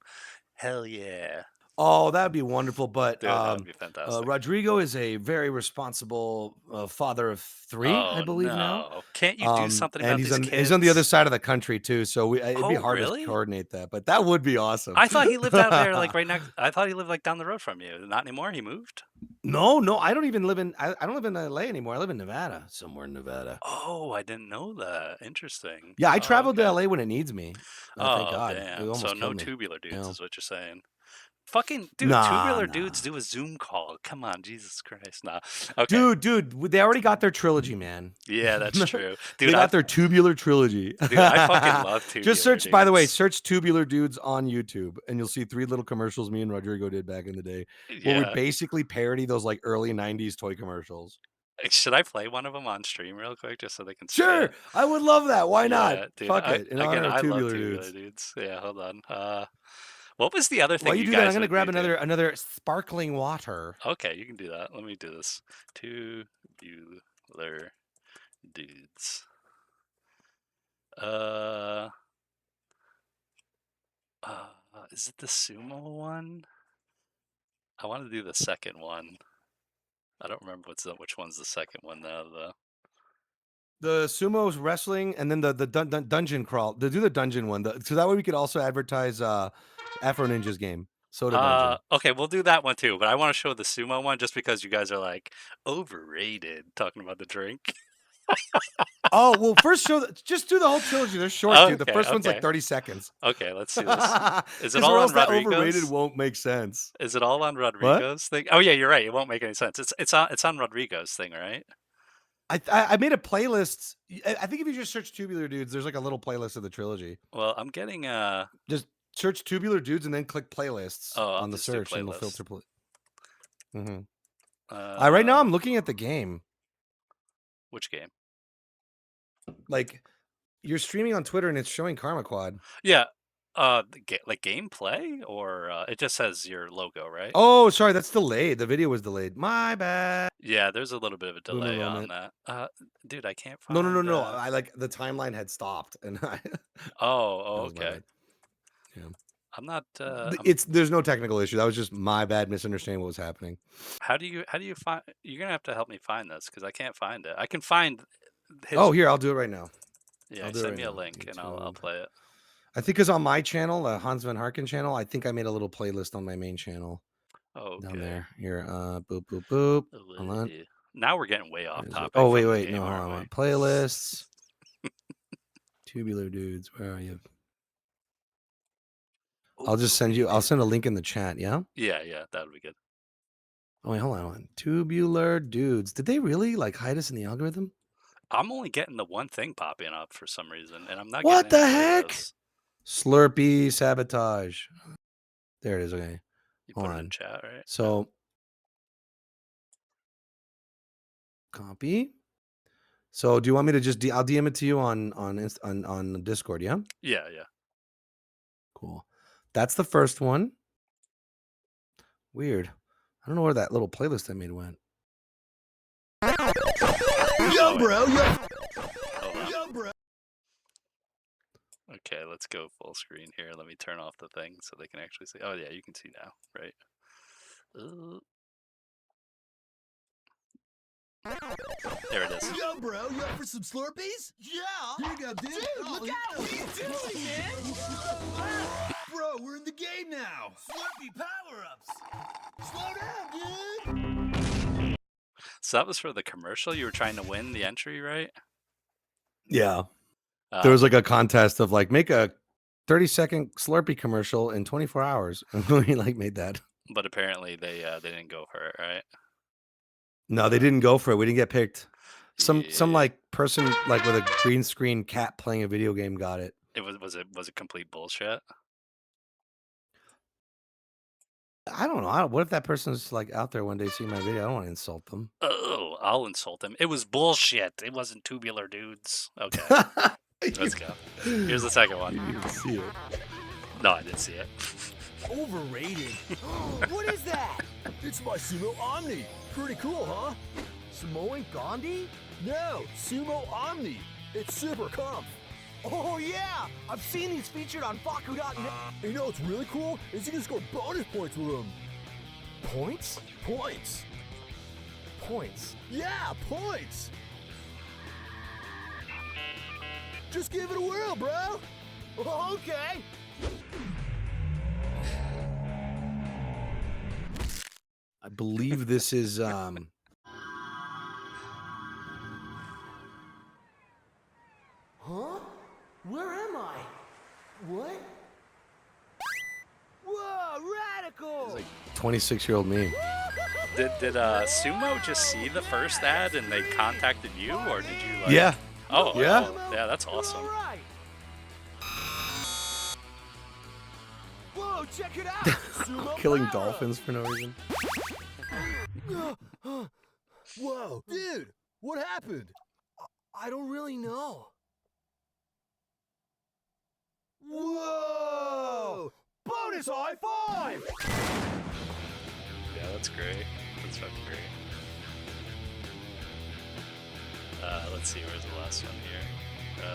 Hell yeah, Oh, that'd be wonderful. But dude, that would be fantastic. Rodrigo is a very responsible father of three, I Oh believe now. no, can't you do something And about these he's on the other kids? side of the country too, so it'd be Oh hard to really? coordinate that. But that would be awesome. I thought he lived out there, like right next. I thought he lived like down the road from you. Not anymore. He moved. No, no, I don't even live in. I don't live in LA anymore. I live in Nevada, somewhere in Nevada. Oh, I didn't know that. Interesting. Yeah, I Oh, traveled to okay. LA when it needs me. Thank Oh, God. It damn. So almost no killed me. tubular dudes Yeah. is what you're saying. Fucking dude, Nah, tubular dudes nah. do a Zoom call. Come on, Jesus Christ. Nah. Okay. Dude, they already got their trilogy, man. Yeah, that's true. They got their tubular trilogy. Dude, I fucking love Just tubular search, by the way, dudes. search tubular dudes on YouTube, and you'll see three little commercials me and Rodrigo did back in the day, where we Yeah. basically parody those like early '90s toy commercials. Should I play one of them on stream real quick just so they can see Sure, it? I would love that. Why not? Yeah, dude. Fuck it, in honor of I love tubular tubular dudes. dudes. Yeah, hold on. What was the other While thing you you do that, I'm guys gonna would grab do too? another sparkling water. Okay, you can do that. Let me do this. Tubular dudes. Uh, is it the sumo one? I want to do the second one. I don't remember which one's the second one now though. The sumo's wrestling, and then the dungeon crawl. Do the dungeon one, so that way we could also advertise Afro Ninja's game, Soda Dungeon. Okay, we'll do that one too, but I want to show the sumo one just because you guys are like overrated talking about the drink. Oh well, first just do the whole trilogy. They're short, dude. The Okay, first one's like okay, 30 seconds. okay. Let's do this. Is it Because or all else on that overrated Rodrigo's? won't make sense. Is it all on What? Rodrigo's thing? Oh yeah, you're right. It won't make any sense. It's on Rodrigo's thing, right? I made a playlist. I think if you just search Tubular Dudes, there's like a little playlist of the trilogy. Well, I'm getting Just search Tubular Dudes and then click playlists oh, I'll on the just do search, and it'll playlist. filter. Hmm. Right now, Uh, I'm looking at the game. which game? Like you're streaming on Twitter, and it's showing Qarma Quad. Yeah. Like gameplay or it just says your logo, right? Oh, sorry, that's delayed. The video was delayed. My bad. Yeah, there's a little bit of a Boomer delay on moment. that. Dude, I can't No, no, no, find. no. I like the timeline had stopped, and that Oh, was my okay. bad. Yeah. I'm not. There's no technical issue. That was just my bad misunderstanding what was happening. How do you find? You're gonna have to help me find this because I can't find it. I can find Oh, his. here, I'll do it right now. Yeah, I'll do it send right me a now. link and I'll YouTube. play it. I think because on my channel, the Hans Van Harken channel, I think I made a little playlist on my main channel down Okay. there. Here, boop, boop, boop. Hold on. Now we're getting way off Is it? topic Oh, wait, from the wait. No, game, hold on. aren't I we? want playlists. Tubular Dudes. Where are you? I'll just send you. I'll send a link in the chat. Yeah. Yeah, yeah, that would be good. Oh wait, hold on. Tubular Dudes. Did they really like hide us in the algorithm? I'm only getting the one thing popping up for some reason, and I'm not getting What any the heck? playlists. Slurpee sabotage. There it is. Okay. You Hold put it in on. chat, right? So copy. So do you want me to just I'll DM it to you on Discord, yeah? Yeah, yeah. Cool. That's the first one. Weird. I don't know where that little playlist I made went. Oh, Yo, bro. Yo. hold on. Yo, bro. Okay, let's go full screen here. Let me turn off the thing so they can actually see. Oh yeah, you can see now, right? There it is. Yo, bro, you up for some Slurpees? Yeah. Here you go, dude. Look out! What are you doing, man? Bro, we're in the game now. Slurpee power-ups. Slow down, dude. So that was for the commercial. You were trying to win the entry, right? Yeah. There was like a contest of like make a 30-second Slurpee commercial in 24 hours. And we like made that. But apparently they didn't go for it, right? No, they didn't go for it. We didn't get picked. Some Yeah. like person like with a green screen cat playing a video game got it. It was it complete bullshit. I don't know. What if that person's like out there one day seeing my video? I don't want to insult them. Oh, I'll insult him. It was bullshit. It wasn't tubular dudes. Okay, let's go. Here's the second You one. didn't see it. No, I didn't see it. Overrated. What is that? It's my Sumo Omni. Pretty cool, huh? Samoan Gandhi? No, Sumo Omni. It's super comf. Oh yeah, I've seen these featured on Faku.net. You know what's really cool is you can score bonus points with them. Points? Points. Points. Yeah, points. Just give it a whirl, bro. Okay. I believe this is Huh? Where am I? What? Whoa, radical! 26-year-old me. Did Sumo just see the first ad and they contacted you, or did you like? Yeah. Oh Yeah. oh, yeah, that's awesome. Right. Whoa, check it out! Sumo Killing power-up. dolphins for no reason. Whoa, dude, what happened? I don't really know. Whoa! Bonus high five! Yeah, that's great. That's fucking great. Let's see, where's the last one here?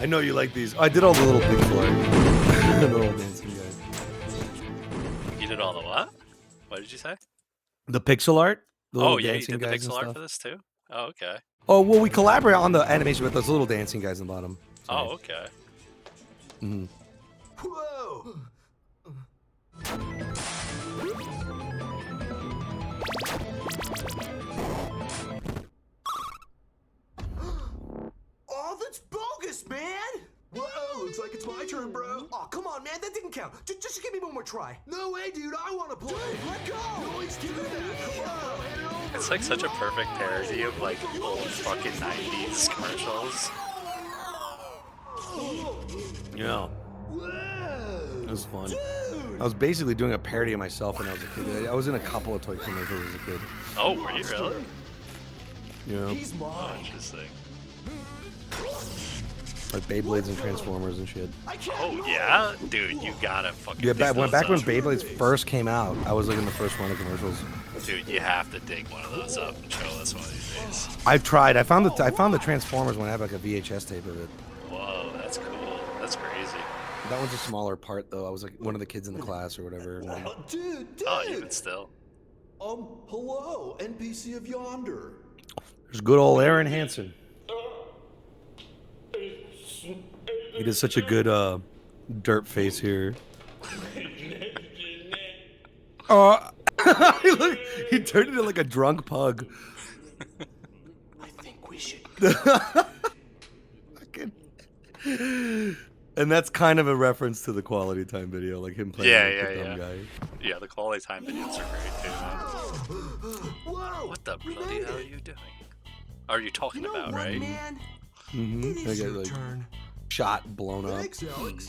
I know you like these. I did all the little pixel art. The little dancing guys. You did all the what? What did you say? The pixel art. The little Oh yeah, you dancing did the guys and pixel art stuff. for this too? Oh, okay. Oh well, we collaborate on the animation with those little dancing guys in the bottom. Oh, okay. Mhm. Whoa! Oh, that's bogus, man! Whoa, looks like it's my turn, bro. Oh, come on, man, that didn't count. Just give me one more try. No way, dude, I want to play. Dude, let go! No, let's do that. Come on, hand it over. It's like such a perfect parody of like old fucking 90s commercials. Yeah. Whoa! It was fun. Dude! I was basically doing a parody of myself when I was a kid. I was in a couple of toy commercials as a kid. Oh, were you really? You know, He's Oh, mine. interesting. like Beyblades and Transformers and shit. I can't Oh move. yeah, dude, you gotta fucking. Yeah, dig back when those up. Beyblades first came out, I was like in the first run of commercials. Dude, you have to dig one of those up and show us one of these days. I've tried. I found the Transformers one. I have like a VHS tape of it. Whoa, that's cool. That's crazy. That one's a smaller part though. I was like one of the kids in the class or whatever. and then- Dude! Oh, even still. Hello, NPC of Yonder. There's good old Aaron Hansen. He did such a good dirt face here. Look, he turned into like a drunk pug. I think we should. Fucking- And that's kind of a reference to the Quality Time video, like him playing Yeah, like, yeah, the dumb yeah. guy. Yeah, the quality time videos are great too, man. Whoa! What the we bloody made hell are it. you doing? Are you talking You know about, what, right? man? Mm-hmm. It is your turn. Shot, blown up. Thanks, Alex.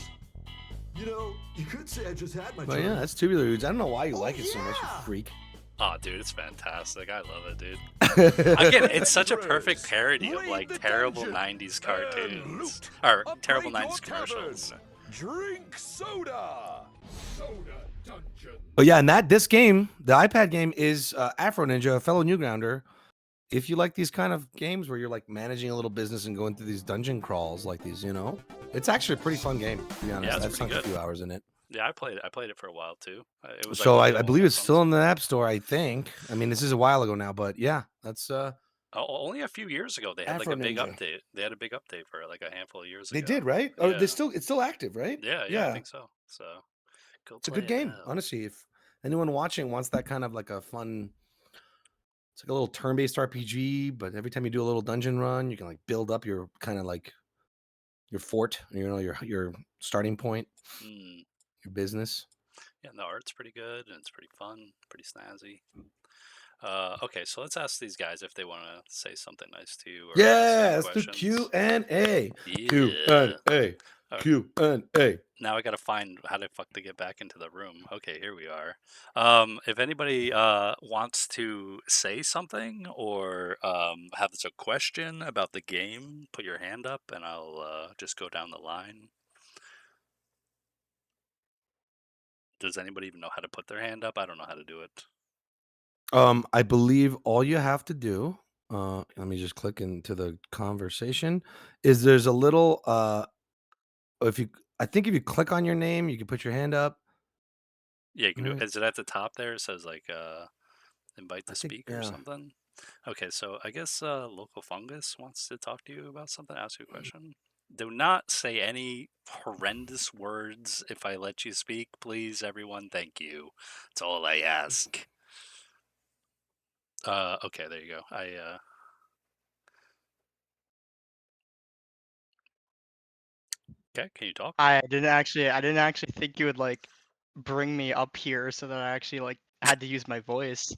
You know, you could say I just had my But turn. yeah, that's Tubular Dudes. I don't know why you Oh, like it so much, you yeah. freak. Oh, dude, it's fantastic. I love it, dude. Again, it's such a perfect parody of like terrible 90s cartoons. Or terrible 90s commercials. Drink soda. Soda dungeon. But yeah, and this game, the iPad game, is Afro Ninja, a fellow Newgrounder. If you like these kind of games where you're like managing a little business and going through these dungeon crawls like these, you know, it's actually a pretty fun game. To be honest, Yeah, it's I've pretty sunk a good. few hours in it. Yeah, I played it for a while too. It was So like I believe it's still in the App Store. I think. I mean, this is a while ago now, but yeah, that's only a few years ago they had like Afro a big Ninja. update. They had a big update for it like a handful of years they ago. did, right? Oh, Yeah. it's still active, right? Yeah, I think so. So go It's a play good it game, out. honestly. If anyone watching wants that kind of like a fun, it's like a little turn-based RPG, but every time you do a little dungeon run, you can like build up your kind of like your fort, you know, your starting point, Mm. your business. Yeah, and the art's pretty good and it's pretty fun, pretty snazzy. Okay, so let's ask these guys if they want to say something nice to you. Or ask any Yeah, let's do questions. Q&A. Yeah. Q&A. Oh, Q&A. now I gotta find how the fuck to get back into the room. Okay, here we are. If anybody wants to say something or has a question about the game, put your hand up and I'll just go down the line. Does anybody even know how to put their hand up? I don't know how to do it. I believe all you have to do, let me just click into the conversation, is there's a little, if you I think if you click on your name, you can put your hand up. Yeah, you can do it. Right. Is it at the top there? It says like invite I to think, speak or yeah. something. Okay, so I guess local fungus wants to talk to you about something, ask you a question. Do not say any horrendous words if I let you speak, please, everyone. Thank you. That's all I ask. Okay, there you go. Okay, can you talk? I didn't actually think you would like bring me up here so that I actually like had to use my voice.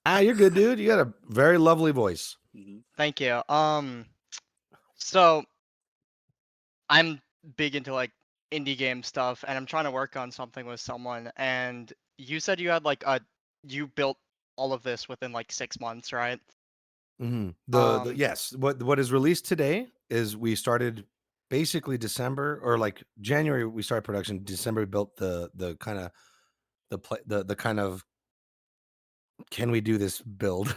You're good, dude. You got a very lovely voice. Mhm. Thank you. So I'm big into like indie game stuff, and I'm trying to work on something with someone. And you said you built all of this within like 6 months, right? The Um, yes, what is released today is we started basically December or like January we started production. December we built the kind of the kind of can we do this build?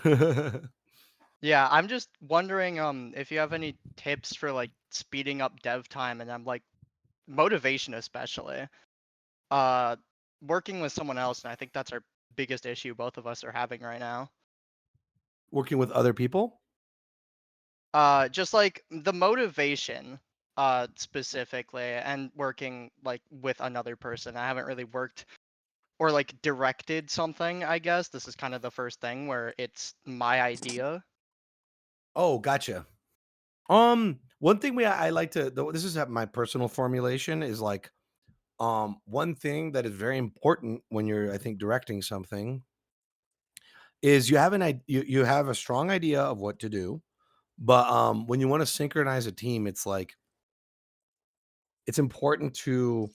yeah, I'm just wondering if you have any tips for like speeding up dev time, and I'm like motivation especially. Uh, Working with someone else, and I think that's our biggest issue both of us are having right now. Working with other people. Just like the motivation, specifically, and working like with another person. I haven't really worked or like directed something, I guess. This is kind of the first thing where it's my idea. Oh, gotcha. One thing I like to this is my personal formulation is like one thing that is very important when you're I think directing something is you have you have a strong idea of what to do, but when you want to synchronize a team, it's like it's important to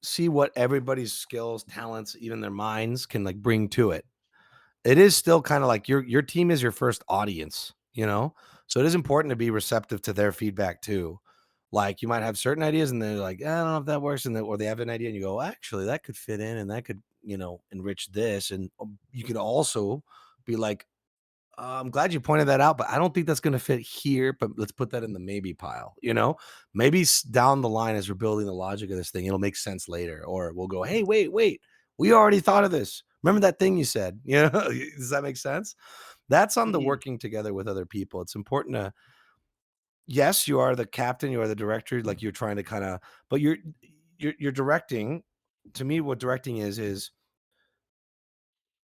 see what everybody's skills, talents, even their minds can like bring to it. It is still kind of like your team is your first audience, you know? So it is important to be receptive to their feedback too. Like you might have certain ideas and they're like, I don't know if that works. And then, or they have an idea and you go, actually, that could fit in and that could, enrich this. And you could also be like, I'm glad you pointed that out, but I don't think that's going to fit here. But let's put that in the maybe pile. Maybe down the line as we're building the logic of this thing, it'll make sense later. Or we'll go, hey, wait, we already thought of this. Remember that thing you said? Does that make sense? That's on the Mhm. working together with other people. It's important to, yes, you are the captain, you are the director, like you're trying to kind of, but you're directing. To me, what directing is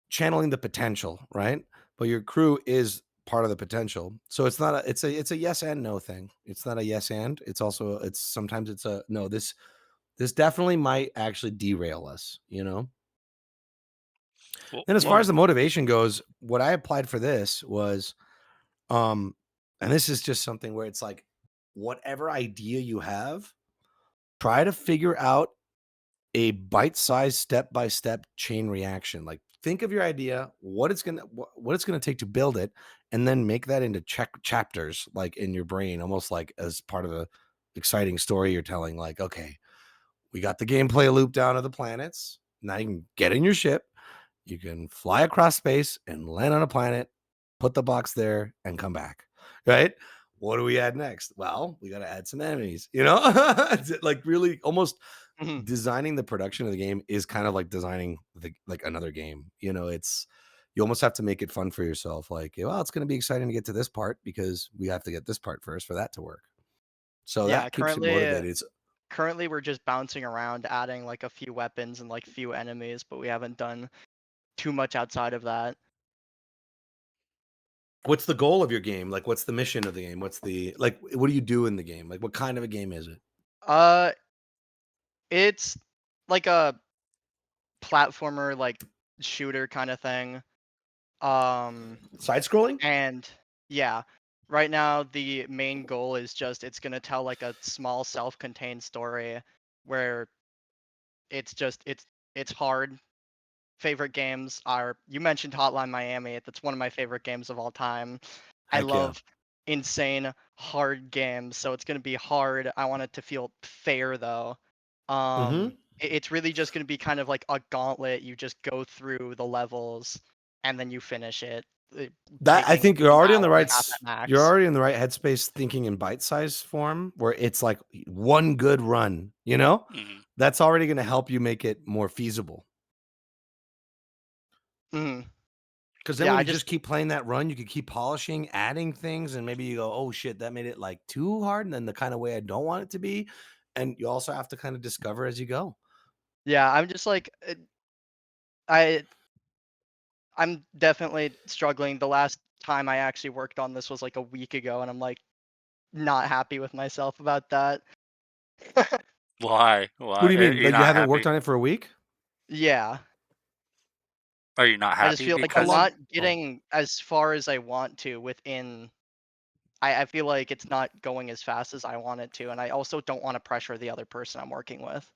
channeling the potential, right? But your crew is part of the potential. So it's not a it's a yes and no thing. It's not a yes and. It's also it's sometimes it's a no, this definitely might actually derail us. Well, And as far Mhm. as the motivation goes, what I applied for this was and this is just something where it's like whatever idea you have, try to figure out a bite-sized step-by-step chain reaction. Like think of your idea, what it's gonna take to build it, and then make that into chapters like in your brain, almost like as part of a exciting story you're telling. Like, okay, we got the gameplay loop down to the planets. Now you can get in your ship, you can fly across space and land on a planet, put the box there, and come back. Right? What do we add next? Well, we got to add some enemies. Like really almost Mhm. designing the production of the game is kind of like designing like another game. It's you almost have to make it fun for yourself. Like, well, it's going to be exciting to get to this part because we have to get this part first for that to work. So Yeah, that keeps you motivated. currently we're just bouncing around adding like a few weapons and like few enemies, but we haven't done too much outside of that. What's the goal of your game? Like, what's the mission of the game? What's the like? What do you do in the game? Like, what kind of a game is it? Uh it's like a platformer like shooter kind of thing. Um Side scrolling? and yeah. right now the main goal is just it's gonna tell like a small self-contained story where it's hard. Favorite games are you mentioned Hotline Miami. That's one of my favorite games of all time. I Heck yeah. love insane hard games, so it's gonna be hard. I want it to feel fair though. Mm-hmm. It's really just gonna be kind of like a gauntlet. You just go through the levels and then you finish it, That I taking think you're an already on hour the and right a half at you're max. already in the right headspace thinking in bite-sized form where it's like one good run, you know? Mhm. That's already gonna help you make it more feasible. Mhm. Because then Yeah, when I you just just keep playing that run, you can keep polishing, adding things, and maybe you go, "Oh shit, that made it like too hard," and then the kind of way I don't want it to be. And you also have to kind of discover as you go. yeah, I'm just like I I'm definitely struggling. The last time I actually worked on this was like a week ago, and I'm like not happy with myself about that. Why? What Why? do you Are mean? you That you not haven't worked happy? on it for a week? Yeah, Are you not I just happy feel like How I'm because long? not Oh, getting as far as I want to within. I feel like it's not going as fast as I want it to, and I also don't want to pressure the other person I'm working with.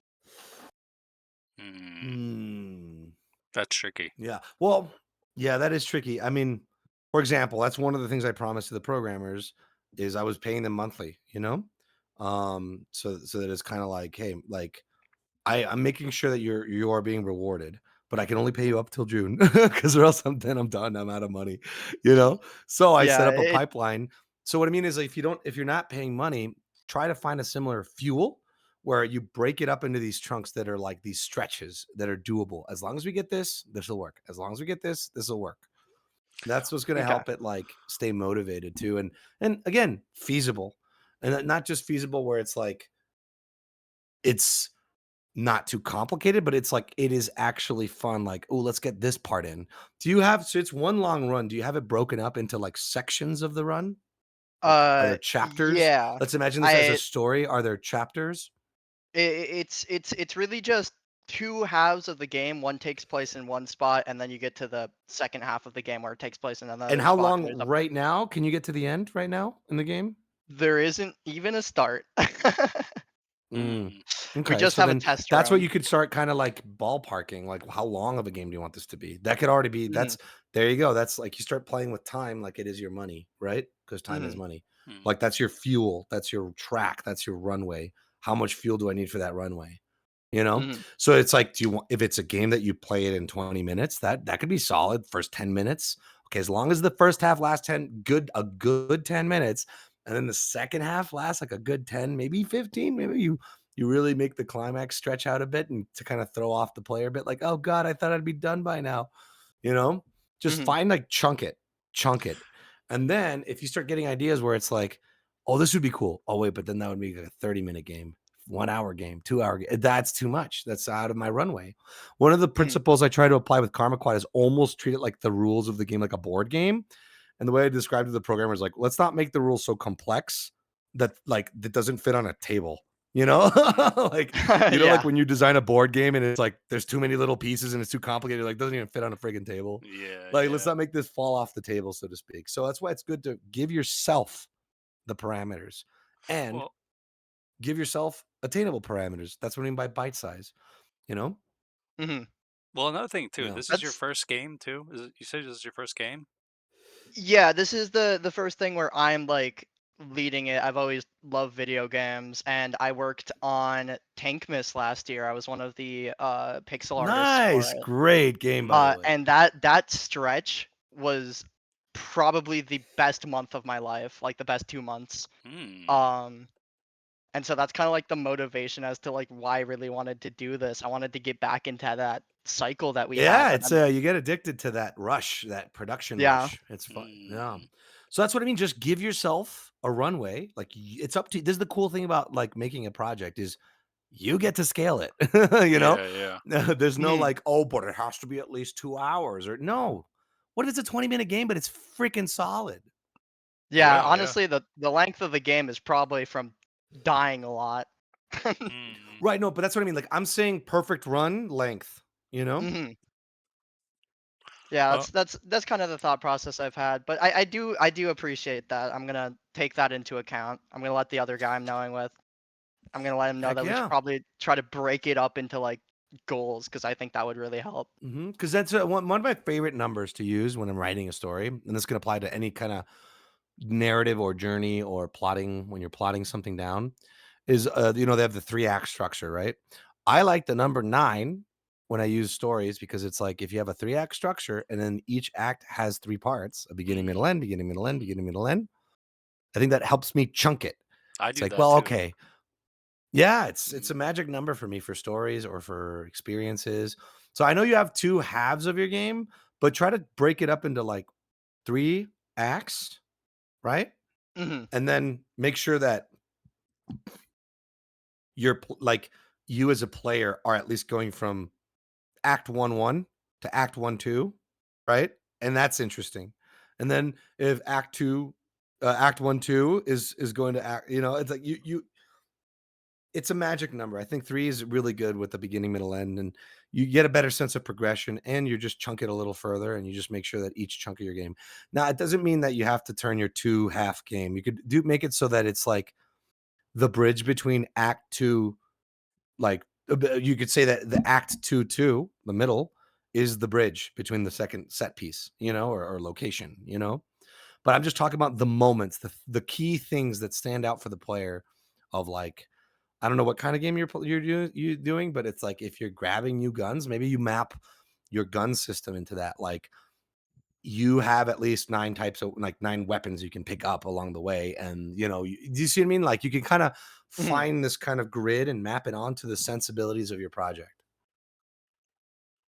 mm, hmm. that's tricky. Yeah. Well, yeah, that is tricky. I mean, for example, that's one of the things I promised to the programmers is I was paying them monthly, you know? So that it's kind of like, hey, like I'm making sure that you are being rewarded, but I can only pay you up till June because or else I'm done. I'm out of money, you know? So I set Yeah, up a pipeline. So what I mean is like, if you're not paying money, try to find a similar fuel where you break it up into these chunks that are like these stretches that are doable. As long as we get this will work. As long as we get this will work. That's what's going to okay. help it like stay motivated too. And again, feasible. And not just feasible where it's like it's not too complicated, but it's like it is actually fun. Like, oh, let's get this part in. Do you have so it's one long run? Do you have it broken up into like sections of the run? Like, are there chapters? Yeah. Let's imagine this as a I story. Are there chapters? it's really just two halves of the game. One takes place in one spot, and then you get to the second half of the game where it takes place in And another how spot. And long right now? Can you get to the end right now in the game? there isn't even a start. Mm. Mm, We Okay, just so have a then test that's what room. you could start kind of like ballparking. Like, how long of a game do you want this to be? That could already be. Mhm, That's there you go. That's like you start playing with time, like it is your money, right? Because time is mhm, money. mm, Like that's your fuel. That's your track. That's your runway. How much fuel do I need for that runway? You know. mhm, So it's like, do you want if it's a game that you play it in 20 minutes? That could be solid. First 10 minutes. Okay, as long as the first half lasts a good 10 minutes, and then the second half lasts like a good 10, maybe 15, maybe you really make the climax stretch out a bit and to kind of throw off the player a bit like, oh God, I thought I'd be done by now. You know, just mhm, find like chunk it. And then if you start getting ideas where it's like, oh, this would be cool. Oh, wait, but then that would be like a 30-minute game, 1 hour game, 2 hour game. That's too much. That's out of my runway. One of the mhm. principles I try to apply with Qarma Quad is almost treat it like the rules of the game, like a board game. And the way I described it to the programmer is like, let's not make the rules so complex that doesn't fit on a table. You know, mm. like like Yeah. when you design a board game and it's like there's too many little pieces and it's too complicated, like doesn't even fit on a friggin' table. Yeah, Like, let's yeah. not make this fall off the table, so to speak. So that's why it's good to give yourself the parameters and Well, give yourself attainable parameters. That's what I mean by bite size, you know? Mhm. well, another thing too. Yeah. This is your That's first game too. Is it, you said this is your first game? yeah. This is the first thing where I'm like leading it. I've always loved video games, and I worked on Tankmas last year. I was one of the pixel artists for Nice. it. Great game, by the way. And that stretch was probably the best month of my life, like the best 2 months. Hmm. Um, and so that's kind of like the motivation as to like why I really wanted to do this. I wanted to get back into that cycle that we had. Yeah, But it's you get addicted to that rush, that production yeah, rush. It's fun. Yeah. Mm, So that's what I mean. Just give yourself a runway. Like it's up to this is the cool thing about like making a project is you get to scale it. you know? yeah, yeah. There's no mhm. like, oh, but it has to be at least 2 hours or no. What if it's a 20-minute game, but it's freaking solid? Yeah. Yeah, yeah. Honestly, the length of the game is probably from dying a lot. Mm. Right. No, but that's what I mean. Like I'm saying perfect run length, you know? hmm Yeah, Uh, that's kind of the thought process I've had, but I do appreciate that. I'm gonna take that into account. I'm gonna let the other guy I'm knowing with. I'm gonna let him know Heck that we should yeah. probably try to break it up into like goals because I think that would really help. Because that's one of my favorite numbers to use when I'm writing a story, and this can apply to any kind of narrative or journey or plotting when you're plotting something down. Is they have the 3 act structure, right? I like the number 9 when I use stories because it's like if you have a 3 act structure and then each act has 3 parts, a beginning, middle, mm, end, beginning, middle, end, beginning, middle, end. I think that helps me chunk it. I It's do like, that well, too. okay, yeah, it's a Mm, magic number for me for stories or for experiences. So I know you have 2 halves of your game, but try to break it up into like 3 acts, right? Hmm. And then make sure that like you as a player are at least going from act 1 to act 1 2, right? And that's interesting. And then if act 2 act 1 2 is going to act, it's like you it's a magic number. I think 3 is really good with the beginning, middle, end, and you get a better sense of progression, and you just chunk it a little further, and you just make sure that each chunk of your game. Now, it doesn't mean that you have to turn your 2 half game. You could do make it so that it's like the bridge between act 2, like, you could say that the act 2 2, the middle, is the bridge between the second set piece, or location, But I'm just talking about the moments, the key things that stand out for the player of like I don't know what kind of game you're doing, but it's like if you're grabbing new guns, maybe you map your gun system into that. Like you have at least 9 types of like 9 weapons you can pick up along the way, and do you see what I mean? Like you can kind of Hmm. find this kind of grid and map it onto the sensibilities of your project.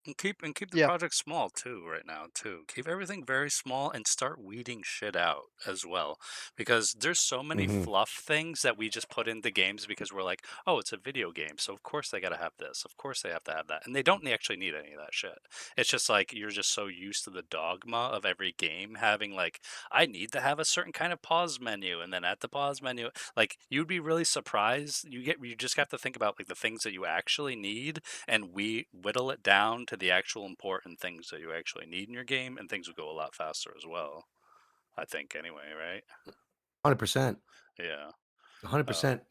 and keep the Yeah. project small too right now too. Keep everything very small and start weeding shit out as well. Because there's so many Hmm. fluff things that we just put into games because we're like, oh, it's a video game, so of course they gotta have this. Of course they have to have that. And they don't actually need any of that shit. It's just like you're just so used to the dogma of every game having like, I need to have a certain kind of pause menu, and then at the pause menu, like you'd be really surprised. You just have to think about like the things that you actually need and we whittle it down to the actual important things that you actually need in your game, and things will go a lot faster as well. I think anyway, right? 100%. Yeah. Um, 100%.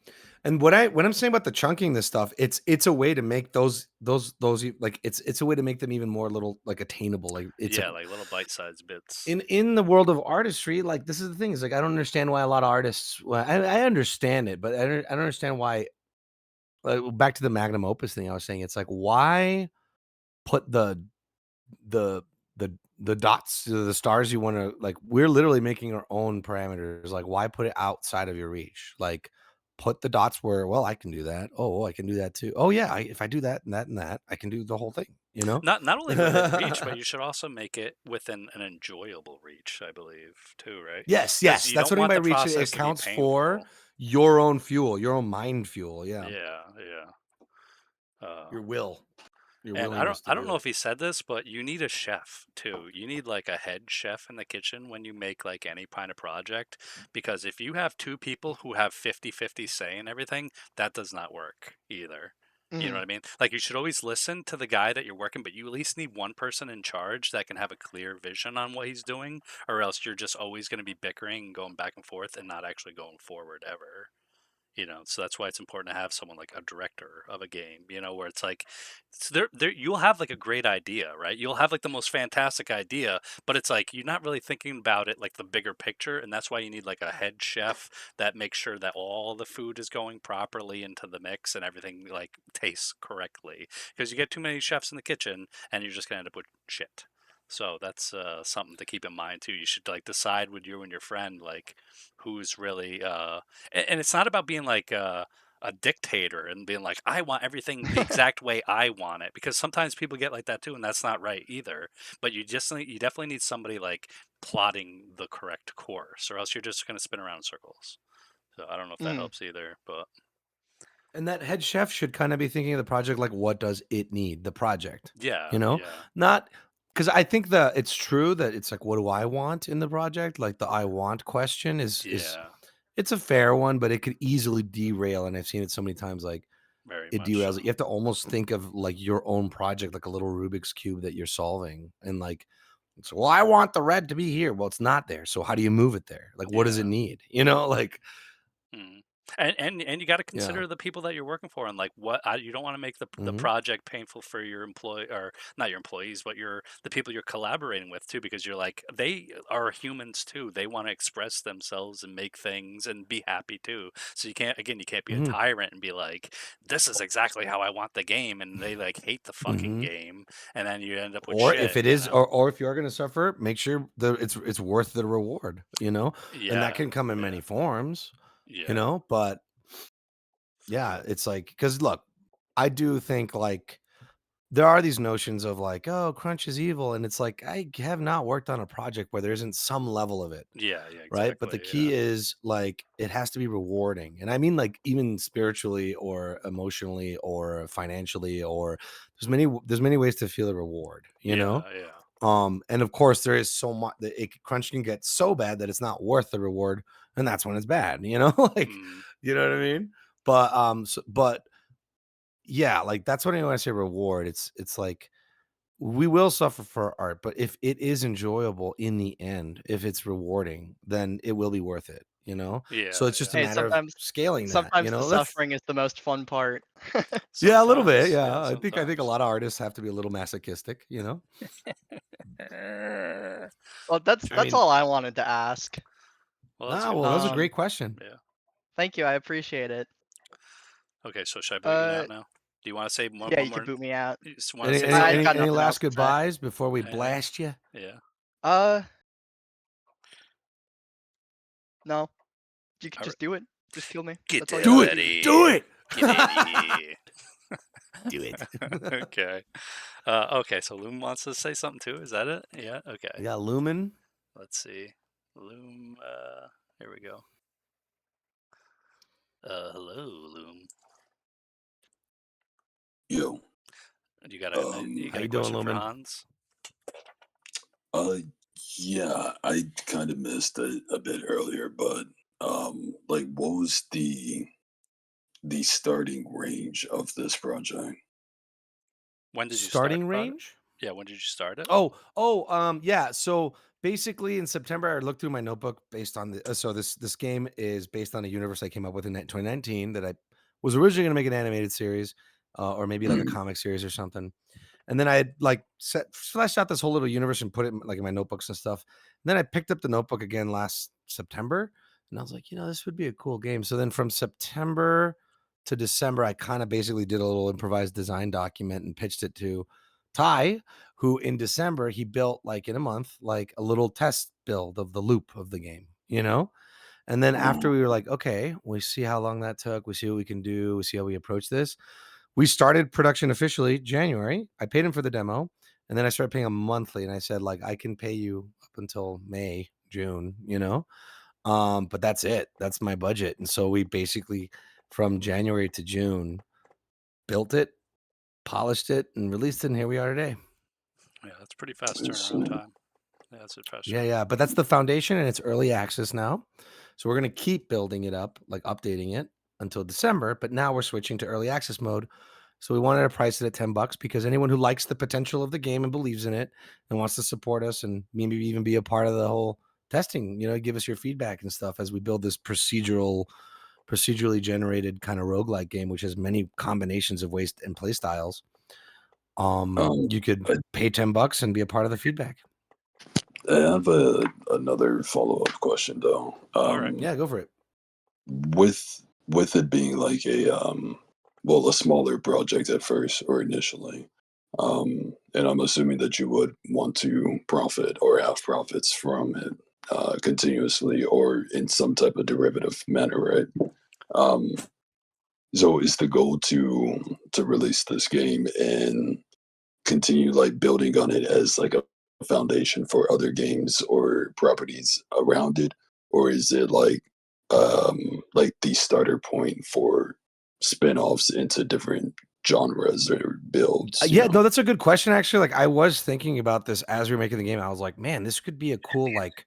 And what I'm saying about the chunking this stuff, it's a way to make like it's a way to make them even more little like attainable. Like it's a yeah, like little bite-sized bits. in the world of artistry, like this is the thing is like I don't understand why a lot of artists. Well, I understand it, but I don't understand why. Back to the magnum opus thing, I was saying it's like why put the the dots, the stars you want to like. We're literally making our own parameters. Like why put it outside of your reach? Like put the dots where well I can do that. Oh, I can do that too. Oh yeah, if I do that and that and that, I can do the whole thing. You know. Not only within reach, but you should also make it within an enjoyable reach, I believe, too, right? Yes, Because yes. you That's don't what I mean want by the reach. It process to be accounts for painful. your own fuel, your own mind fuel. Yeah. Yeah, yeah. Uh, Your will, your And I don't willingness to I don't do know it. if he said this, but you need a chef too. You need like a head chef in the kitchen when you make like any kind of project because if you have two people who have 50-50 say in everything, that does not work either. You know Hmm. what I mean? Like you should always listen to the guy that you're working, but you at least need one person in charge that can have a clear vision on what he's doing, or else you're just always going to be bickering and going back and forth and not actually going forward ever. So that's why it's important to have someone like a director of a game, where it's like there you'll have like a great idea, right? You'll have like the most fantastic idea, but it's like you're not really thinking about it like the bigger picture, and that's why you need like a head chef that makes sure that all the food is going properly into the mix and everything like tastes correctly, because you get too many chefs in the kitchen and you're just going to end up with shit. So that's something to keep in mind too. You should like decide with you and your friend like who's really and it's not about being like a dictator and being like I want everything the exact way I want it, because sometimes people get like that too, and that's not right either. But you definitely need somebody like plotting the correct course, or else you're just going to spin around in circles. So I don't know if that Hmm. helps either, but And that head chef should kind of be thinking of the project like, what does it need? The project, yeah, you know, yeah, not because I think that it's true that it's like, what do I want in the project? Like the I want question is yeah, it's a fair one, but it could easily derail. And I've seen it so many times, like very it much derails it. so. You have to almost think of like your own project, like a little Rubik's cube that you're solving, and like So, well, I want the red to be here. Well, it's not there. So how do you move it there? Like, what does it Yeah. need? You know, like, Mm. And you got to yeah. consider the people that you're working for, and like you don't want to make the Hmm. project painful for your employee, or not your employees, but the people you're collaborating with too, because you're like, they are humans too. They want to express themselves and make things and be happy too. So you can't be a Hmm. tyrant and be like, this is exactly how I want the game, and they like hate the fucking Hmm. game, and then you end up with Or if shit, it you is, know? or if you're going to suffer, make sure that it's worth the reward, you know, and that Yeah, can come in yeah, many forms, you yeah, know, but yeah, it's like, because look, I do think like there are these notions of like, oh, crunch is evil. And it's like, I have not worked on a project where there isn't some level of it. yeah, yeah, Right. But exactly, the yeah, key is like, it has to be rewarding. And I mean, like, even spiritually or emotionally or financially, or there's many ways to feel a reward, you know? yeah, yeah. And of course there is so much that crunch can get so bad that it's not worth the reward. And that's when it's bad, you know, like, Mm, you know what I mean? But yeah, like that's what I mean when I say reward. It's like, we will suffer for art, but if it is enjoyable in the end, if it's rewarding, then it will be worth it, you know? So yeah, it's just a yeah. Hey, matter of scaling that, you sometimes the know? That's suffering is the most fun part. yeah, a little bit. Sometimes, yeah, Yeah. I think a sometimes. lot of artists have to be a little masochistic, you know? Eh, Well, I that's mean, all I wanted to ask. well, that's a ah, good well, that was a question. Um, great question. Yeah. Thank you, I appreciate it. Okay, so should I boot you Uh, out now? Do you want to say yeah, one you can more? boot me out. You just want to say I something? got Any nothing else last to say. goodbyes before we Anything? blast you? Yeah. Uh, no, you can All right. just do it. Just kill me. Get That's all you there, Do gotta it. do. Do Betty. it. Get out of here. Do it. Okay. Okay, so Loom wants to say something too. Is that it? Yeah. Okay. We got Lumen. Let's see. Loom. Here we go. Hello, Loom. Yo, You How got a you doing, question for Lumen? Hans? uh, yeah, I kind of missed it a bit earlier, but like, what was the starting range of this project? When did you start Starting about it? range? Yeah, when did you start it? Yeah. So basically, in September, I looked through my notebook based on the. So this game is based on a universe I came up with in 2019 that I was originally going to make an animated series, or maybe like a Mm, comic series or something. And then I had like fleshed out this whole little universe and put it like in my notebooks and stuff. And then I picked up the notebook again last September, and I was like, this would be a cool game. So then from September to December, I kind of basically did a little improvised design document and pitched it to Ty, who in December he built like in a month, like a little test build of the loop of the game, you know? And then after mm, we were like, okay, we see how long that took, we see what we can do, we see how we approach this. We started production officially January. I paid him for the demo, and then I started paying him monthly. And I said, like, I can pay you up until May, June, you know? But that's it. That's my budget. And so we basically from January to June built it, polished it, and released it. And here we are today. Yeah, that's pretty fast I turnaround see. time. Yeah, that's a fast Yeah, turnaround yeah. But that's the foundation and it's early access now. So we're gonna keep building it up, like updating it until December. But now we're switching to early access mode. So we wanted to price it at $10 because anyone who likes the potential of the game and believes in it and wants to support us and maybe even be a part of the whole testing, give us your feedback and stuff as we build this procedurally generated kind of roguelike game, which has many combinations of ways and play styles. Um, You could I, pay $10 and be a part of the feedback. I have another follow-up question though. All right. Yeah, go for it. With it being like well, a smaller project at first or initially, and I'm assuming that you would want to profit or have profits from it continuously or in some type of derivative manner, right? Um, so is the goal to release this game and continue like building on it as like a foundation for other games or properties around it, or is it like the starter point for spin-offs into different genres or builds, Yeah, no, that's a good question. Actually, like I was thinking about this as we were making the game. I was like, man, this could be a cool like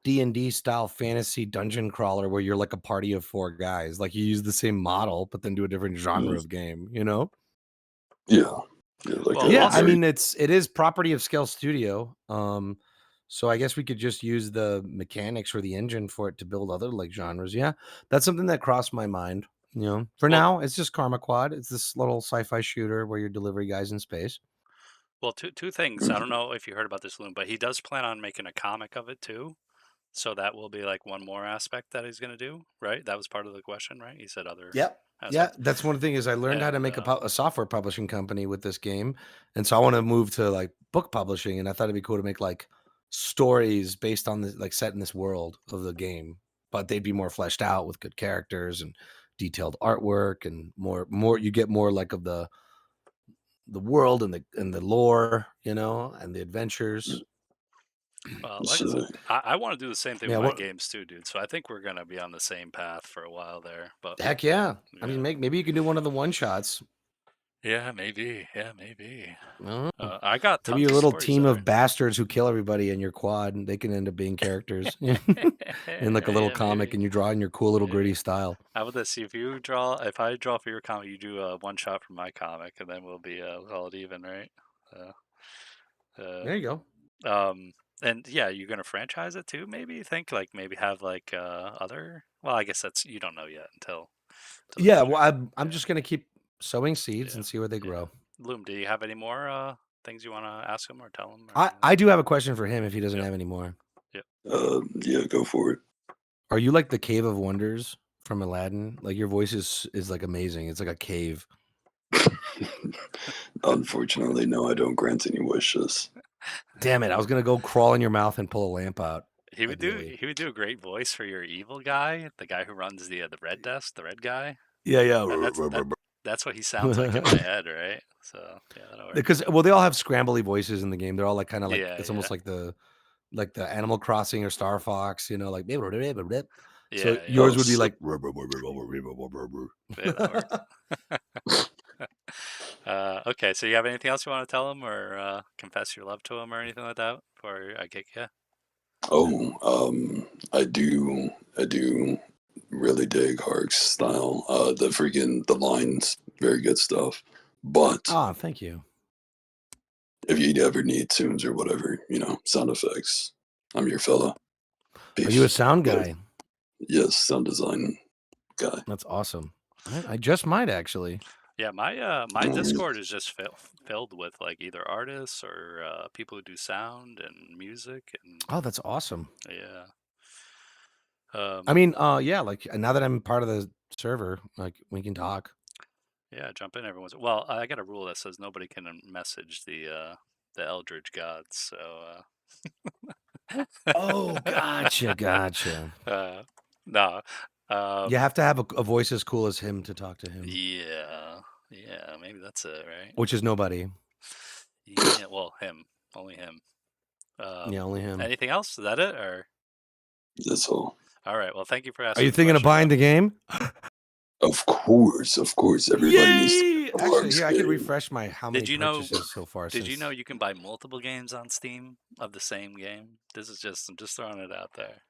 D&D style fantasy dungeon crawler where you're like a party of 4 guys. Like you use the same model, but then do a different genre Mm, of game. You know? yeah. Yeah, like Well, a Yeah, I also- very mean it is property of Scale Studio. So I guess we could just use the mechanics or the engine for it to build other like genres. Yeah, that's something that crossed my mind. You know, for Well- now it's just Qarma Quad. It's this little sci-fi shooter where you're delivery guys in space. Well, two things. I don't know if you heard about this, Loom, but he does plan on making a comic of it too. So that will be like one more aspect that he's going to do, right? That was part of the question, right? He said other Yep. Yeah, aspects. that's one thing is I learned how to And, make a software publishing company with this game, and so I want to move to like book publishing, and I thought it'd be cool to make like stories based on the like set in this world of the game, but they'd be more fleshed out with good characters and detailed artwork and more you get more like of the world and the lore, you know, and the adventures. like I said, so, I want to do the same thing Yeah, with my what games too, dude. So I think we're going to be on the same path for a while there. But heck yeah. I yeah, mean maybe you can do one of the one shots. yeah, maybe. Yeah, maybe. I don't know. I got Maybe tons a of little stories team there. of bastards who kill everybody in your quad, and they can end up being characters in like a little Yeah, comic, maybe. and you draw in your cool little Yeah. gritty style. How about this? If I draw for your comic, you do a one shot for my comic, and then we'll call it even, right? There you go. And yeah, you're gonna franchise it too? Maybe you think like maybe have like other. Well, I guess that's you don't know yet until the Yeah, project. well, I'm Yeah. just gonna keep sowing seeds Yeah, and see where they yeah. grow. Loom, do you have any more things you want to ask him or tell him or I anything? I do have a question for him if he doesn't Yep. have any more. Yep. yeah, go for it. Are you like the Cave of Wonders from Aladdin? Like your voice is like amazing. It's like a cave. Unfortunately, no, I don't grant any wishes. Damn it! I was gonna go crawl in your mouth and pull a lamp out. He would do Ideally. he would do a great voice for your evil guy, the guy who runs the red desk, the red guy. Yeah, That's what he sounds like in my head, right? So yeah, that'll work. Because well, they all have scrambly voices in the game. They're all like kind of like Yeah, it's yeah, almost like the Animal Crossing or Star Fox, you know, like so yeah, yeah. yours Oh, would be so like Yeah, that'll work. Okay, so you have anything else you want to tell him or confess your love to him or anything like that before I kick you? I do really dig Hark's style. The lines, very good stuff. But oh, thank you. if you ever need tunes or whatever, sound effects, I'm your fella. Are you a Peace. sound Yes, guy? yes, sound design guy. That's awesome. I just might actually. Yeah, my Discord is just filled with like either artists or people who do sound and music and Oh, that's awesome. yeah. I mean, yeah, like now that I'm part of the server, like we can talk. Yeah, jump in everyone's. Well, I got a rule that says nobody can message the Eldritch gods. So. Oh, gotcha. No. You have to have a voice as cool as him to talk to him, Yeah. Yeah. Maybe that's it, right? which is nobody. Yeah. Well, him. Only him. Yeah, only him. Anything else? Is that it? Or That's all. all right. Well, thank you for Are asking. you the thinking of question, buying though. the game? Of course. Everybody needs to Yay! know Actually, Hark's here I could game. refresh my how many Did you know? purchases so far. Did you Since know you can buy multiple games on Steam of the same game? I'm just throwing it out there.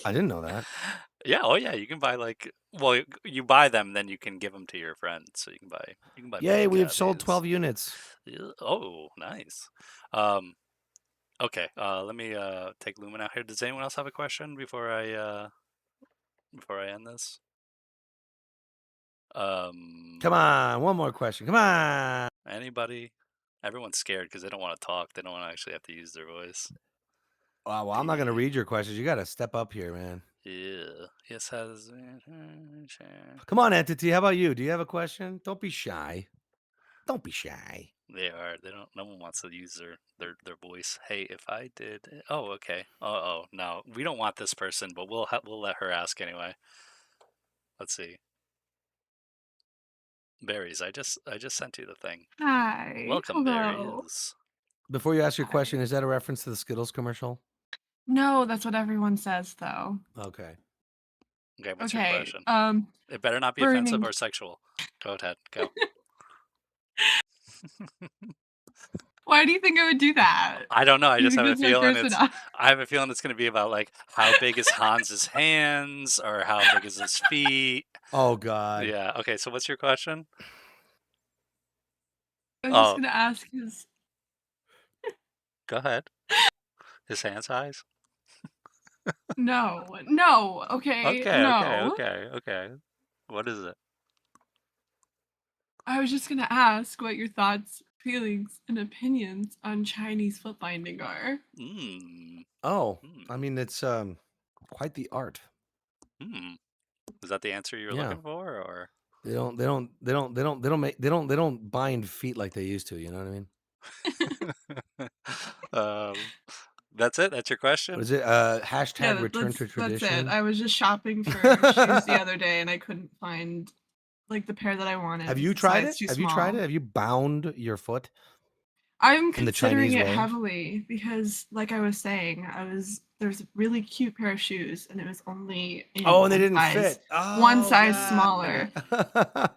I didn't know that. Yeah. Oh, yeah. You can buy like. Well, you buy them, then you can give them to your friends. So you can buy Yay, many we have sold copies. 12 units. Yeah, oh, nice. Um, okay. Let me take Lumen out here. Does anyone else have a question before I end this? Come on, one more question. Come on. Anybody? Everyone's scared because they don't want to talk. They don't want to actually have to use their voice. Well, I'm not going to read your questions. You got to step up here, man. Yeah. Yes, has. Come on, Entity. How about you? Do you have a question? Don't be shy. Don't be shy. They are. They don't. No one wants to use their voice. Hey, if I did. Oh, okay. Oh, no. We don't want this person, but we'll let her ask anyway. Let's see. Berries. I just sent you the thing. Hi. Welcome, Hello. Berries. Before you ask your Hi. question, is that a reference to the Skittles commercial? No, that's what everyone says though. Okay. Okay, what's your Okay. question? It better not be offensive burning. or sexual. Go ahead. Go. Why do you think I would do that? I don't know. I You just think have a that's my feeling personality? I have a feeling it's going to be about like how big is Hans's hands or how big is his feet. Oh, God. Yeah. Okay. So what's your question? I was just Oh, gonna ask his. go ahead. His hand size? No, no, okay, no. Okay. What is it? I was just gonna ask what your thoughts, feelings, and opinions on Chinese foot binding are. Mm. Oh, I Hmm. mean, it's quite the art. Hmm. Is that the answer you were Yeah. looking for, or? They don't bind feet like they used to. You know what I mean? um, that's it. That's your What question. is it? Yeah, Hashtag return to that's it. tradition. I was just shopping for shoes the other day and I couldn't find like the pair that I wanted. Have It was you the tried size it? too Have you tried small. it? Have you bound your foot I'm in the considering Chinese it way? heavily because, like I was saying, there's a really cute pair of shoes and it was only in Oh, and they didn't fit. one Oh size God. smaller,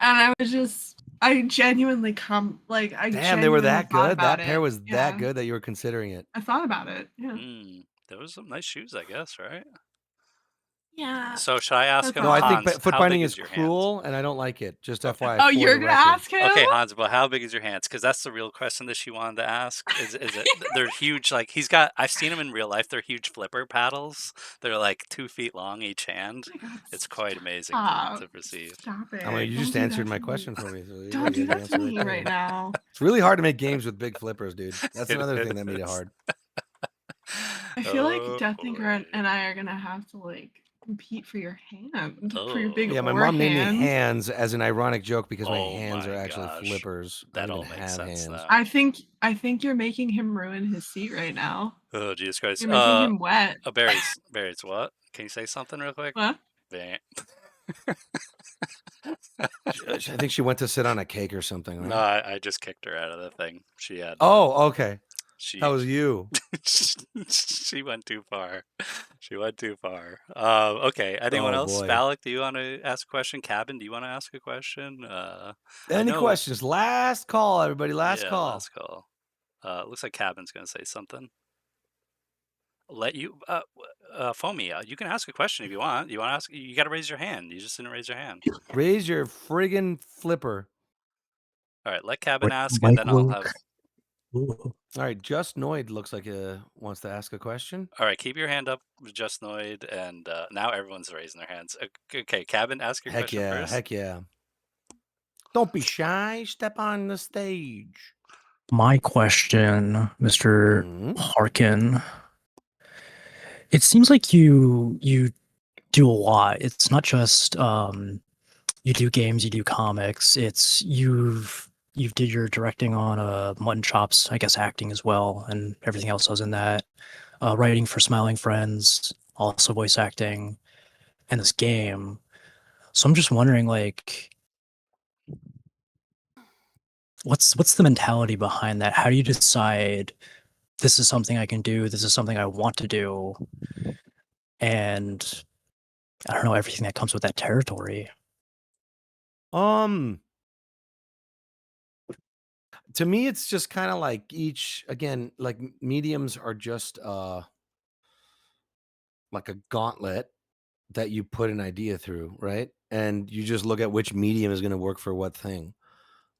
and I genuinely I Damn, they were genuinely that thought good. about That pair it. was that Yeah, good that you were considering it. I thought about it. Yeah, Hmm. Those some nice shoes, I guess, right? yeah, So should I ask that's him, No, I think all. Hans? foot How big binding is is your hands? cruel, and I don't like it. Just Okay. FYI, Oh, for you're the gonna record. ask him? Okay, Hans, but how big is your hands? Because that's the real question that she wanted to ask. Is it? They're huge. Like he's got. I've seen them in real life. They're huge flipper paddles. They're like 2 feet long each hand. Oh my God, It's quite amazing stop, to perceive. stop I mean, it! you Don't just do answered that my to me. question for me, so there you go. Don't You do got the that to answer right me right there. now. It's really hard to make games with big flippers, dude. That's It another thing that made it is. hard. I feel like Oh Death Thinker boy. and I are gonna have to like compete for your hand, for your big Oh. Yeah, my ore mom named me hand. Hands as an ironic joke because my Oh hands are my actually gosh. flippers. I don't That even all makes have sense hands. now. I think you're making him ruin his seat right now. Oh Jesus Christ. You're making him wet. Berries, what? Can you say something real quick? What? Bah. I think she went to sit on a cake or something, No, right? I just kicked her out of the thing. She had Oh, okay. That she was you. she went too far. She went too far. Okay. Anyone Oh else? boy. Valak, do you want to ask a question? Cabin, do you want to ask a question? I Any know. questions? Last call, everybody. Last Yeah, call. last call. Looks like Cabin's gonna say something. Let you, Foamy. You can ask a question if you want. You want to ask? You got to raise your hand. You just didn't raise your hand. Raise your friggin' flipper. All right. Let Cabin ask, and Mic then I'll have. work. Ooh. All right, Just Noid looks like wants to ask a question. All right, keep your hand up, Just Noid, and now everyone's raising their hands. Okay, Cabin, ask your Heck question yeah, first. heck yeah. Don't be shy. Step on the stage. My question, Mr. Mhm. Harkin. It seems like you do a lot. It's not just you do games, you do comics. It's you did your directing on Mutton Chops, I guess acting as well, and everything else was in that. Writing for Smiling Friends, also voice acting, and this game. So I'm just wondering, like, what's the mentality behind that? How do you decide this is something I can do, this is something I want to do, and I don't know, everything that comes with that territory? Um, to me, it's just kind of like like mediums are just like a gauntlet that you put an idea through, right? And you just look at which medium is going to work for what thing.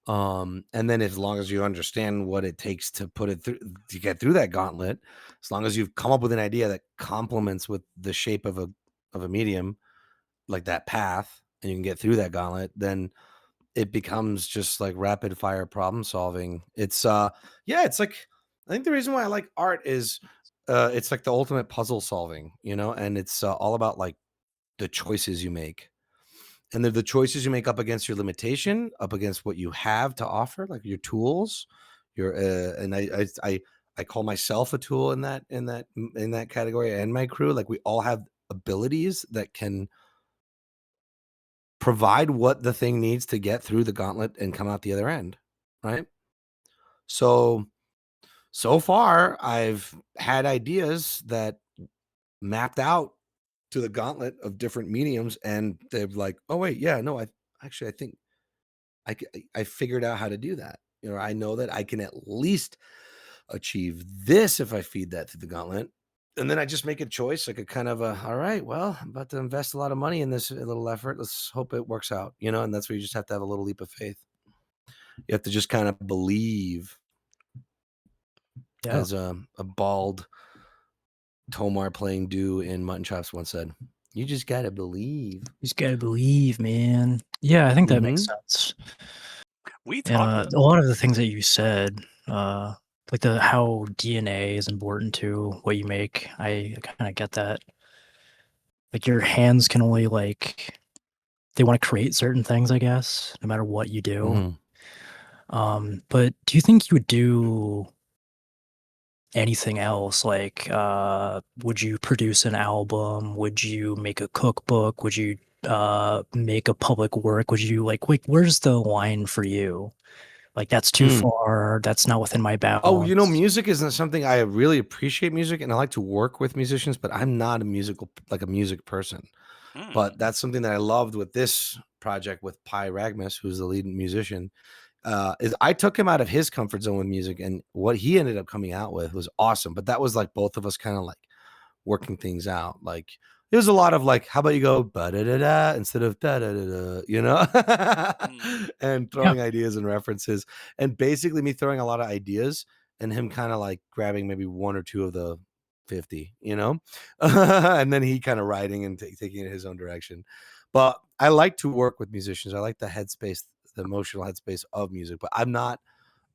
And then as long as you understand what it takes to put it through to get through that gauntlet, as long as you've come up with an idea that complements with the shape of a medium, like that path, and you can get through that gauntlet, then it becomes just like rapid fire problem solving. It's like I think the reason why I like art is it's like the ultimate puzzle solving, and it's all about like the choices you make. And they're the choices you make up against your limitation, up against what you have to offer, like your tools. Your and I call myself a tool in that category, and my crew. Like we all have abilities that can provide what the thing needs to get through the gauntlet and come out the other end, right? So far, I've had ideas that mapped out to the gauntlet of different mediums, and they're like, oh wait, yeah, no, I think I figured out how to do that. I know that I can at least achieve this if I feed that through the gauntlet. And then I just make a choice, like a kind of all right, well, I'm about to invest a lot of money in this little effort. Let's hope it works out, and that's where you just have to have a little leap of faith. You have to just kind of believe, Yeah. as a bald Tomar playing do in Mutton Chops once said. You just gotta believe. You just gotta believe, man. Yeah, I think that makes Mhm. sense. We And talked. a lot of the things that you said, like the how DNA is important to what you make, I kind of get that. Like your hands can only they want to create certain things, I guess, no matter what you do. Mhm. But do you think you would do anything else? Like, would you produce an album? Would you make a cookbook? Would you make a public work? Would you like where's the line for you? Like that's too Mm. far. That's not within my Oh, you know, bounds. music isn't something I really appreciate music, and I like to work with musicians, but I'm not a music person. Hmm. But that's something that I loved with this project with Pi Ragmus, who's the lead musician. Is I took him out of his comfort zone with music, and what he ended up coming out with was awesome. But that was like both of us kind of like working things out. Like it was a lot of like, how about you go ba da da da instead of da da da da, you know, Mm. and Yeah. throwing ideas and references, and basically me throwing a lot of ideas and him kind of like grabbing maybe one or two of the 50, you know, and then he kind of writing and taking it his own direction. But I like to work with musicians. I like the headspace, the emotional headspace of music, but I'm not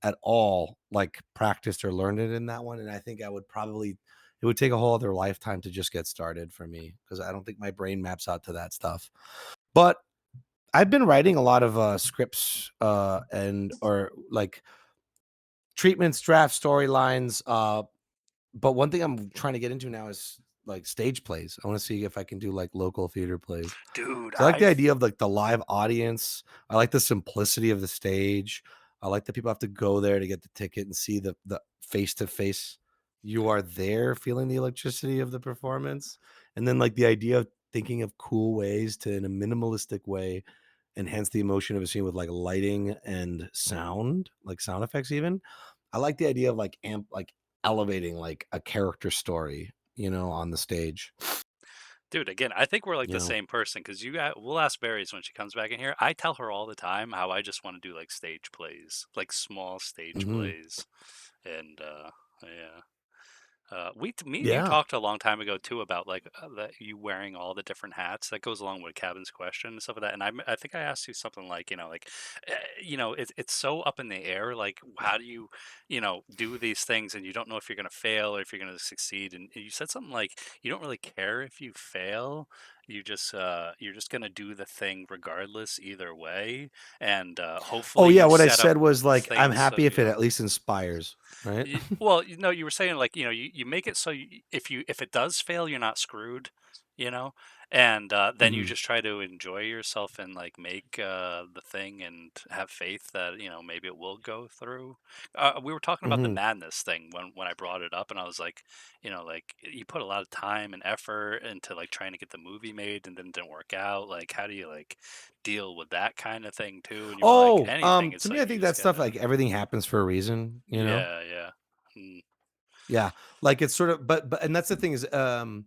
at all like practiced or learned it in that one. And I think I would probably it would take a whole other lifetime to just get started for me because I don't think my brain maps out to that stuff. But I've been writing a lot of scripts and or like treatments, draft storylines. But one thing I'm trying to get into now is like stage plays. I want to see if I can do like local theater plays. Dude, 'Cause I like the idea of like the live audience. I like the simplicity of the stage. I like that people have to go there to get the ticket and see the face to face. You are there feeling the electricity of the performance. And then like the idea of thinking of cool ways to in a minimalistic way enhance the emotion of a scene with like lighting and sound, like sound effects even. I like the idea of like elevating like a character story, you know, on the stage, dude, again, I think we're like you the know. same person because we'll ask Berries when she comes back in here. I tell her all the time how I just want to do like stage plays, like small stage Mhm. plays, and yeah. Me and you Yeah. talked a long time ago too about like that you wearing all the different hats. That goes along with Cabin's question and stuff like that. And I think I asked you something like, it's so up in the air. Like, how do you, do these things and you don't know if you're gonna fail or if you're gonna succeed. And you said something like, you don't really care if you fail. You're just gonna do the thing regardless, either way. And Oh hopefully yeah, you what I set up said was like I'm things so happy if you it don't. at least inspires, right? Well, you were saying like, you make it so if it does fail, you're not screwed, you know, and then you Mhm. just try to enjoy yourself and like make the thing and have faith that maybe it will go through. We were talking about the Mhm. madness thing when I brought it up, and I was like, like you put a lot of time and effort into like trying to get the movie made, and then it didn't work out. Like, how do you like deal with that kind of thing too? And you were like, Oh, anything, to it's me I like you think just that stuff gotta, like everything happens for a reason, you know? yeah, yeah. Mm. Yeah. Like it's sort of but and that's the thing is a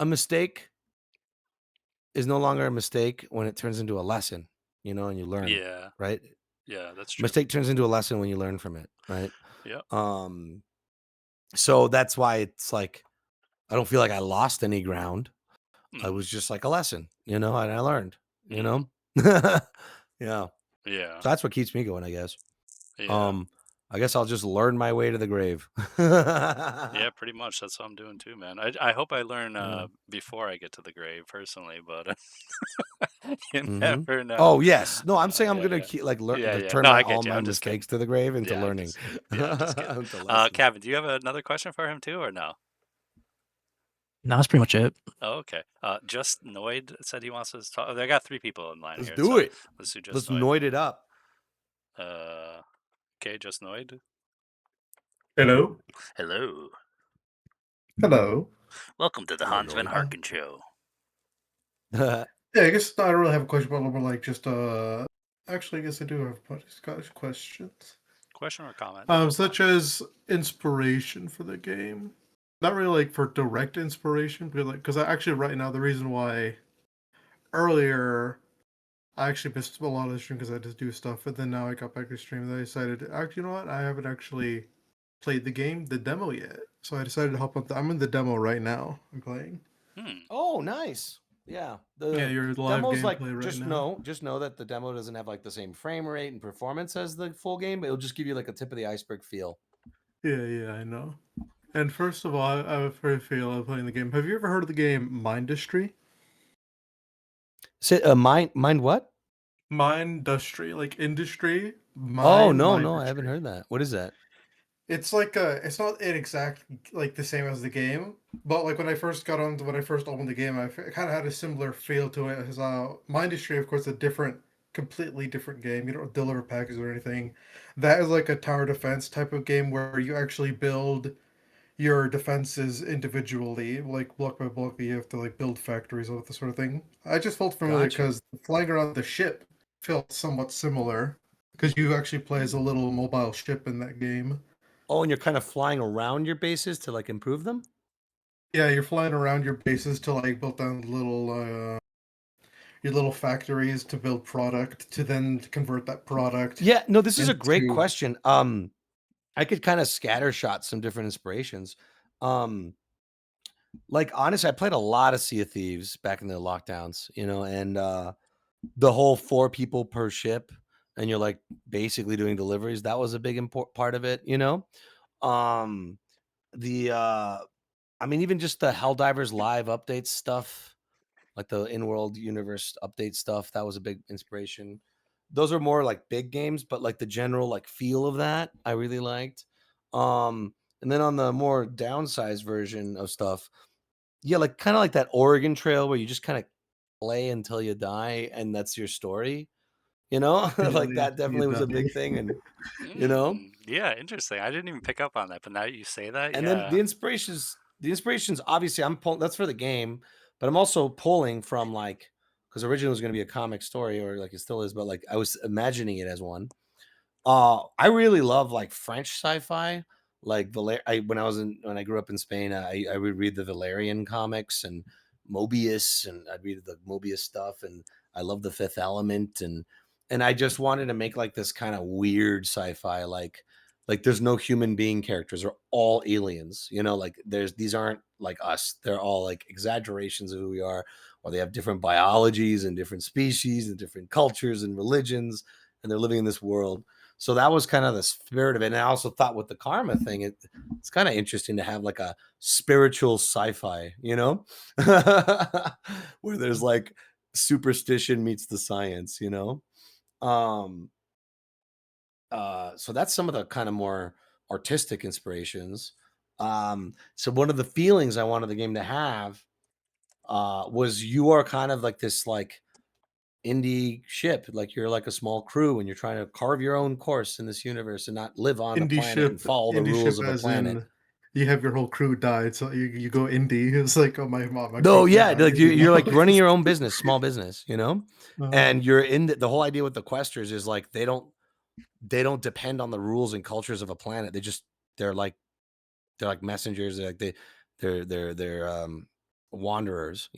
mistake is no longer a mistake when it turns into a lesson, you know, and you learn, Yeah, right? yeah, that's true. Mistake turns into a lesson when you learn from it, right? Yep. Um, so that's why it's like I don't feel like I lost any ground. I Mhm. was just like a lesson, you know, and I learned, you Mhm. know? Yeah. Yeah. So that's what keeps me going, I guess. Yeah. Um, I guess I'll just learn my way to the grave. Yeah, pretty much. That's what I'm doing too, man. I hope I learn Yeah. before I get to the grave personally, but you Mhm. never know. Oh, yes. No, I'm saying I'm Yeah, gonna yeah. keep like learn Yeah, to yeah. turn No, my I all get you. my I'm just kidding. mistakes to the grave into Yeah, learning. I'm just kidding. Into lessons. Kevin, do you have another question for him too, or no? No, that's pretty much it. Oh, okay. Just Noid said he wants to talk. I got three people in line Let's here, do so it. let's do Just Let's Noid. noid it up. Uh, okay, Just Noid. Hello. Hello. Hello. Welcome to the Hello, Hans Van Noid. Harken show. Yeah, I guess I don't really have a question, but more like just actually, I guess I do have questions. Question or comment? Such as inspiration for the game. Not really like for direct inspiration, but like because I actually right now the reason why earlier I actually missed a lot of the stream because I had to do stuff, but then now I got back to stream and I decided, actually, you know what? I haven't actually played the demo yet. So I decided to hop up. I'm in the demo right now. I'm playing. Oh, nice. Yeah. Yeah, The you're live demo's like gameplay right just now. know that the demo doesn't have like the same frame rate and performance as the full game, but it'll just give you like a tip of the iceberg feel. Yeah, I know. And first of all, I have a very feel of playing the game. Have you ever heard of the game Mindustry? Mind what? Mindustry, like industry. Oh, no, I haven't Mindustry. heard that. What is that? It's like it's not an exact like the same as the game, but like when I first opened the game, I kind of had a similar feel to it. As Mindustry, of course, a completely different game. You don't deliver packages or anything. That is like a tower defense type of game where you actually build your defenses individually, like block by block. You have to like build factories or that sort of thing. I just felt familiar Gotcha. because flying around the ship felt somewhat similar because you actually play as a little mobile ship in that game. Oh, and you're kind of flying around your bases to like improve them? Yeah, you're flying around your bases to like build down your little factories to build product to then convert that product. Yeah, no, this is a great into question. I could kind of scattershot some different inspirations. Like honestly, I played a lot of Sea of Thieves back in the lockdowns, and the whole 4 people per ship, and you're like basically doing deliveries. That was a big part of it. Um, the I mean, even just the Helldivers live updates stuff, like the in-world universe update stuff, that was a big inspiration. Those are more like big games, but like the general like feel of that, I really liked. And then on the more downsized version of stuff, yeah, like kind of like that Oregon Trail where you just kind of play until you die, and that's your story. until Like that you definitely was a die. big thing, and you know, Yeah, interesting. I didn't even pick up on that, but now you say that, and then yeah. the inspirations obviously I'm pulling that's for the game, but I'm also pulling from like because originally it was going to be a comic story or like it still is, but like I was imagining it as one. I really love like French sci-fi. Like when I grew up in Spain, I would read the Valerian comics and Mobius, and I'd read the Mobius stuff, and I love the Fifth Element, and I just wanted to make like this kind of weird sci-fi, like there's no human being characters, they're all aliens. Like these aren't like us, they're all like exaggerations of who we are, or they have different biologies and different species and different cultures and religions, and they're living in this world. So that was kind of the spirit of it. And I also thought with the karma thing, it's kind of interesting to have like a spiritual sci-fi, where there's like superstition meets the science. Um, so that's some of the kind of more artistic inspirations. So one of the feelings I wanted the game to have was you are kind of like this like indie ship, like you're like a small crew and you're trying to carve your own course in this universe and not live on the planet and follow the Indie rules ship, of a as planet. in you have your whole crew died, so you go indie. It's like, oh my No, crew yeah, died like indie you're now. like running your own business, small business. Uh, And you're in the whole idea with the questers is like they don't depend on the rules and cultures of a planet. They're like they're like messengers. They're wanderers.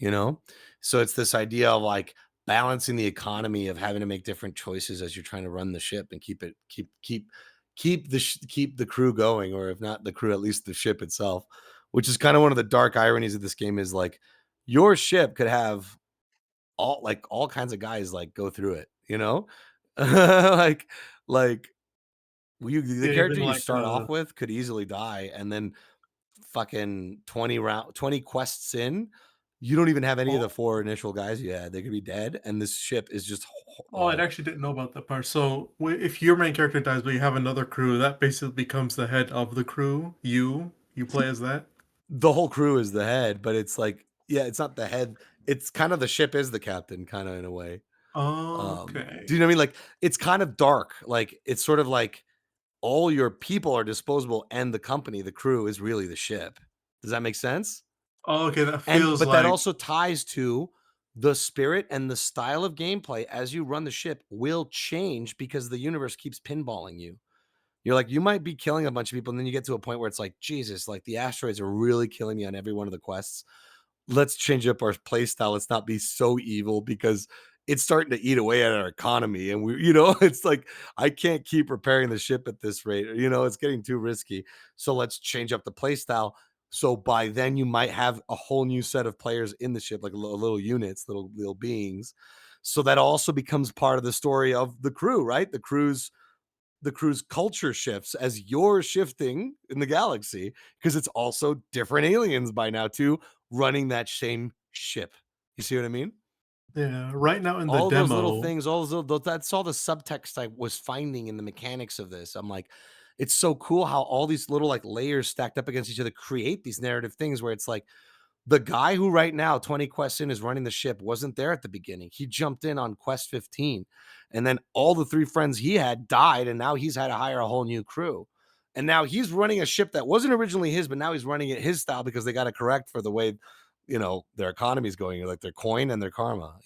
So it's this idea of like balancing the economy of having to make different choices as you're trying to run the ship and keep the crew going, or if not the crew, at least the ship itself. Which is kind of one of the dark ironies of this game is like your ship could have all kinds of guys like go through it. like like the yeah, even character you like start off with could easily die, and then fucking 20 quests in, you don't even have any of the oh, 4 initial guys you had. They could be dead, and this ship is just I actually didn't know about that part. So if your main character dies, but you have another crew, that basically becomes the head of the crew. You play as that. the whole crew is the head, but it's like, yeah, it's not the head. It's kind of the ship is the captain, kind of in a way. Do Okay. you know what I mean? Like it's kind of dark. Like it's sort of like all your people are disposable, and the company, the crew, is really the ship. Does that make sense? Oh, okay, that And feels but that like also ties to the spirit and the style of gameplay as you run the ship will change because the universe keeps pinballing you. You're like, you might be killing a bunch of people, and then you get to a point where it's like, Jesus, like the asteroids are really killing me on every one of the quests. Let's change up our play style. Let's not be so evil because it's starting to eat away at our economy. And we, it's like, I can't keep repairing the ship at this rate. It's getting too risky. So let's change up the play style. So by then you might have a whole new set of players in the ship, like little units, little beings. So that also becomes part of the story of the crew, right? The crew's culture shifts as you're shifting in the galaxy, because it's also different aliens by now too, running that same ship. You see what I mean? Yeah, right now in the All those little demo, things, all those little, that's all the subtext I was finding in the mechanics of this. I'm like, it's so cool how all these little like layers stacked up against each other create these narrative things where it's like, the guy who right now 20 quests in is running the ship wasn't there at the beginning. He jumped in on quest 15, and then all the 3 friends he had died, and now he's had to hire a whole new crew. And now he's running a ship that wasn't originally his, but now he's running it his style because they got to correct for the way their economy's going, like their coin and their karma.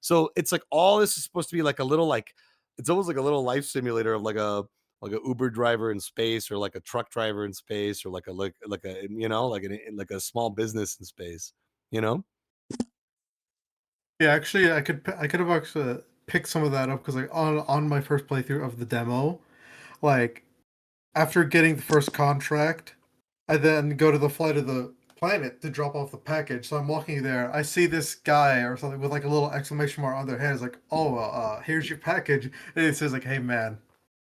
So it's like all this is supposed to be like a little, like, it's almost like a little life simulator of like a Uber driver in space, or like a truck driver in space, or like a small business in space, you know? yeah, actually, I could have actually picked some of that up because like on my first playthrough of the demo, like after getting the first contract, I then go to the flight of the planet to drop off the package. So I'm walking there. I see this guy or something with like a little exclamation mark on their head. It's like, oh, here's your package. And it says like, hey man,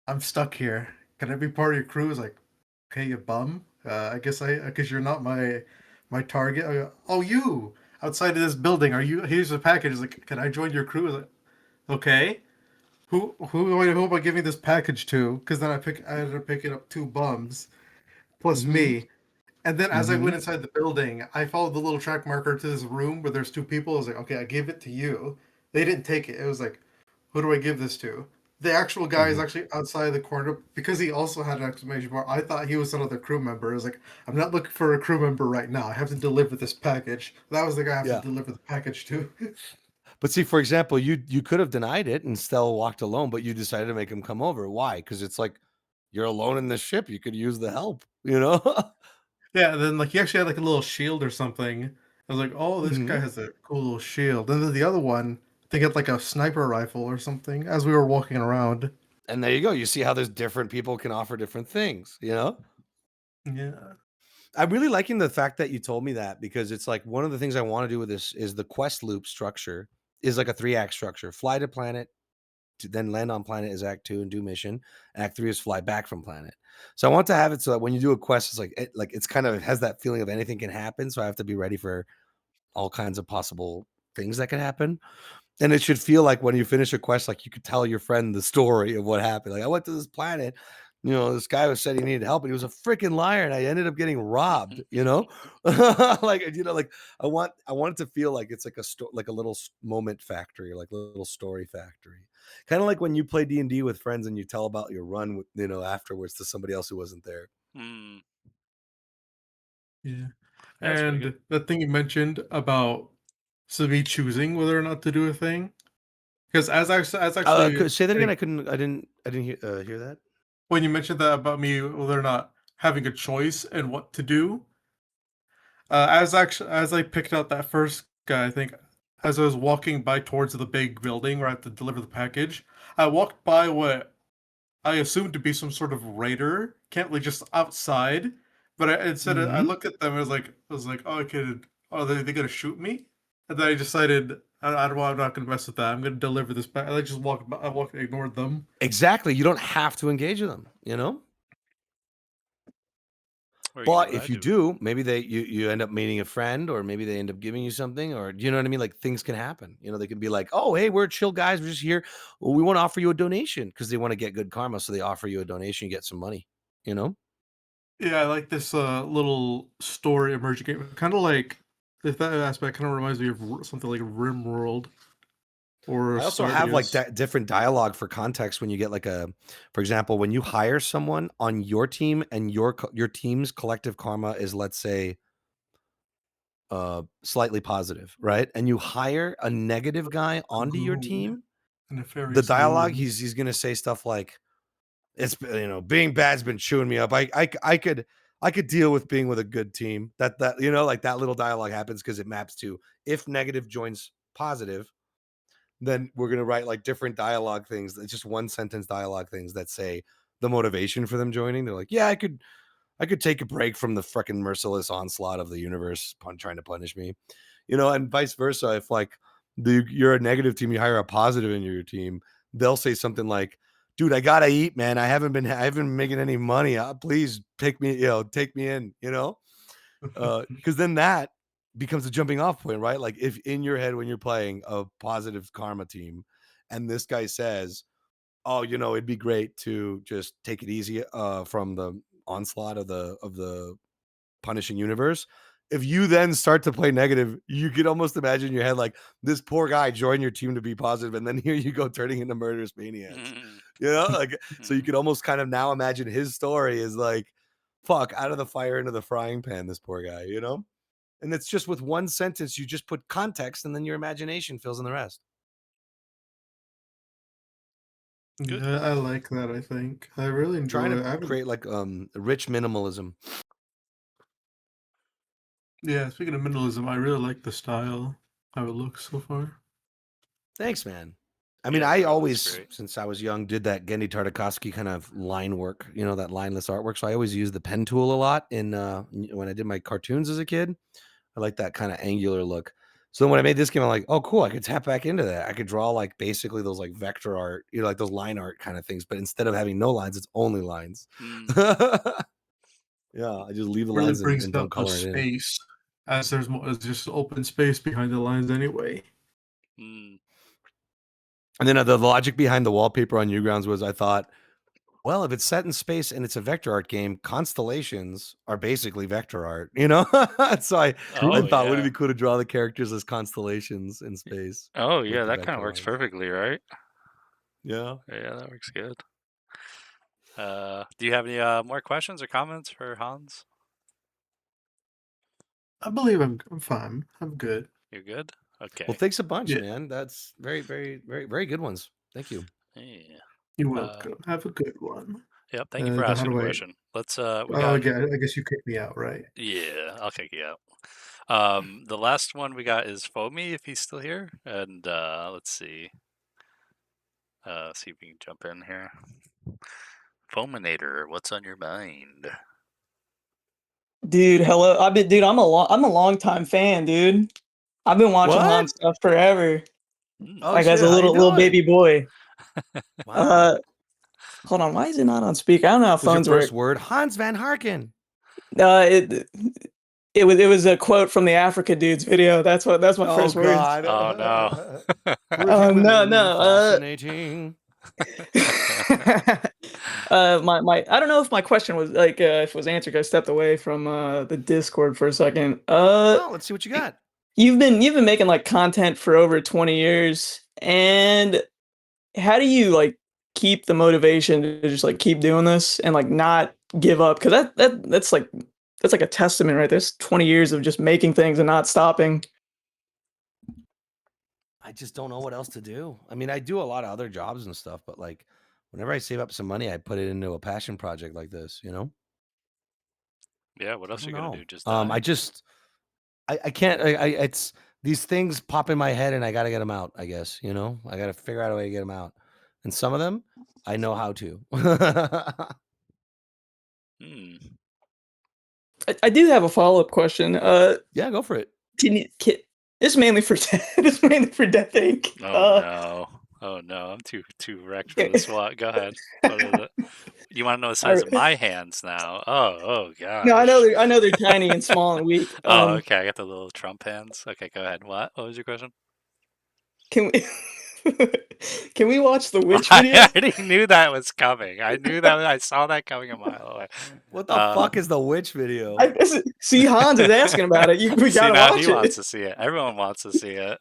I'm stuck here. Can I be part of your crew? It's like, okay, you bum. I guess because you're not my target. I go, oh, you outside of this building. Are you? Here's the package. It's like, can I join your crew? It's like, okay. Who am I giving this package to? Because then I ended up picking up 2 bums plus Mhm. me. And then as I went Mhm. inside the building, I followed the little track marker to this room where there's 2 people. I was like, okay, I gave it to you. They didn't take it. It was like, who do I give this to? The actual guy is Mhm. actually outside the corner because he also had an exclamation mark. I thought he was another crew member. I was like, I'm not looking for a crew member right now. I have to deliver this package. That was the guy I have to Yeah. deliver the package to. But see, for example, you could have denied it and still walked alone, but you decided to make him come over. Why? Because it's like, you're alone in the ship. You could use the help? Yeah, and then like he actually had like a little shield or something. I was like, oh, this guy Mhm. has a cool little shield. And then the other one, they get like a sniper rifle or something as we were walking around. And there you go. You see how there's different people can offer different things? Yeah. I'm really liking the fact that you told me that, because it's like one of the things I want to do with this is the quest loop structure is like a 3-act structure. Fly to planet, to then land on planet is act 2 and do mission. Act 3 is fly back from planet. So I want to have it so that when you do a quest, it's like it's kind of has that feeling of anything can happen. So I have to be ready for all kinds of possible things that can happen. And it should feel like when you finish a quest, like you could tell your friend the story of what happened. Like, I went to this planet, this guy was said he needed help, and he was a freaking liar, and I ended up getting robbed. Like I want it to feel like it's like like a little moment factory, or like a little story factory. Kind of like when you play D&D with friends and you tell about your run afterwards to somebody else who wasn't there. Mm, Yeah. yeah, that's pretty good. And the thing you mentioned about me choosing whether or not to do a thing, because as actually Say that again. like I didn't hear that. when you mentioned that about me whether or not having a choice and what to do, as I picked out that first guy, I think as I was walking by towards the big building where I had to deliver the package, I walked by what I assumed to be some sort of raider, can't like just outside. But instead, I Mhm. looked at them. I was like, oh, they gonna shoot me? And then I decided I'm not gonna mess with that. I'm gonna deliver this back. I just walked. I walked and ignored them. Exactly. You don't have to engage with them. Or you can do But what I if you do. do, maybe you end up meeting a friend, or maybe they end up giving you something, or you know what I mean? Like, things can happen. They can be like, "Oh, hey, we're chill guys. We're just here. Well, we want to offer you a donation," because they want to get good karma. So they offer you a donation, you get some money. You know. Yeah, I like this little story emerging game. Kind of like that aspect. Kind of reminds me of something like RimWorld or I also have like Stardeus. different dialogue for context when you get for example, when you hire someone on your team and your team's collective karma is, let's say, slightly positive, right? And you hire a negative guy A onto your goon, team, a the nefarious dialogue goon. he's gonna say stuff like, it's being bad's been chewing me up. I could deal with being with a good team. Like that little dialogue happens because it maps to, if negative joins positive, then we're gonna write like different dialogue things. It's just one sentence dialogue things that say the motivation for them joining. They're like, yeah, I could take a break from the freaking merciless onslaught of the universe trying to punish me, and vice versa. If like you're a negative team, you hire a positive in your team, they'll say something like, dude, I gotta eat, man. I haven't been making any money. Please pick me, take me in, because then that becomes a jumping off point, right? Like if in your head when you're playing a positive karma team, and this guy says, "Oh, it'd be great to just take it easy from the onslaught of the punishing universe." If you then start to play negative, you could almost imagine in your head like this poor guy joined your team to be positive, and then here you go turning into murderous maniacs. Like so you could almost kind of now imagine his story is like, fuck, out of the fire into the frying pan, this poor guy, And it's just with one sentence, you just put context, and then your imagination fills in the rest. Good. Yeah, I like that. I think I really enjoy Trying it. to create like rich minimalism. Yeah, speaking of minimalism, I really like the style, how it looks so far. Thanks, man. I mean, Yeah, I bro, that's always, great. since I was young, did that Gendy Tartakovsky kind of line work, that lineless artwork. So I always used the pen tool a lot in when I did my cartoons as a kid. I like that kind of angular look. So then when I made this game, I'm like, oh, cool. I could tap back into that. I could draw like basically those like vector art, like those line art kind of things. But instead of having no lines, it's only lines. Yeah, I just leave the Really lines brings and out don't the color it in. space, as there's more, it's just open space behind the lines anyway. And then the logic behind the wallpaper on Newgrounds was I thought, well, if it's set in space and it's a vector art game, constellations are basically vector art, So I Oh thought, would it yeah. be cool to draw the characters as constellations in space Oh with yeah, the that kind vector of works lines? perfectly, right? Yeah. Yeah, that works good. Do you have any more questions or comments for Hans? I believe I'm fine. I'm good. You're good? Well, Okay. thanks a bunch, Yeah, man. That's very, very, very, very good ones. Thank you. Yeah. you're welcome. Have a good one. Yep, thank you for How asking the do I? question. Let's we Oh, got yeah. I guess you kicked me out, right? yeah, I'll kick you out. The last one we got is Foamy if he's still here. And let's see. See if we can jump in here. Foaminator, what's on your mind? Dude, hello. I'm a long time fan, dude. I've been watching What? Han stuff forever. Oh Like as shit! a How you little doing? baby boy. Wow. Hold on, why is it not on speaker? I don't know how Was your phones first work. word Hans Van Harken? It it was a quote from the Africa dudes video. That's my Oh first words. God. Oh no. Pretty No, women, no. fascinating. My I don't know if my question was like if it was answered. I stepped away from the Discord for a second. Well, let's see what you got. You've been making like content for over 20 years, and how do you like keep the motivation to just like keep doing this and like not give up? Because that's like a testament, right? There's 20 years of just making things and not stopping. I just don't know what else to do. I mean, I do a lot of other jobs and stuff, but like whenever I save up some money, I put it into a passion project like this, Yeah, what I else are don't you gonna know. do? Just die? I can't it's these things pop in my head and I got to get them out, I guess, I got to figure out a way to get them out. And some of them I know how to. Hmm. I do have a follow up question. Yeah, go for it. Can this is mainly for this is mainly for Death Inc. Oh no. Oh no, I'm too wrecked for this one. Go ahead. What is it? You want to know the size of I, my hands now? Oh no, gosh. I know they're tiny and small and weak. Oh, okay. I got the little Trump hands. Okay, go ahead. What was your question? Can we can we watch the witch I video? already knew that was coming. I knew that. I saw that coming a mile away. What the fuck is the witch video? See, Hans is asking about it. We See, gotta now he watch wants it. to see it. Everyone wants to see it.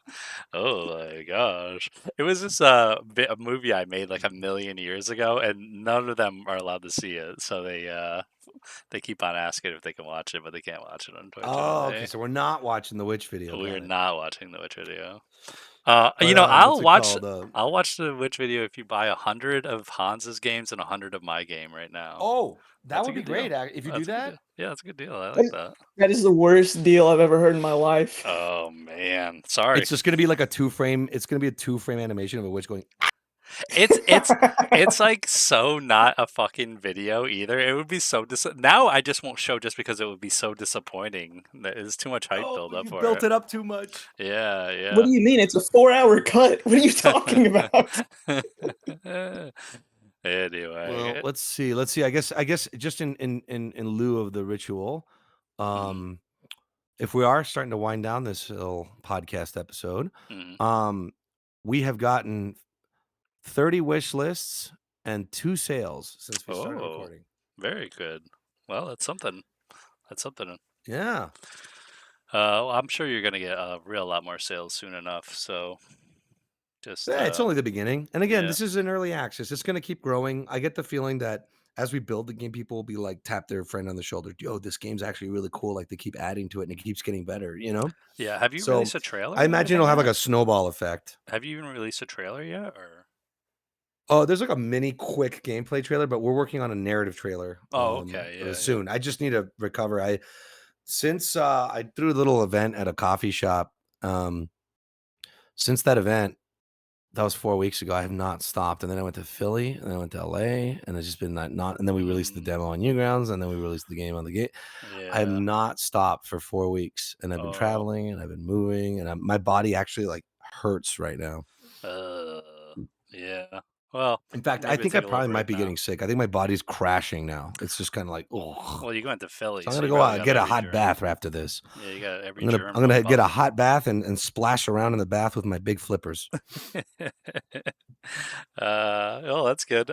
Oh my gosh! It was this a movie I made like a million years ago, and none of them are allowed to see it. So they keep on asking if they can watch it, but they can't watch it, Oh, okay. unfortunately. So we're not watching the witch video. We Got are it. not watching the witch video. But, I'll what's it watch. called? I'll watch the Which video if you buy 100 of Hans's games and 100 of my game right now. Oh, that That's a would be good deal. great if you do That's a good that. deal. Yeah, that's a good deal. I like that. That is the worst deal I've ever heard in my life. Oh man, sorry. It's just gonna be like a 2-frame. It's gonna be a 2-frame animation of a witch going. It's like so not a fucking video either. It would be so now I just won't show just because it would be so disappointing. There's too much hype build up You for built it. it up too much. Yeah, What yeah. do you mean? It's a 4-hour cut. What are you talking about? Anyway, Well, let's see. I guess just in lieu of the ritual, Mhm. if we are starting to wind down this little podcast episode, Mhm. we have gotten 30 wish lists and 2 sales since we started Oh, recording. very good. Well, that's something. That's something. Yeah. I'm sure you're gonna get a real lot more sales soon enough. So just Yeah, it's only the beginning. And again, yeah. this is an early access. It's going to keep growing. I get the feeling that as we build the game, people will be like, tap their friend on the shoulder. Yo, this game's actually really cool. Like they keep adding to it and it keeps getting better, you know? Yeah. Have you So released a trailer I or imagine anything it'll have like yet? a snowball effect. Have you even released a trailer yet? Or Oh, there's like a mini quick gameplay trailer, but we're working on a narrative trailer okay, yeah, soon. I just need to recover. Since I threw a little event at a coffee shop, since that event, that was 4 weeks ago, I have not stopped. And then I went to Philly, and then I went to LA, and it's just been not. And then we released the demo on Newgrounds, and then we released the game on the gate. I have yeah. not stopped for 4 weeks, and I've been Oh, traveling, and I've been moving, and my body actually like hurts right now. yeah. Well, In fact, I maybe think I take a little probably might break be now. getting sick. I think my body's crashing now. It's just kind of like, oh. Well, you went to Philly, So I'm so gonna you go probably out and got get a every hot germ. bath after this. Yeah, you got every I'm germ. gonna known get a possible. hot bath and splash around in the bath with my big flippers. Oh, that's good.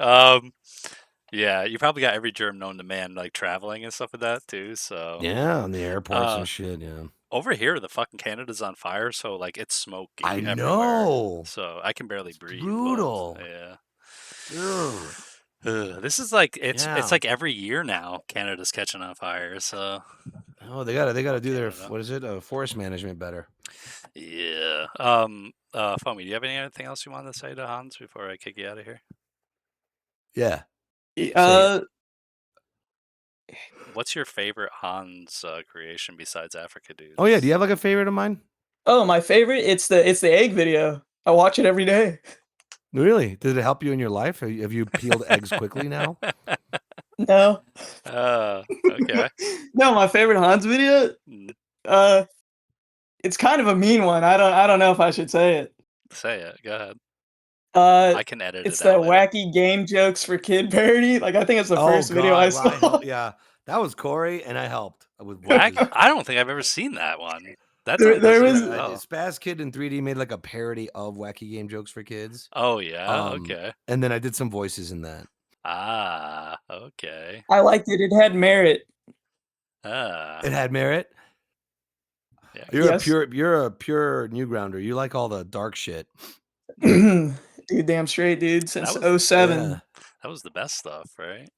Yeah, you probably got every germ known to man, like traveling and stuff like that too. So, Yeah, on the airports uh, and shit. Yeah, over here, the fucking Canada's on fire, so like it's I smoking everywhere. know. So I can barely It's breathe. But brutal. yeah. Ugh. This is like it's Yeah. like every year now Canada's catching on fire. So Oh, they gotta oh, do their Canada. what is it? Forest management better. Yeah. Foamy, do you have anything else you want to say to Hans before I kick you out of here? Yeah. Say it. Uh, What's your favorite Hans creation besides Africa Oh yeah. Do you Dudes? have like a favorite of mine? oh, my favorite, it's the egg video. I watch it every day. Really? Did it help you in your life? Have you peeled eggs quickly now? No. Okay. No, my favorite Hans video, Mm, uh, it's kind of a mean one. I don't know if I should say it. say it. Go ahead. Uh, I can edit it's it that out later. wacky game jokes for kid parody. Like I think it's the Oh first video I God. Well, I saw. helped. Yeah, that was Corey, and I helped with Whack? voices. I don't think I've ever seen that one. That There, sounds there like was as well. Spaz Kid in 3D made like a parody of wacky game jokes for kids. Oh yeah. Okay. And then I did some voices in that. Ah. Okay. I liked it. It had merit. Ah. It had merit. Yeah. You're Yes. a pure new grounder. You like all the dark shit. Dude, damn straight, dude. Since That was 07. Yeah. that was the best stuff, right?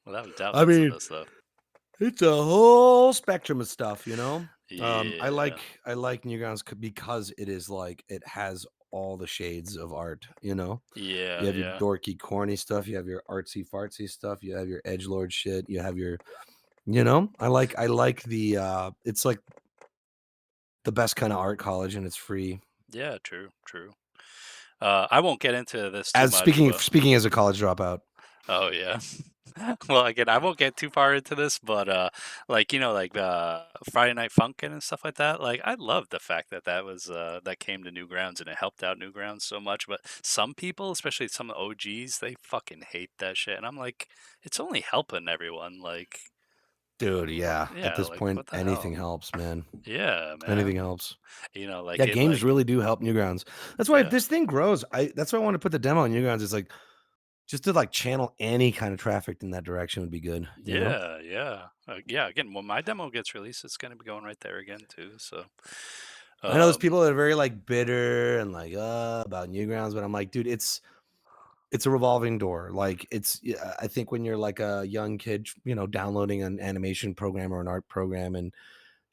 Without a doubt, I that's the mean, best stuff. it's a whole spectrum of stuff, you know. I Yeah. like Newgrounds because it is like it has all the shades of art, you know. Yeah. You have your Yeah. dorky, corny stuff. You have your artsy, fartsy stuff. You have your edgelord shit. You have your, you know. I like the. It's like the best kind of art college, and it's free. Yeah. True. True. I won't get into this too As much, but speaking as a college dropout. oh yeah. Well, again, I won't get too far into this, but like like Friday Night Funkin' and stuff like that. Like, I love the fact that that was that came to Newgrounds and it helped out Newgrounds so much. But some people, especially some OGs, they fucking hate that shit, and I'm like, it's only helping everyone. Like, Dude, yeah. At yeah, this like point, what the anything hell? helps, man. Yeah, Anything man. helps. Like Yeah, it, games like really do help Newgrounds. That's why if yeah, this thing grows, that's why I want to put the demo on Newgrounds. It's like just to like channel any kind of traffic in that direction would be good, you know? yeah, yeah, yeah. Again, when my demo gets released, it's gonna be going right there again too. So, I know there's um, people that are very like bitter and like about Newgrounds, but I'm like, dude, it's a revolving door. Like I think when you're like a young kid, you know, downloading an animation program or an art program, and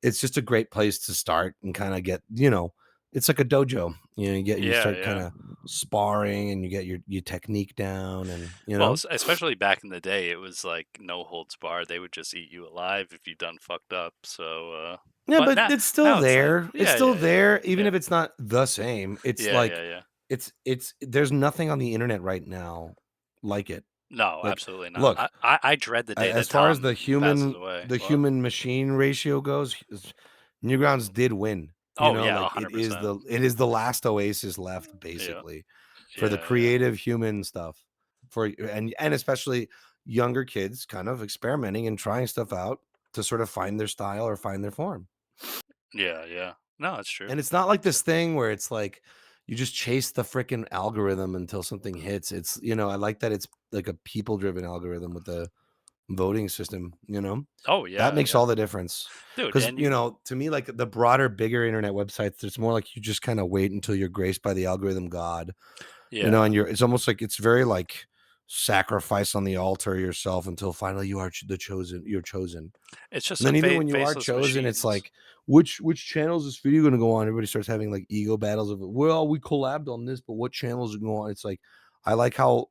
it's just a great place to start and kind of get, you know, it's like a dojo. You Yeah, start yeah. kind of sparring, and you get your technique down, and Well, especially back in the day, it was like no holds barred. They would just eat you alive if you done fucked up. So, Yeah, but but now it's still now it's like, there. It's yeah, still yeah, yeah, there, even yeah, if it's not the same. It's yeah, like yeah, yeah. it's there's nothing on the internet right now like it. No, Like, absolutely not. look, I dread the day as that far as Tom passes away. the What? human machine ratio goes, Newgrounds did win. Oh yeah, Like 100%. it is the last oasis left, Yeah, basically, for the yeah, yeah, creative human stuff, for and especially younger kids kind of experimenting and trying stuff out to sort of find their style or find their form. yeah, yeah. No, it's true. And it's not like It's this true. thing where it's like you just chase the freaking algorithm until something hits. It's, I like that it's like a people driven algorithm with the voting system. Oh That yeah, makes yeah, all the difference. dude. Because, And you, to me, like the broader, bigger internet websites, it's more like you just kind of wait until you're graced by the algorithm god, yeah, and it's almost like it's very like sacrifice on the altar yourself until finally you're chosen. it's just And then some even when you are faceless chosen, it's machines. like, which channel is this video going to go on? Everybody starts having like ego battles of, well, we collabed on this, but what channels are going on? It's like, I like how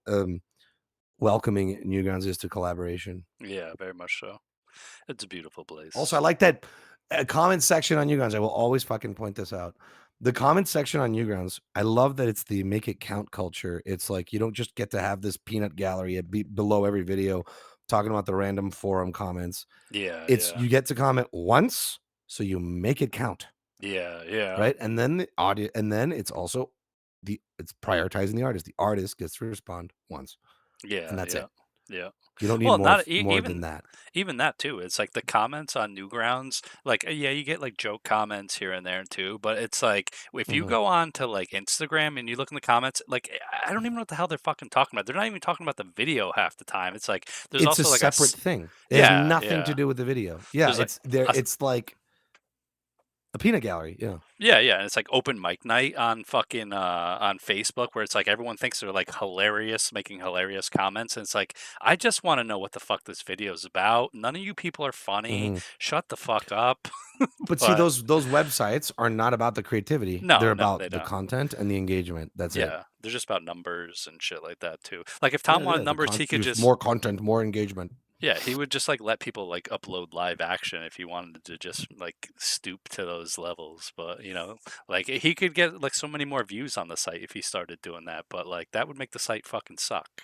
welcoming Newgrounds is to collaboration. Yeah, very much so. It's a beautiful Also, I place. like that comment section on Newgrounds. I will always fucking point this out. The comment section on Newgrounds, I love that it's the make it count culture. It's like you don't just get to have this peanut gallery below every video talking about the random forum comments. Yeah, It's yeah, you get to comment once, so you make it count, yeah, yeah, right? And then the audio, and then it's also it's prioritizing the artist. The artist gets to respond once, and yeah, that's yeah, it. yeah. You don't need Well, more not more than even that. even that too. It's like the comments on Newgrounds. Like, yeah, you get like joke comments here and there too. But it's like if you Mhm. go on to like Instagram and you look in the comments, like I don't even know what the hell they're fucking talking about. They're not even talking about the video half the time. It's like there's It's a also like separate thing. It has yeah, nothing to yeah. do with the video. Yeah, There's like it's there. a It's like a peanut gallery. Yeah. Yeah, yeah, and it's like open mic night on fucking on Facebook where it's like everyone thinks they're like hilarious, making hilarious comments, and it's like I just want to know what the fuck this video is about. None of you people are funny. Mhm. Shut the fuck up. But see, But those websites are not about the creativity. They're no, no, about they the don't. content and the engagement. That's it. Yeah, they're just about numbers and shit like that too. Like if Tom Yeah, wanted yeah. numbers, he could There's just more content, more engagement. yeah, he would just like let people like upload live action if he wanted to just like stoop to those levels. But like he could get like so many more views on the site if he started doing that. But like that would make the site fucking suck.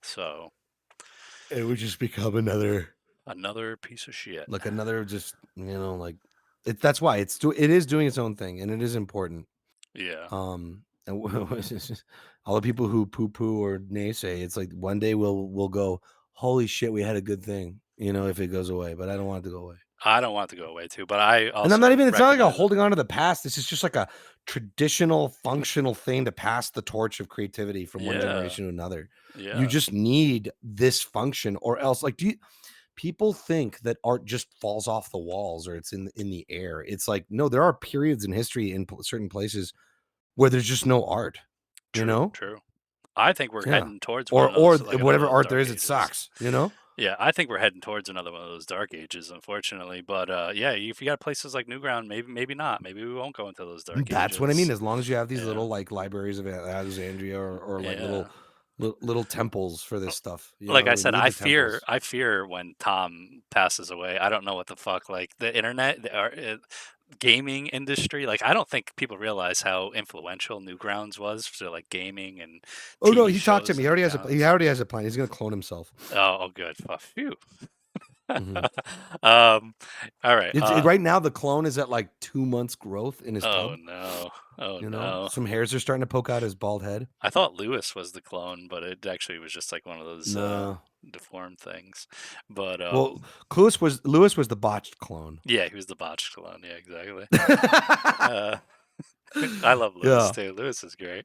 So It would just become another piece of shit. another just like that's why it is doing its own thing, and it is important. Yeah. And all the people who poo poo or naysay, it's like one day we'll go, holy shit, we had a good thing, if it goes away. But I don't want it to go away. I don't want it to go away too, but I And I'm not also even, it's not like a recognize it. holding on to the past. This is just like a traditional functional thing to pass the torch of creativity from one Yeah. generation to another. You Yeah. just need this function, or else, like, people think that art just falls off the walls or it's in the air. It's like, no, there are periods in history in certain places where there's just no art, you True, know? true. I think we're Yeah. heading towards one Or of those like another whatever one of those art there dark is, it ages. sucks. Yeah, I think we're heading towards another one of those dark ages, unfortunately. But yeah, if you got places like Newground, maybe not. Maybe we won't go into those dark That's what I mean. ages. As long as you have these Yeah, little like libraries of Alexandria, or like yeah. little temples for this stuff, Like I we said, need the temples. I fear when Tom passes away. I don't know what the fuck like the internet, gaming industry. Like I don't think people realize how influential Newgrounds was for like gaming and Oh no, TV he talked to shows me. and He accounts. already has a plan. He's gonna clone himself. Oh, good. Oh, phew. Hmm. All right. Right now the clone is at like 2 months growth in his Oh tub. no. Oh no. Some hairs are starting to poke out his bald head. I thought Lewis was the clone, but it actually was just like one of those No. deformed things. But Well, Lewis was the botched clone. yeah, he was the botched clone. Yeah, exactly. Uh, I love Lewis Yeah. too. Lewis is great.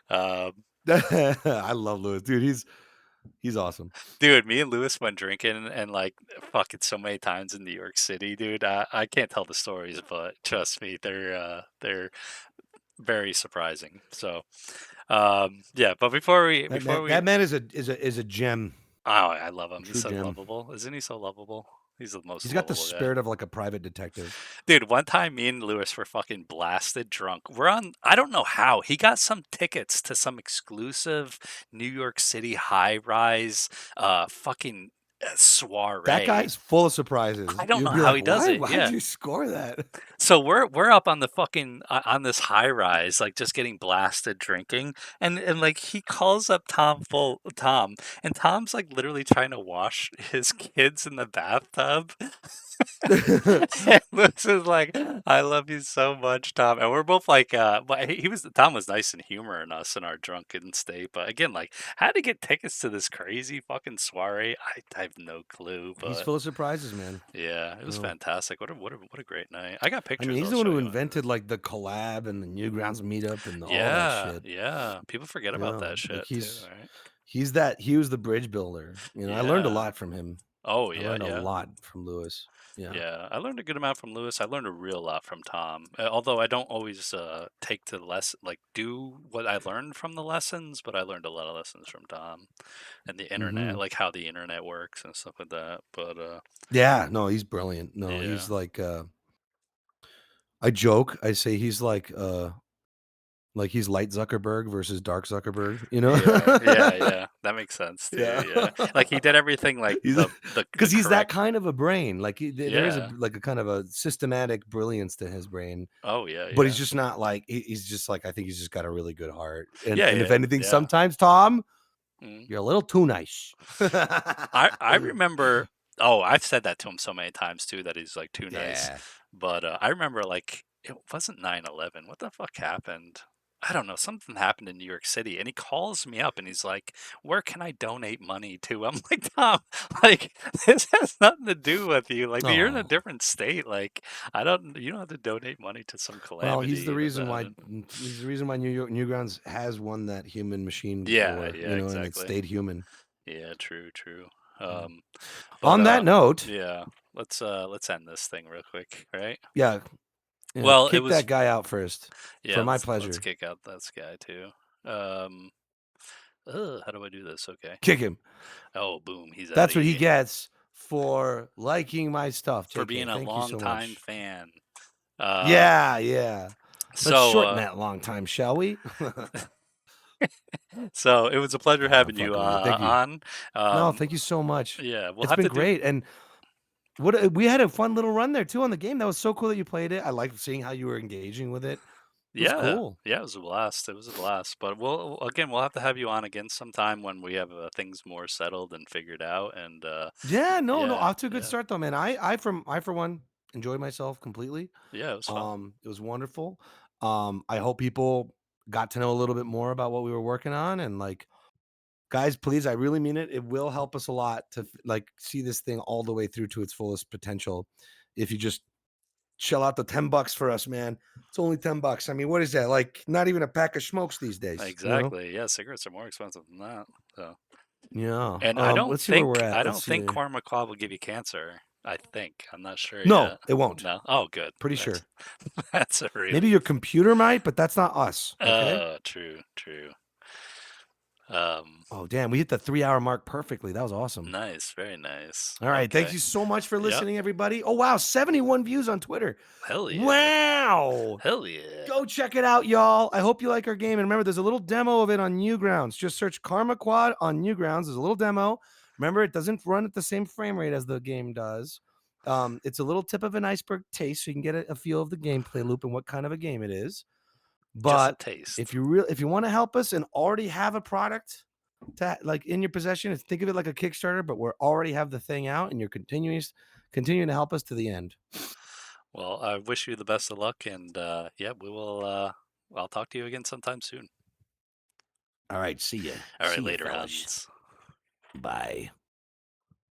Um, I love Lewis, dude. He's awesome. dude, me and Lewis went drinking and like fucking so many times in New York City, dude. I can't tell the stories, but trust me, they're very surprising. So yeah, but That man is a gem. oh, I love him. He's True so gem. lovable. Isn't he so lovable? He's the most He's got the lovable guy. spirit of like a private detective. Dude, one time me and Lewis were fucking blasted drunk. We're on, I don't know how. He got some tickets to some exclusive New York City high rise fucking That soiree. guy's full of surprises. I don't You'll know be how like, he does why? it. Why'd Yeah. you score that? So we're up on the fucking on this high rise, like just getting blasted drinking, and like he calls up Tom, and Tom's like literally trying to wash his kids in the bathtub. And Lewis is like, "I love you so much, Tom," and we're both like, but Tom was nice and humoring us in our drunken state, but again, like, how to get tickets to this crazy fucking soiree? I have no clue, He's but full of surprises, man. yeah, it was No. fantastic. What a great night. I got I mean, pictures. he's I'll the one show who you. invented like the collab and the Newgrounds meetup and all that Yeah, shit. yeah. People forget about Yeah, that like shit too, right? he was the bridge builder. You know, I learned a Yeah. lot from him. Oh I yeah, learned a yeah. lot from Lewis. Yeah. Yeah, I learned a good amount from Lewis. I learned a real lot from Tom. Although I don't always take the lesson, like do what I learned from the lessons, but I learned a lot of lessons from Tom and the internet, Hmm. like how the internet works and stuff like that. But Yeah, no, he's brilliant. No, yeah, he's like I joke, I say he's like he's light Zuckerberg versus dark Zuckerberg, you know? yeah. That makes sense too. Yeah. Yeah, like he did everything like He's the because he's that correct. kind of a brain. Like there is a Yeah. like a kind of a systematic brilliance to his brain, Oh yeah, but he's yeah. just not like he's just like I think he's just got a really good heart. Yeah, And if yeah, anything, yeah. sometimes Tom, Mm. you're a little too nice. I remember. Oh, I've said that to him so many times too that he's like too nice. Yeah. But I remember like it wasn't 9/11. What the fuck happened? I don't know. Something happened in New York City, and he calls me up and he's like, "Where can I donate money to?" I'm like, "Tom, like this has nothing to do with you. Like you're in a Oh. different state. Like I don't. You don't have to donate money to some Well, calamity that's he's the reason why New York Newgrounds has won that human machine Yeah, before, yeah, and it exactly. stayed human. Yeah, true, true. Mm. But On that note, yeah, let's end this thing real quick, right? yeah, yeah, Well, it kick was that guy out first yeah, for my let's pleasure. kick out this guy too. How do I do this? Okay. Kick him. Oh, boom, he's out of That's what he here. gets for liking my stuff. For JK, being a thank you so longtime much. fan. Yeah, yeah. Let's So shorten that long time, shall we? so it was a pleasure Nah, I'm having you fucking with you. Thank you. on. No, Um, thank you so much. yeah, we'll It's have been to do. great. And we had a fun little run there too on the game. That was so cool that you played it. I liked seeing how you were engaging with it. It was Yeah, cool. yeah, it was a blast. It was a blast. But we'll have to have you on again sometime when we have things more settled and figured out. And Yeah, no, no, yeah, off to a good yeah, start though, man. I for one enjoyed myself completely. yeah, it was fun. It was wonderful. I hope people got to know a little bit more about what we were working on and like guys, please, I really mean it. It will help us a lot to like see this thing all the way through to its fullest potential. If you just shell out the $10 for us, man. It's only $10. I mean, what is that? Like not even a pack of smokes these days, you know? Exactly. Yeah, cigarettes are more expensive than that. So, Yeah. and Let's see where we're at. I Let's don't think see. Qarma Quad will give you cancer. I think. I'm not sure No, yet. it won't. No. Oh, good. Pretty That's sure. that's a Maybe relief. your computer might, but that's not us. Okay. True, true. Um, Oh, damn. We hit the 3 hour mark perfectly. That was awesome. nice, very nice. All right. Thank Okay. you so much for Yep. listening, everybody. Oh, wow. 71 views on Twitter. Hell yeah. Wow. Hell yeah. Go check it out, y'all. I hope you like our game. And remember, there's a little demo of it on Newgrounds. Just search Qarma Quad on Newgrounds. There's a little demo. Remember, it doesn't run at the same frame rate as the game does. It's a little tip of an iceberg taste, so you can get a feel of the gameplay loop and what kind of a game it is. Just a But taste. if you want to help us and already have a product to like in your possession, think of it like a Kickstarter, but we already have the thing out, and you're continuing to help us to the end. Well, I wish you the best of luck, and yeah, we will. I'll talk to you again sometime soon. All right, see ya. All right, See ya, later, fellas. Hans. Bye.